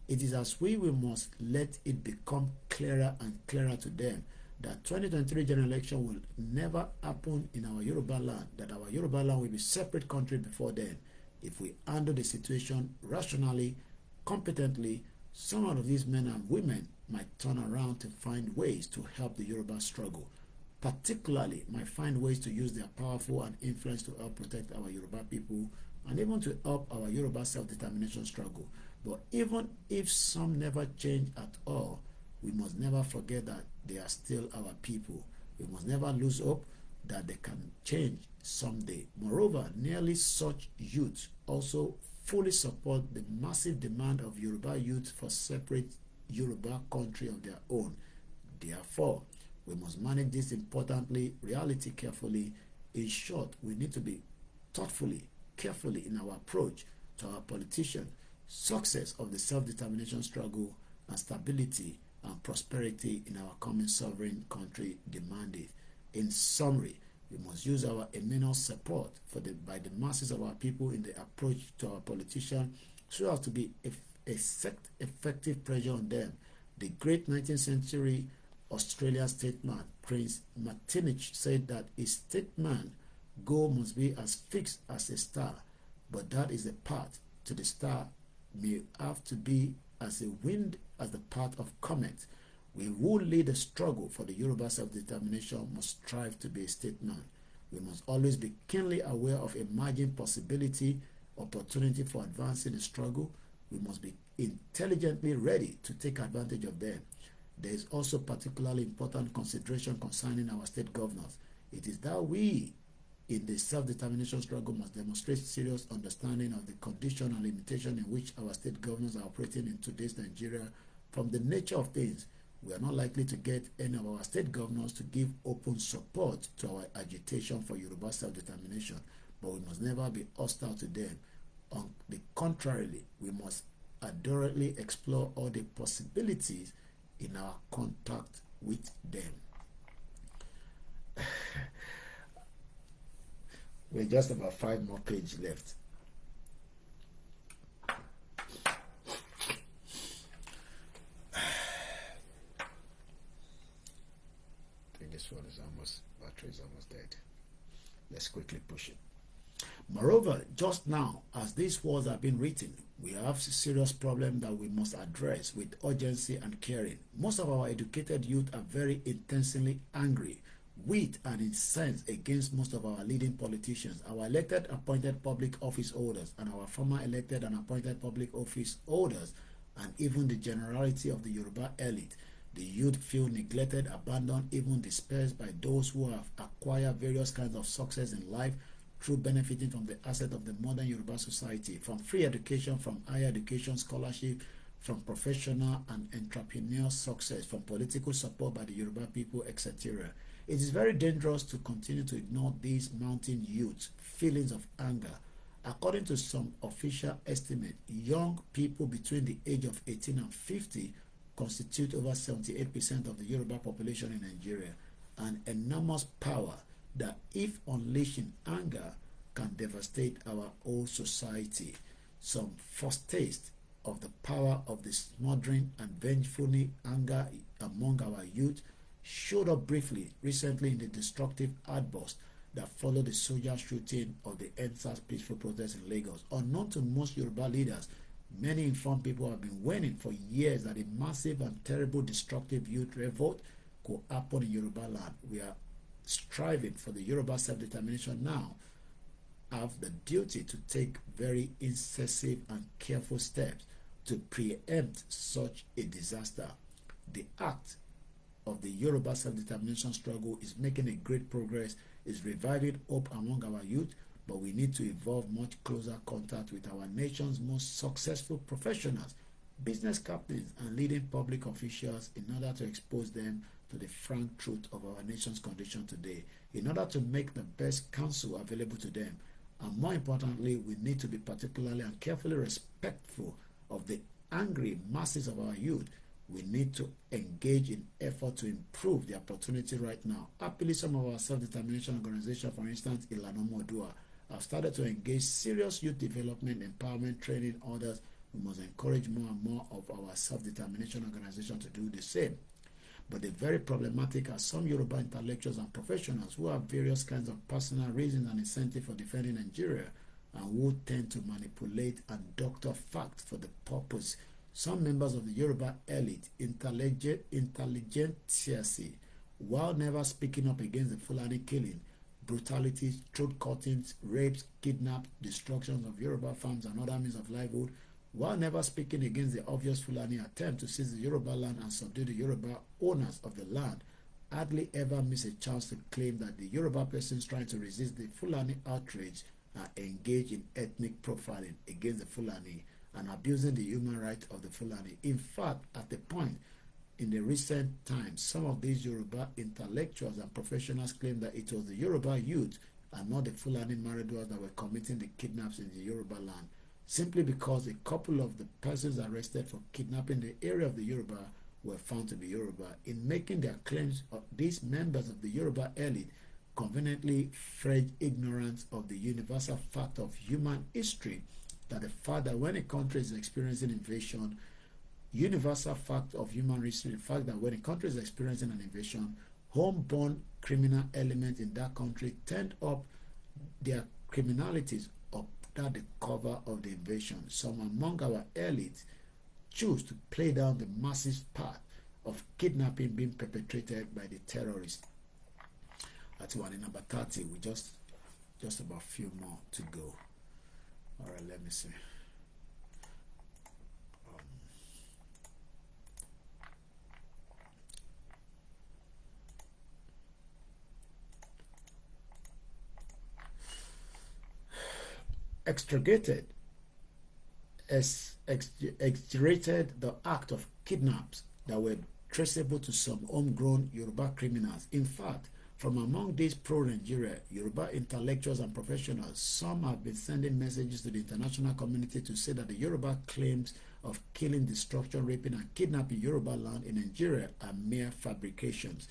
It is as we must let it become clearer and clearer to them that 2023 general election will never happen in our Yoruba land, that our Yoruba land will be a separate country before then. If we handle the situation rationally, competently, some of these men and women might turn around to find ways to help the Yoruba struggle. Particularly, might find ways to use their powerful and influence to help protect our Yoruba people and even to help our Yoruba self-determination struggle. But even if some never change at all, we must never forget that they are still our people. We must never lose hope that they can change someday. Moreover, nearly such youth also fully support the massive demand of Yoruba youth for separate Yoruba country of their own. Therefore, we must manage this importantly, reality carefully. In short, we need to be thoughtfully, carefully in our approach to our politicians. Success of the self-determination struggle and stability and prosperity in our common sovereign country demand it. In summary, we must use our immense support by the masses of our people in the approach to our politicians so as to be effective pressure on them. The great 19th century Australian statesman Prince Martinich said that a statesman goal must be as fixed as a star, but that is the path to the star may have to be as a wind as the path of comet. We who lead the struggle for the Yoruba self-determination must strive to be a statesman. We must always be keenly aware of emerging possibility, opportunity for advancing the struggle. We must be intelligently ready to take advantage of them. There is also particularly important consideration concerning our state governors. It is that we, in the self-determination struggle, must demonstrate serious understanding of the condition and limitation in which our state governors are operating in today's Nigeria. From the nature of things, we are not likely to get any of our state governors to give open support to our agitation for Yoruba self-determination, but we must never be hostile to them. On the contrary, we must adroitly explore all the possibilities in our contact with them. We're just about 5 more pages left. quickly push it. Moreover, just now, as these words have been written, we have a serious problem that we must address with urgency and caring. Most of our educated youth are very intensely angry with and incensed against most of our leading politicians, our elected appointed public office holders, and our former elected and appointed public office holders, and even the generality of the Yoruba elite. The youth feel neglected, abandoned, even dispersed by those who have acquired various kinds of success in life through benefiting from the asset of the modern Yoruba society, from free education, from higher education, scholarship, from professional and entrepreneurial success, from political support by the Yoruba people, etc. It is very dangerous to continue to ignore these mounting youth feelings of anger. According to some official estimate, young people between the age of 18 and 50 constitute over 78% of the Yoruba population in Nigeria, an enormous power that, if unleashed in anger, can devastate our whole society. Some first taste of the power of the smothering and vengeful anger among our youth showed up briefly recently in the destructive outburst that followed the soldier shooting of the EndSARS peaceful protest in Lagos. Unknown to most Yoruba leaders, many informed people have been warning for years that a massive and terrible destructive youth revolt could happen in Yoruba land. We are striving for the Yoruba self-determination now, have the duty to take very incisive and careful steps to preempt such a disaster. The act of the Yoruba self-determination struggle is making a great progress, is reviving hope among our youth, but we need to evolve much closer contact with our nation's most successful professionals, business captains, and leading public officials in order to expose them to the frank truth of our nation's condition today, in order to make the best counsel available to them. And more importantly, we need to be particularly and carefully respectful of the angry masses of our youth. We need to engage in effort to improve the opportunity right now. Happily, some of our self-determination organizations, for instance, Ilana Modua, have started to engage serious youth development, empowerment, training others. We must encourage more and more of our self-determination organizations to do the same. But the very problematic are some Yoruba intellectuals and professionals who have various kinds of personal reasons and incentive for defending Nigeria, and who tend to manipulate and doctor facts for the purpose. Some members of the Yoruba elite, intelligentsia, while never speaking up against the Fulani killing, brutalities, throat cuttings, rapes, kidnaps, destructions of Yoruba farms and other means of livelihood, while never speaking against the obvious Fulani attempt to seize the Yoruba land and subdue the Yoruba owners of the land, hardly ever miss a chance to claim that the Yoruba persons trying to resist the Fulani outrage are engaged in ethnic profiling against the Fulani and abusing the human rights of the Fulani. In fact, at the point in the recent times, some of these Yoruba intellectuals and professionals claim that it was the Yoruba youth and not the Fulani Maradwas that were committing the kidnaps in the Yoruba land, simply because a couple of the persons arrested for kidnapping the area of the Yoruba were found to be Yoruba. In making their claims, these members of the Yoruba elite conveniently fudge ignorance of the universal fact of human history, that the fact that when a country is experiencing invasion, universal fact of human history, the fact that when a country is experiencing an invasion, homeborn criminal elements in that country tend up their criminalities under the cover of the invasion. Some among our elites choose to play down the massive part of kidnapping being perpetrated by the terrorists. That's one in number 30. We just about a few more to go. All right, let me see. Extradited the act of kidnaps that were traceable to some homegrown Yoruba criminals. In fact, from among these pro-Nigeria Yoruba intellectuals and professionals, some have been sending messages to the international community to say that the Yoruba claims of killing, destruction, raping, and kidnapping Yoruba land in Nigeria are mere fabrications.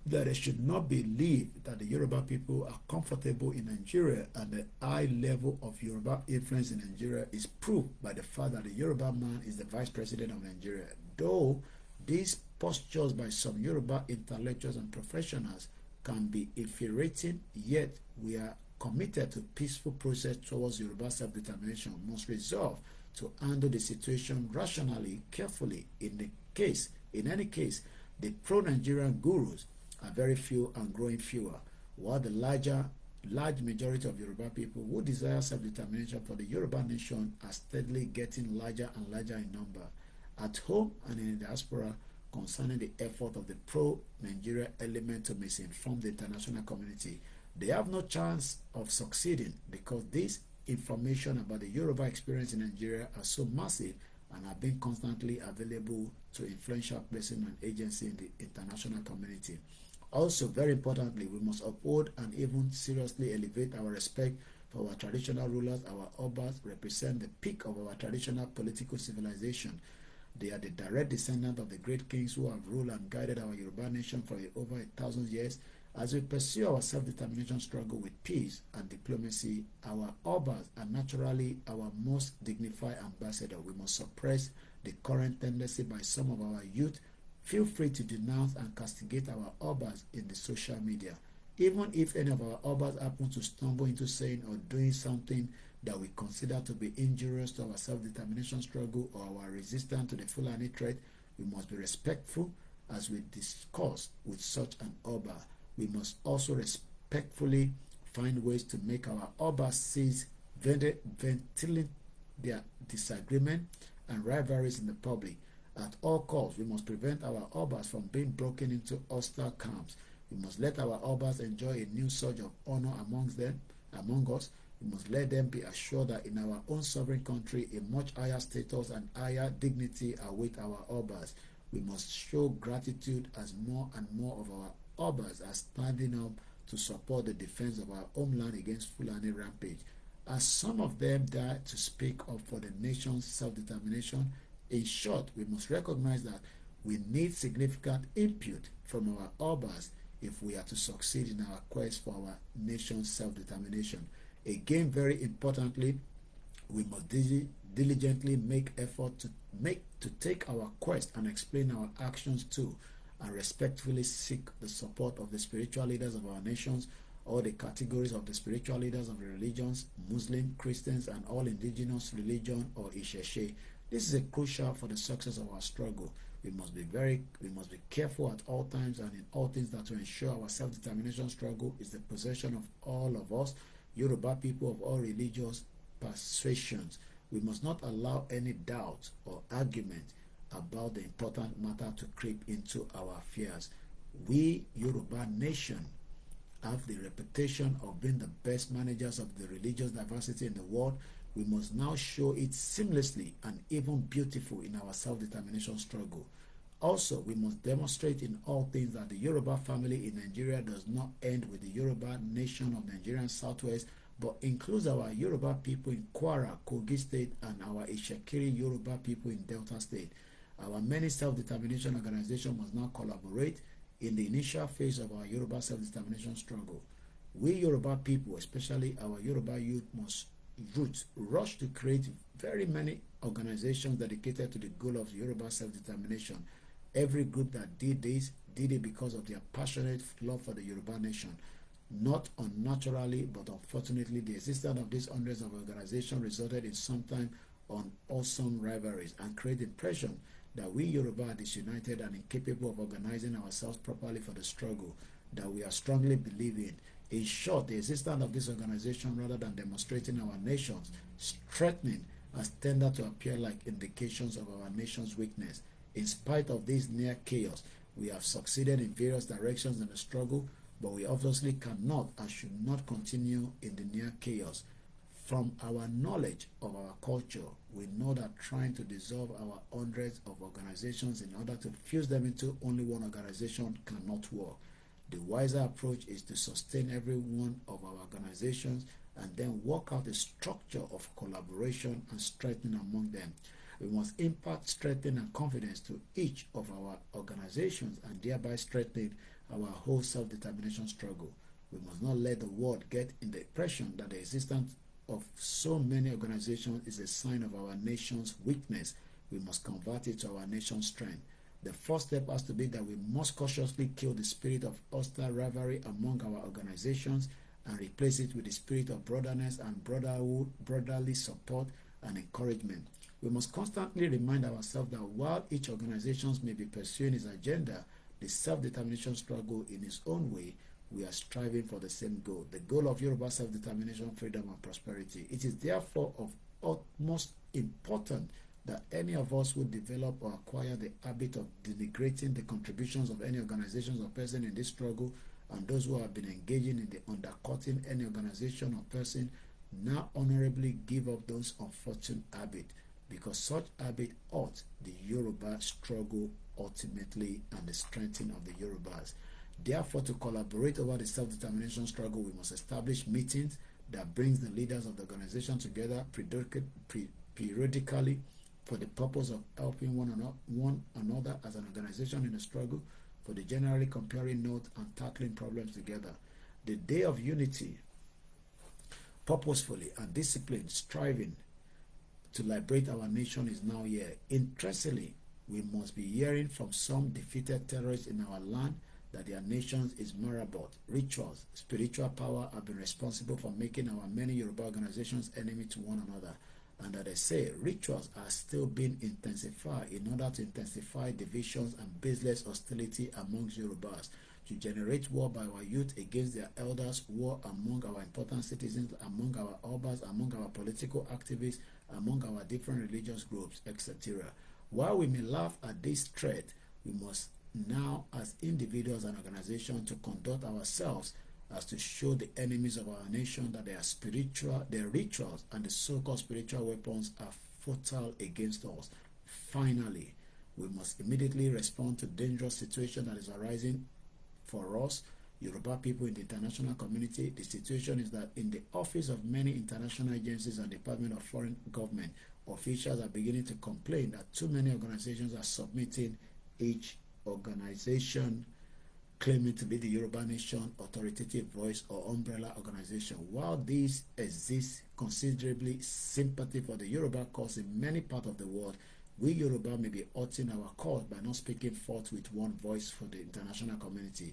That they should not believe that the Yoruba people are comfortable in Nigeria, and the high level of Yoruba influence in Nigeria is proved by the fact that the Yoruba man is the vice president of Nigeria. Though these postures by some Yoruba intellectuals and professionals can be infuriating, yet we are committed to peaceful process towards Yoruba self-determination must resolve to handle the situation rationally, carefully. In any case, the pro-Nigerian gurus are very few and growing fewer, while the large majority of Yoruba people who desire self-determination for the Yoruba nation are steadily getting larger and larger in number, at home and in the diaspora, concerning the effort of the pro-Nigeria element to misinform the international community. They have no chance of succeeding because this information about the Yoruba experience in Nigeria are so massive and are being constantly available to influential persons and agencies in the international community. Also, very importantly, we must uphold and even seriously elevate our respect for our traditional rulers. Our Obas represent the peak of our traditional political civilization. They are the direct descendants of the great kings who have ruled and guided our Yoruba nation for over 1,000 years. As we pursue our self-determination struggle with peace and diplomacy, our Obas are naturally our most dignified ambassador. We must suppress the current tendency by some of our youth. Feel free to denounce and castigate our Obas in the social media. Even if any of our Obas happen to stumble into saying or doing something that we consider to be injurious to our self-determination struggle or our resistance to the Fulani threat, we must be respectful as we discuss with such an Oba. We must also respectfully find ways to make our Obas cease ventilating their disagreement and rivalries in the public. At all costs, we must prevent our Obas from being broken into hostile camps. We must let our Obas enjoy a new surge of honor among us. We must let them be assured that in our own sovereign country, a much higher status and higher dignity await our Obas. We must show gratitude as more and more of our Obas are standing up to support the defense of our homeland against Fulani rampage. As some of them dare to speak up for the nation's self-determination, in short, we must recognize that we need significant input from our Obas if we are to succeed in our quest for our nation's self-determination. Again, very importantly, we must diligently make effort to take our quest and explain our actions to, and respectfully seek the support of the spiritual leaders of our nations, all the categories of the spiritual leaders of the religions, Muslim, Christians, and all indigenous religion or Isheshe. This is crucial for the success of our struggle. We must be careful at all times and in all things that to ensure our self-determination struggle is the possession of all of us, Yoruba people of all religious persuasions. We must not allow any doubt or argument about the important matter to creep into our affairs. We, Yoruba nation, have the reputation of being the best managers of the religious diversity in the world. We must now show it seamlessly and even beautiful in our self-determination struggle. Also, we must demonstrate in all things that the Yoruba family in Nigeria does not end with the Yoruba nation of Nigerian Southwest, but includes our Yoruba people in Kwara, Kogi State, and our Ishekiri Yoruba people in Delta State. Our many self-determination organizations must now collaborate in the initial phase of our Yoruba self-determination struggle. We Yoruba people, especially our Yoruba youth, must rush to create very many organizations dedicated to the goal of Yoruba self-determination. Every group that did this did it because of their passionate love for the Yoruba nation. Not unnaturally, but unfortunately, the existence of these hundreds of organizations resulted in sometimes unwholesome rivalries and create the impression that we Yoruba are disunited and incapable of organizing ourselves properly for the struggle that we are strongly believing. In short, the existence of this organization, rather than demonstrating our nation's strengthening, has tended to appear like indications of our nation's weakness. In spite of this near chaos, we have succeeded in various directions in the struggle, but we obviously cannot and should not continue in the near chaos. From our knowledge of our culture, we know that trying to dissolve our hundreds of organizations in order to fuse them into only one organization cannot work. The wiser approach is to sustain every one of our organizations and then work out a structure of collaboration and strengthening among them. We must impart strength and confidence to each of our organizations and thereby strengthen our whole self-determination struggle. We must not let the world get in the impression that the existence of so many organizations is a sign of our nation's weakness. We must convert it to our nation's strength. The first step has to be that we must cautiously kill the spirit of hostile rivalry among our organizations and replace it with the spirit of brotherness and brotherhood, brotherly support and encouragement. We must constantly remind ourselves that while each organization may be pursuing its agenda, the self-determination struggle in its own way, we are striving for the same goal, the goal of Yoruba self-determination, freedom, and prosperity. It is therefore of utmost importance that any of us who develop or acquire the habit of denigrating the contributions of any organizations or person in this struggle, and those who have been engaging in the undercutting any organization or person, now honorably give up those unfortunate habits, because such habit hurt the Yoruba struggle ultimately and the strengthening of the Yorubas. Therefore, to collaborate over the self-determination struggle, we must establish meetings that brings the leaders of the organization together periodically for the purpose of helping one another as an organization in the struggle, for the generally comparing notes and tackling problems together. The day of unity, purposefully and disciplined, striving to liberate our nation is now here. Interestingly, we must be hearing from some defeated terrorists in our land that their nation is marabouts. Rituals, spiritual power have been responsible for making our many Yoruba organizations enemy to one another, and that they say rituals are still being intensified in order to intensify divisions and baseless hostility amongst Yorubas, to generate war by our youth against their elders, war among our important citizens, among our obas, among our political activists, among our different religious groups, etc. While we may laugh at this threat, we must now, as individuals and organizations, to conduct ourselves as to show the enemies of our nation that their rituals and the so-called spiritual weapons are fatal against us. Finally, we must immediately respond to dangerous situation that is arising for us, Yoruba people in the international community. The situation is that in the office of many international agencies and Department of Foreign Government, officials are beginning to complain that too many organizations are submitting, each organization claiming to be the Yoruba Nation authoritative voice or umbrella organization. While these exist considerably sympathy for the Yoruba cause in many parts of the world, we Yoruba may be hurting our cause by not speaking forth with one voice for the international community.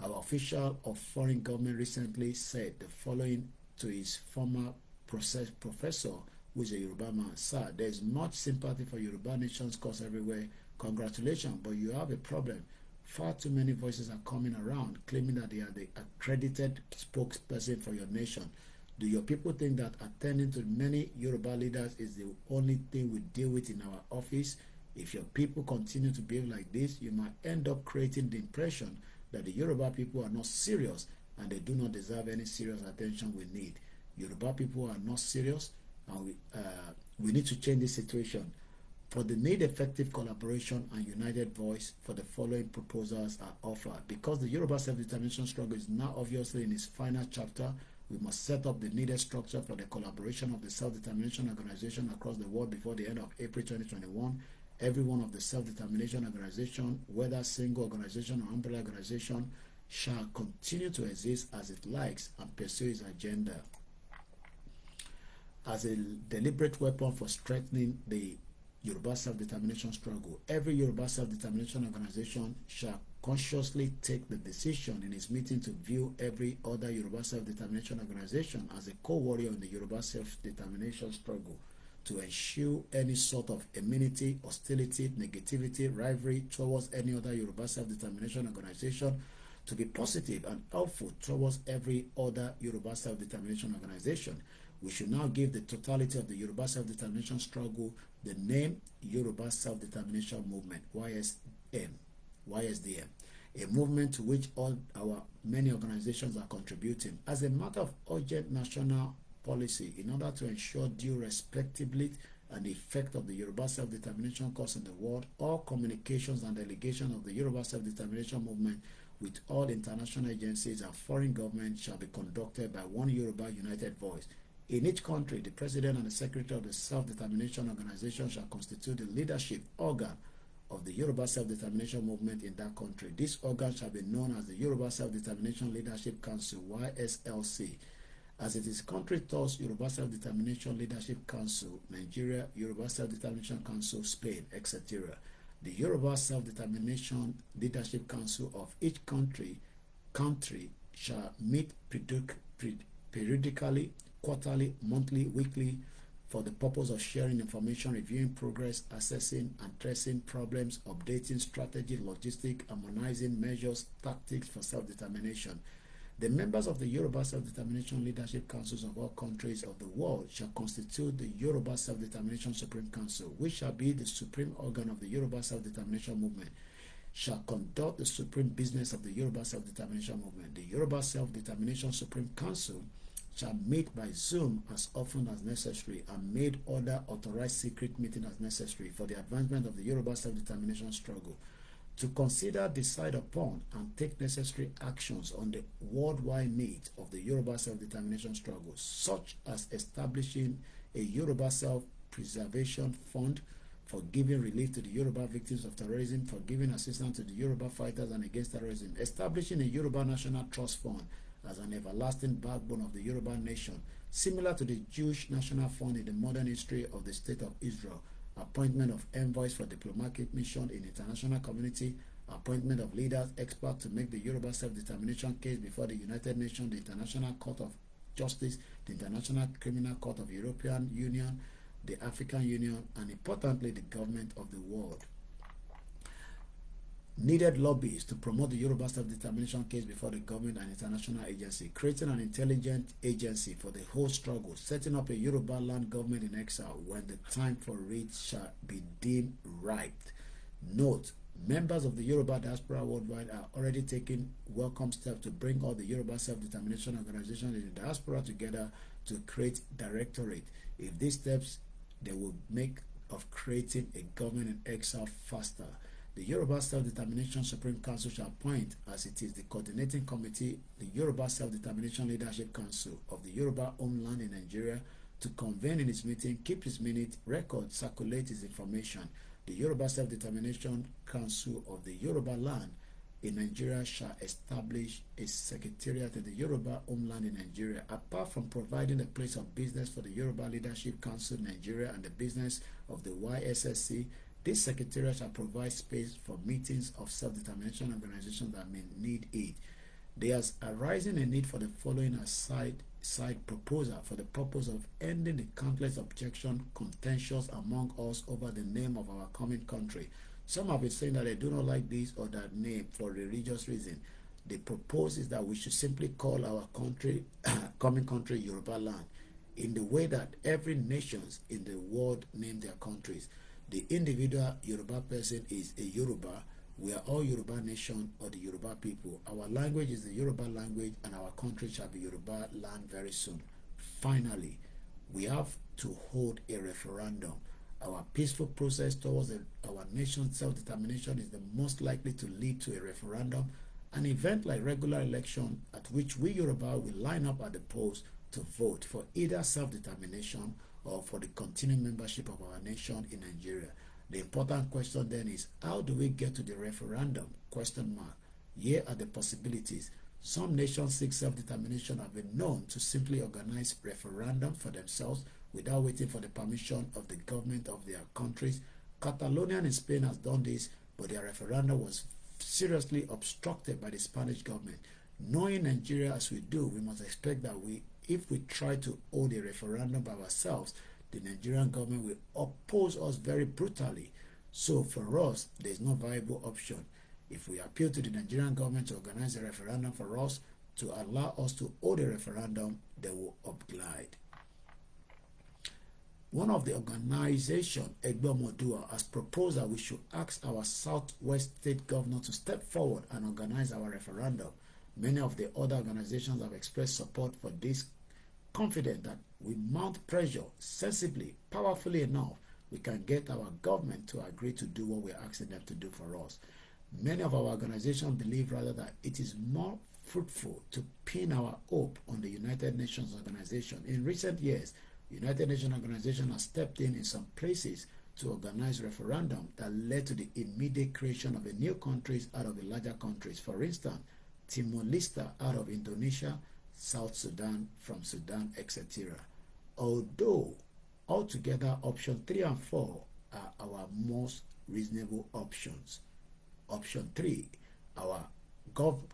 Our official of foreign government recently said the following to his former professor, who is a Yoruba man: "Sir, there is much sympathy for Yoruba Nation's cause everywhere. Congratulations, but you have a problem. Far too many voices are coming around claiming that they are the accredited spokesperson for your nation. Do your people think that attending to many Yoruba leaders is the only thing we deal with in our office? If your people continue to behave like this, you might end up creating the impression that the Yoruba people are not serious and they do not deserve any serious attention we need. Yoruba people are not serious, and we need to change this situation. For the need effective collaboration and united voice, for the following proposals are offered. Because the Yoruba self-determination struggle is now obviously in its final chapter, we must set up the needed structure for the collaboration of the self-determination organization across the world before the end of April 2021. Every one of the self-determination organization, whether single organization or umbrella organization, shall continue to exist as it likes and pursue its agenda as a deliberate weapon for strengthening the Yoruba self-determination struggle. Every Yoruba self-determination organization shall consciously take the decision in its meeting to view every other Yoruba self-determination organization as a co-warrior in the Yoruba self-determination struggle, to eschew any sort of enmity, hostility, negativity, rivalry towards any other Yoruba self-determination organization, to be positive and helpful towards every other Yoruba self-determination organization. We should now give the totality of the Yoruba self-determination struggle the name Yoruba Self-Determination Movement, YSDM, a movement to which all our many organizations are contributing. As a matter of urgent national policy, in order to ensure due respectability and the effect of the Yoruba self-determination cause in the world, all communications and delegation of the Yoruba self-determination movement with all international agencies and foreign governments shall be conducted by one Yoruba united voice. In each country, the president and the secretary of the self-determination organization shall constitute the leadership organ of the Yoruba self-determination movement in that country. This organ shall be known as the Yoruba Self-Determination Leadership Council, YSLC. As it is country thoughts, Yoruba Self-Determination Leadership Council, Nigeria, Yoruba Self-Determination Council, Spain, etc. The Yoruba Self-Determination Leadership Council of each country shall meet periodically, quarterly, monthly, weekly, for the purpose of sharing information, reviewing progress, assessing and tracing problems, updating strategy, logistic, harmonizing measures, tactics for self-determination. The members of the Yoruba Self-Determination Leadership Councils of all countries of the world shall constitute the Yoruba Self-Determination Supreme Council, which shall be the supreme organ of the Yoruba Self-Determination Movement, shall conduct the supreme business of the Yoruba Self-Determination Movement. The Yoruba Self-Determination Supreme Council shall meet by Zoom as often as necessary and made other authorized secret meeting as necessary for the advancement of the Yoruba self-determination struggle, to consider, decide upon, and take necessary actions on the worldwide needs of the Yoruba self-determination struggle, such as establishing a Yoruba self-preservation fund for giving relief to the Yoruba victims of terrorism, for giving assistance to the Yoruba fighters and against terrorism, establishing a Yoruba National Trust Fund as an everlasting backbone of the Yoruba nation, similar to the Jewish National Fund in the modern history of the State of Israel, appointment of envoys for diplomatic mission in international community, appointment of leaders, experts to make the Yoruba self-determination case before the United Nations, the International Court of Justice, the International Criminal Court of European Union, the African Union, and importantly, the government of the world. Needed lobbies to promote the Yoruba self-determination case before the government and international agency, creating an intelligent agency for the whole struggle, setting up a Yoruba land government in exile when the time for it shall be deemed right. Note, members of the Yoruba diaspora worldwide are already taking welcome steps to bring all the Yoruba self-determination organizations in the diaspora together to create directorate. If these steps, they will make of creating a government in exile faster. The Yoruba Self-Determination Supreme Council shall appoint, as it is the coordinating committee, the Yoruba Self-Determination Leadership Council of the Yoruba homeland in Nigeria to convene in its meeting, keep its minute, record, circulate its information. The Yoruba Self-Determination Council of the Yoruba land in Nigeria shall establish a secretariat in the Yoruba homeland in Nigeria. Apart from providing a place of business for the Yoruba Leadership Council in Nigeria and the business of the YSSC, this secretariat shall provide space for meetings of self-determination organizations that may need it. There is arising a need for the following as side proposal for the purpose of ending the countless objection contentious among us over the name of our common country. Some have been saying that they do not like this or that name for religious reason. They propose is that we should simply call our country, common country, Yoruba land, in the way that every nations in the world name their countries. The individual Yoruba person is a Yoruba. We are all Yoruba nation or the Yoruba people. Our language is the Yoruba language and our country shall be Yoruba land very soon. Finally, we have to hold a referendum. Our peaceful process towards our nation's self-determination is the most likely to lead to a referendum, an event like regular election at which we Yoruba will line up at the polls to vote for either self-determination or for the continued membership of our nation in Nigeria. The important question then is, how do we get to the referendum? Here are the possibilities. Some nations seek self-determination have been known to simply organize referendums for themselves without waiting for the permission of the government of their countries. Catalonia in Spain has done this, but their referendum was seriously obstructed by the Spanish government. Knowing Nigeria as we do, we must expect that if we try to hold a referendum by ourselves, the Nigerian government will oppose us very brutally. So for us, there is no viable option. If we appeal to the Nigerian government to organize a referendum for us, to allow us to hold a referendum, they will oblige. One of the organizations, Egbomodua, has proposed that we should ask our Southwest state governor to step forward and organize our referendum. Many of the other organizations have expressed support for this, confident that we mount pressure sensibly, powerfully enough, we can get our government to agree to do what we're asking them to do for us. Many of our organizations believe rather that it is more fruitful to pin our hope on the United Nations organization. In recent years, the United Nations organization has stepped in some places to organize referendum that led to the immediate creation of a new countries out of the larger countries. For instance, Timor-Leste out of Indonesia, South Sudan from Sudan, etc. Although altogether option 3 and 4 are our most reasonable options. Option 3, our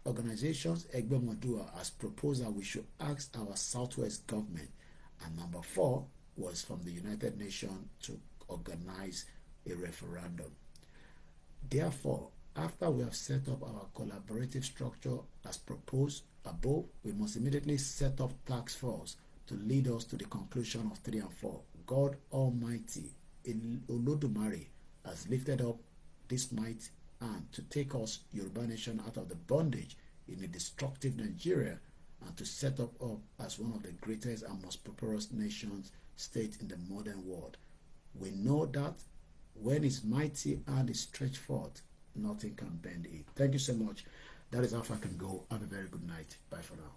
organizations, Egbemodua, has proposed that we should ask our Southwest government. And number 4 was from the United Nations to organize a referendum. Therefore, after we have set up our collaborative structure as proposed above, we must immediately set up task force to lead us to the conclusion of 3 and 4. God Almighty, Olodumare, has lifted up this might hand to take us, Yoruba nation, out of the bondage in a destructive Nigeria and to set up as one of the greatest and most prosperous nations, state in the modern world. We know that when his mighty hand is stretched forth, nothing can bend it. Thank you so much. That is how far I can go. Have a very good night. Bye for now.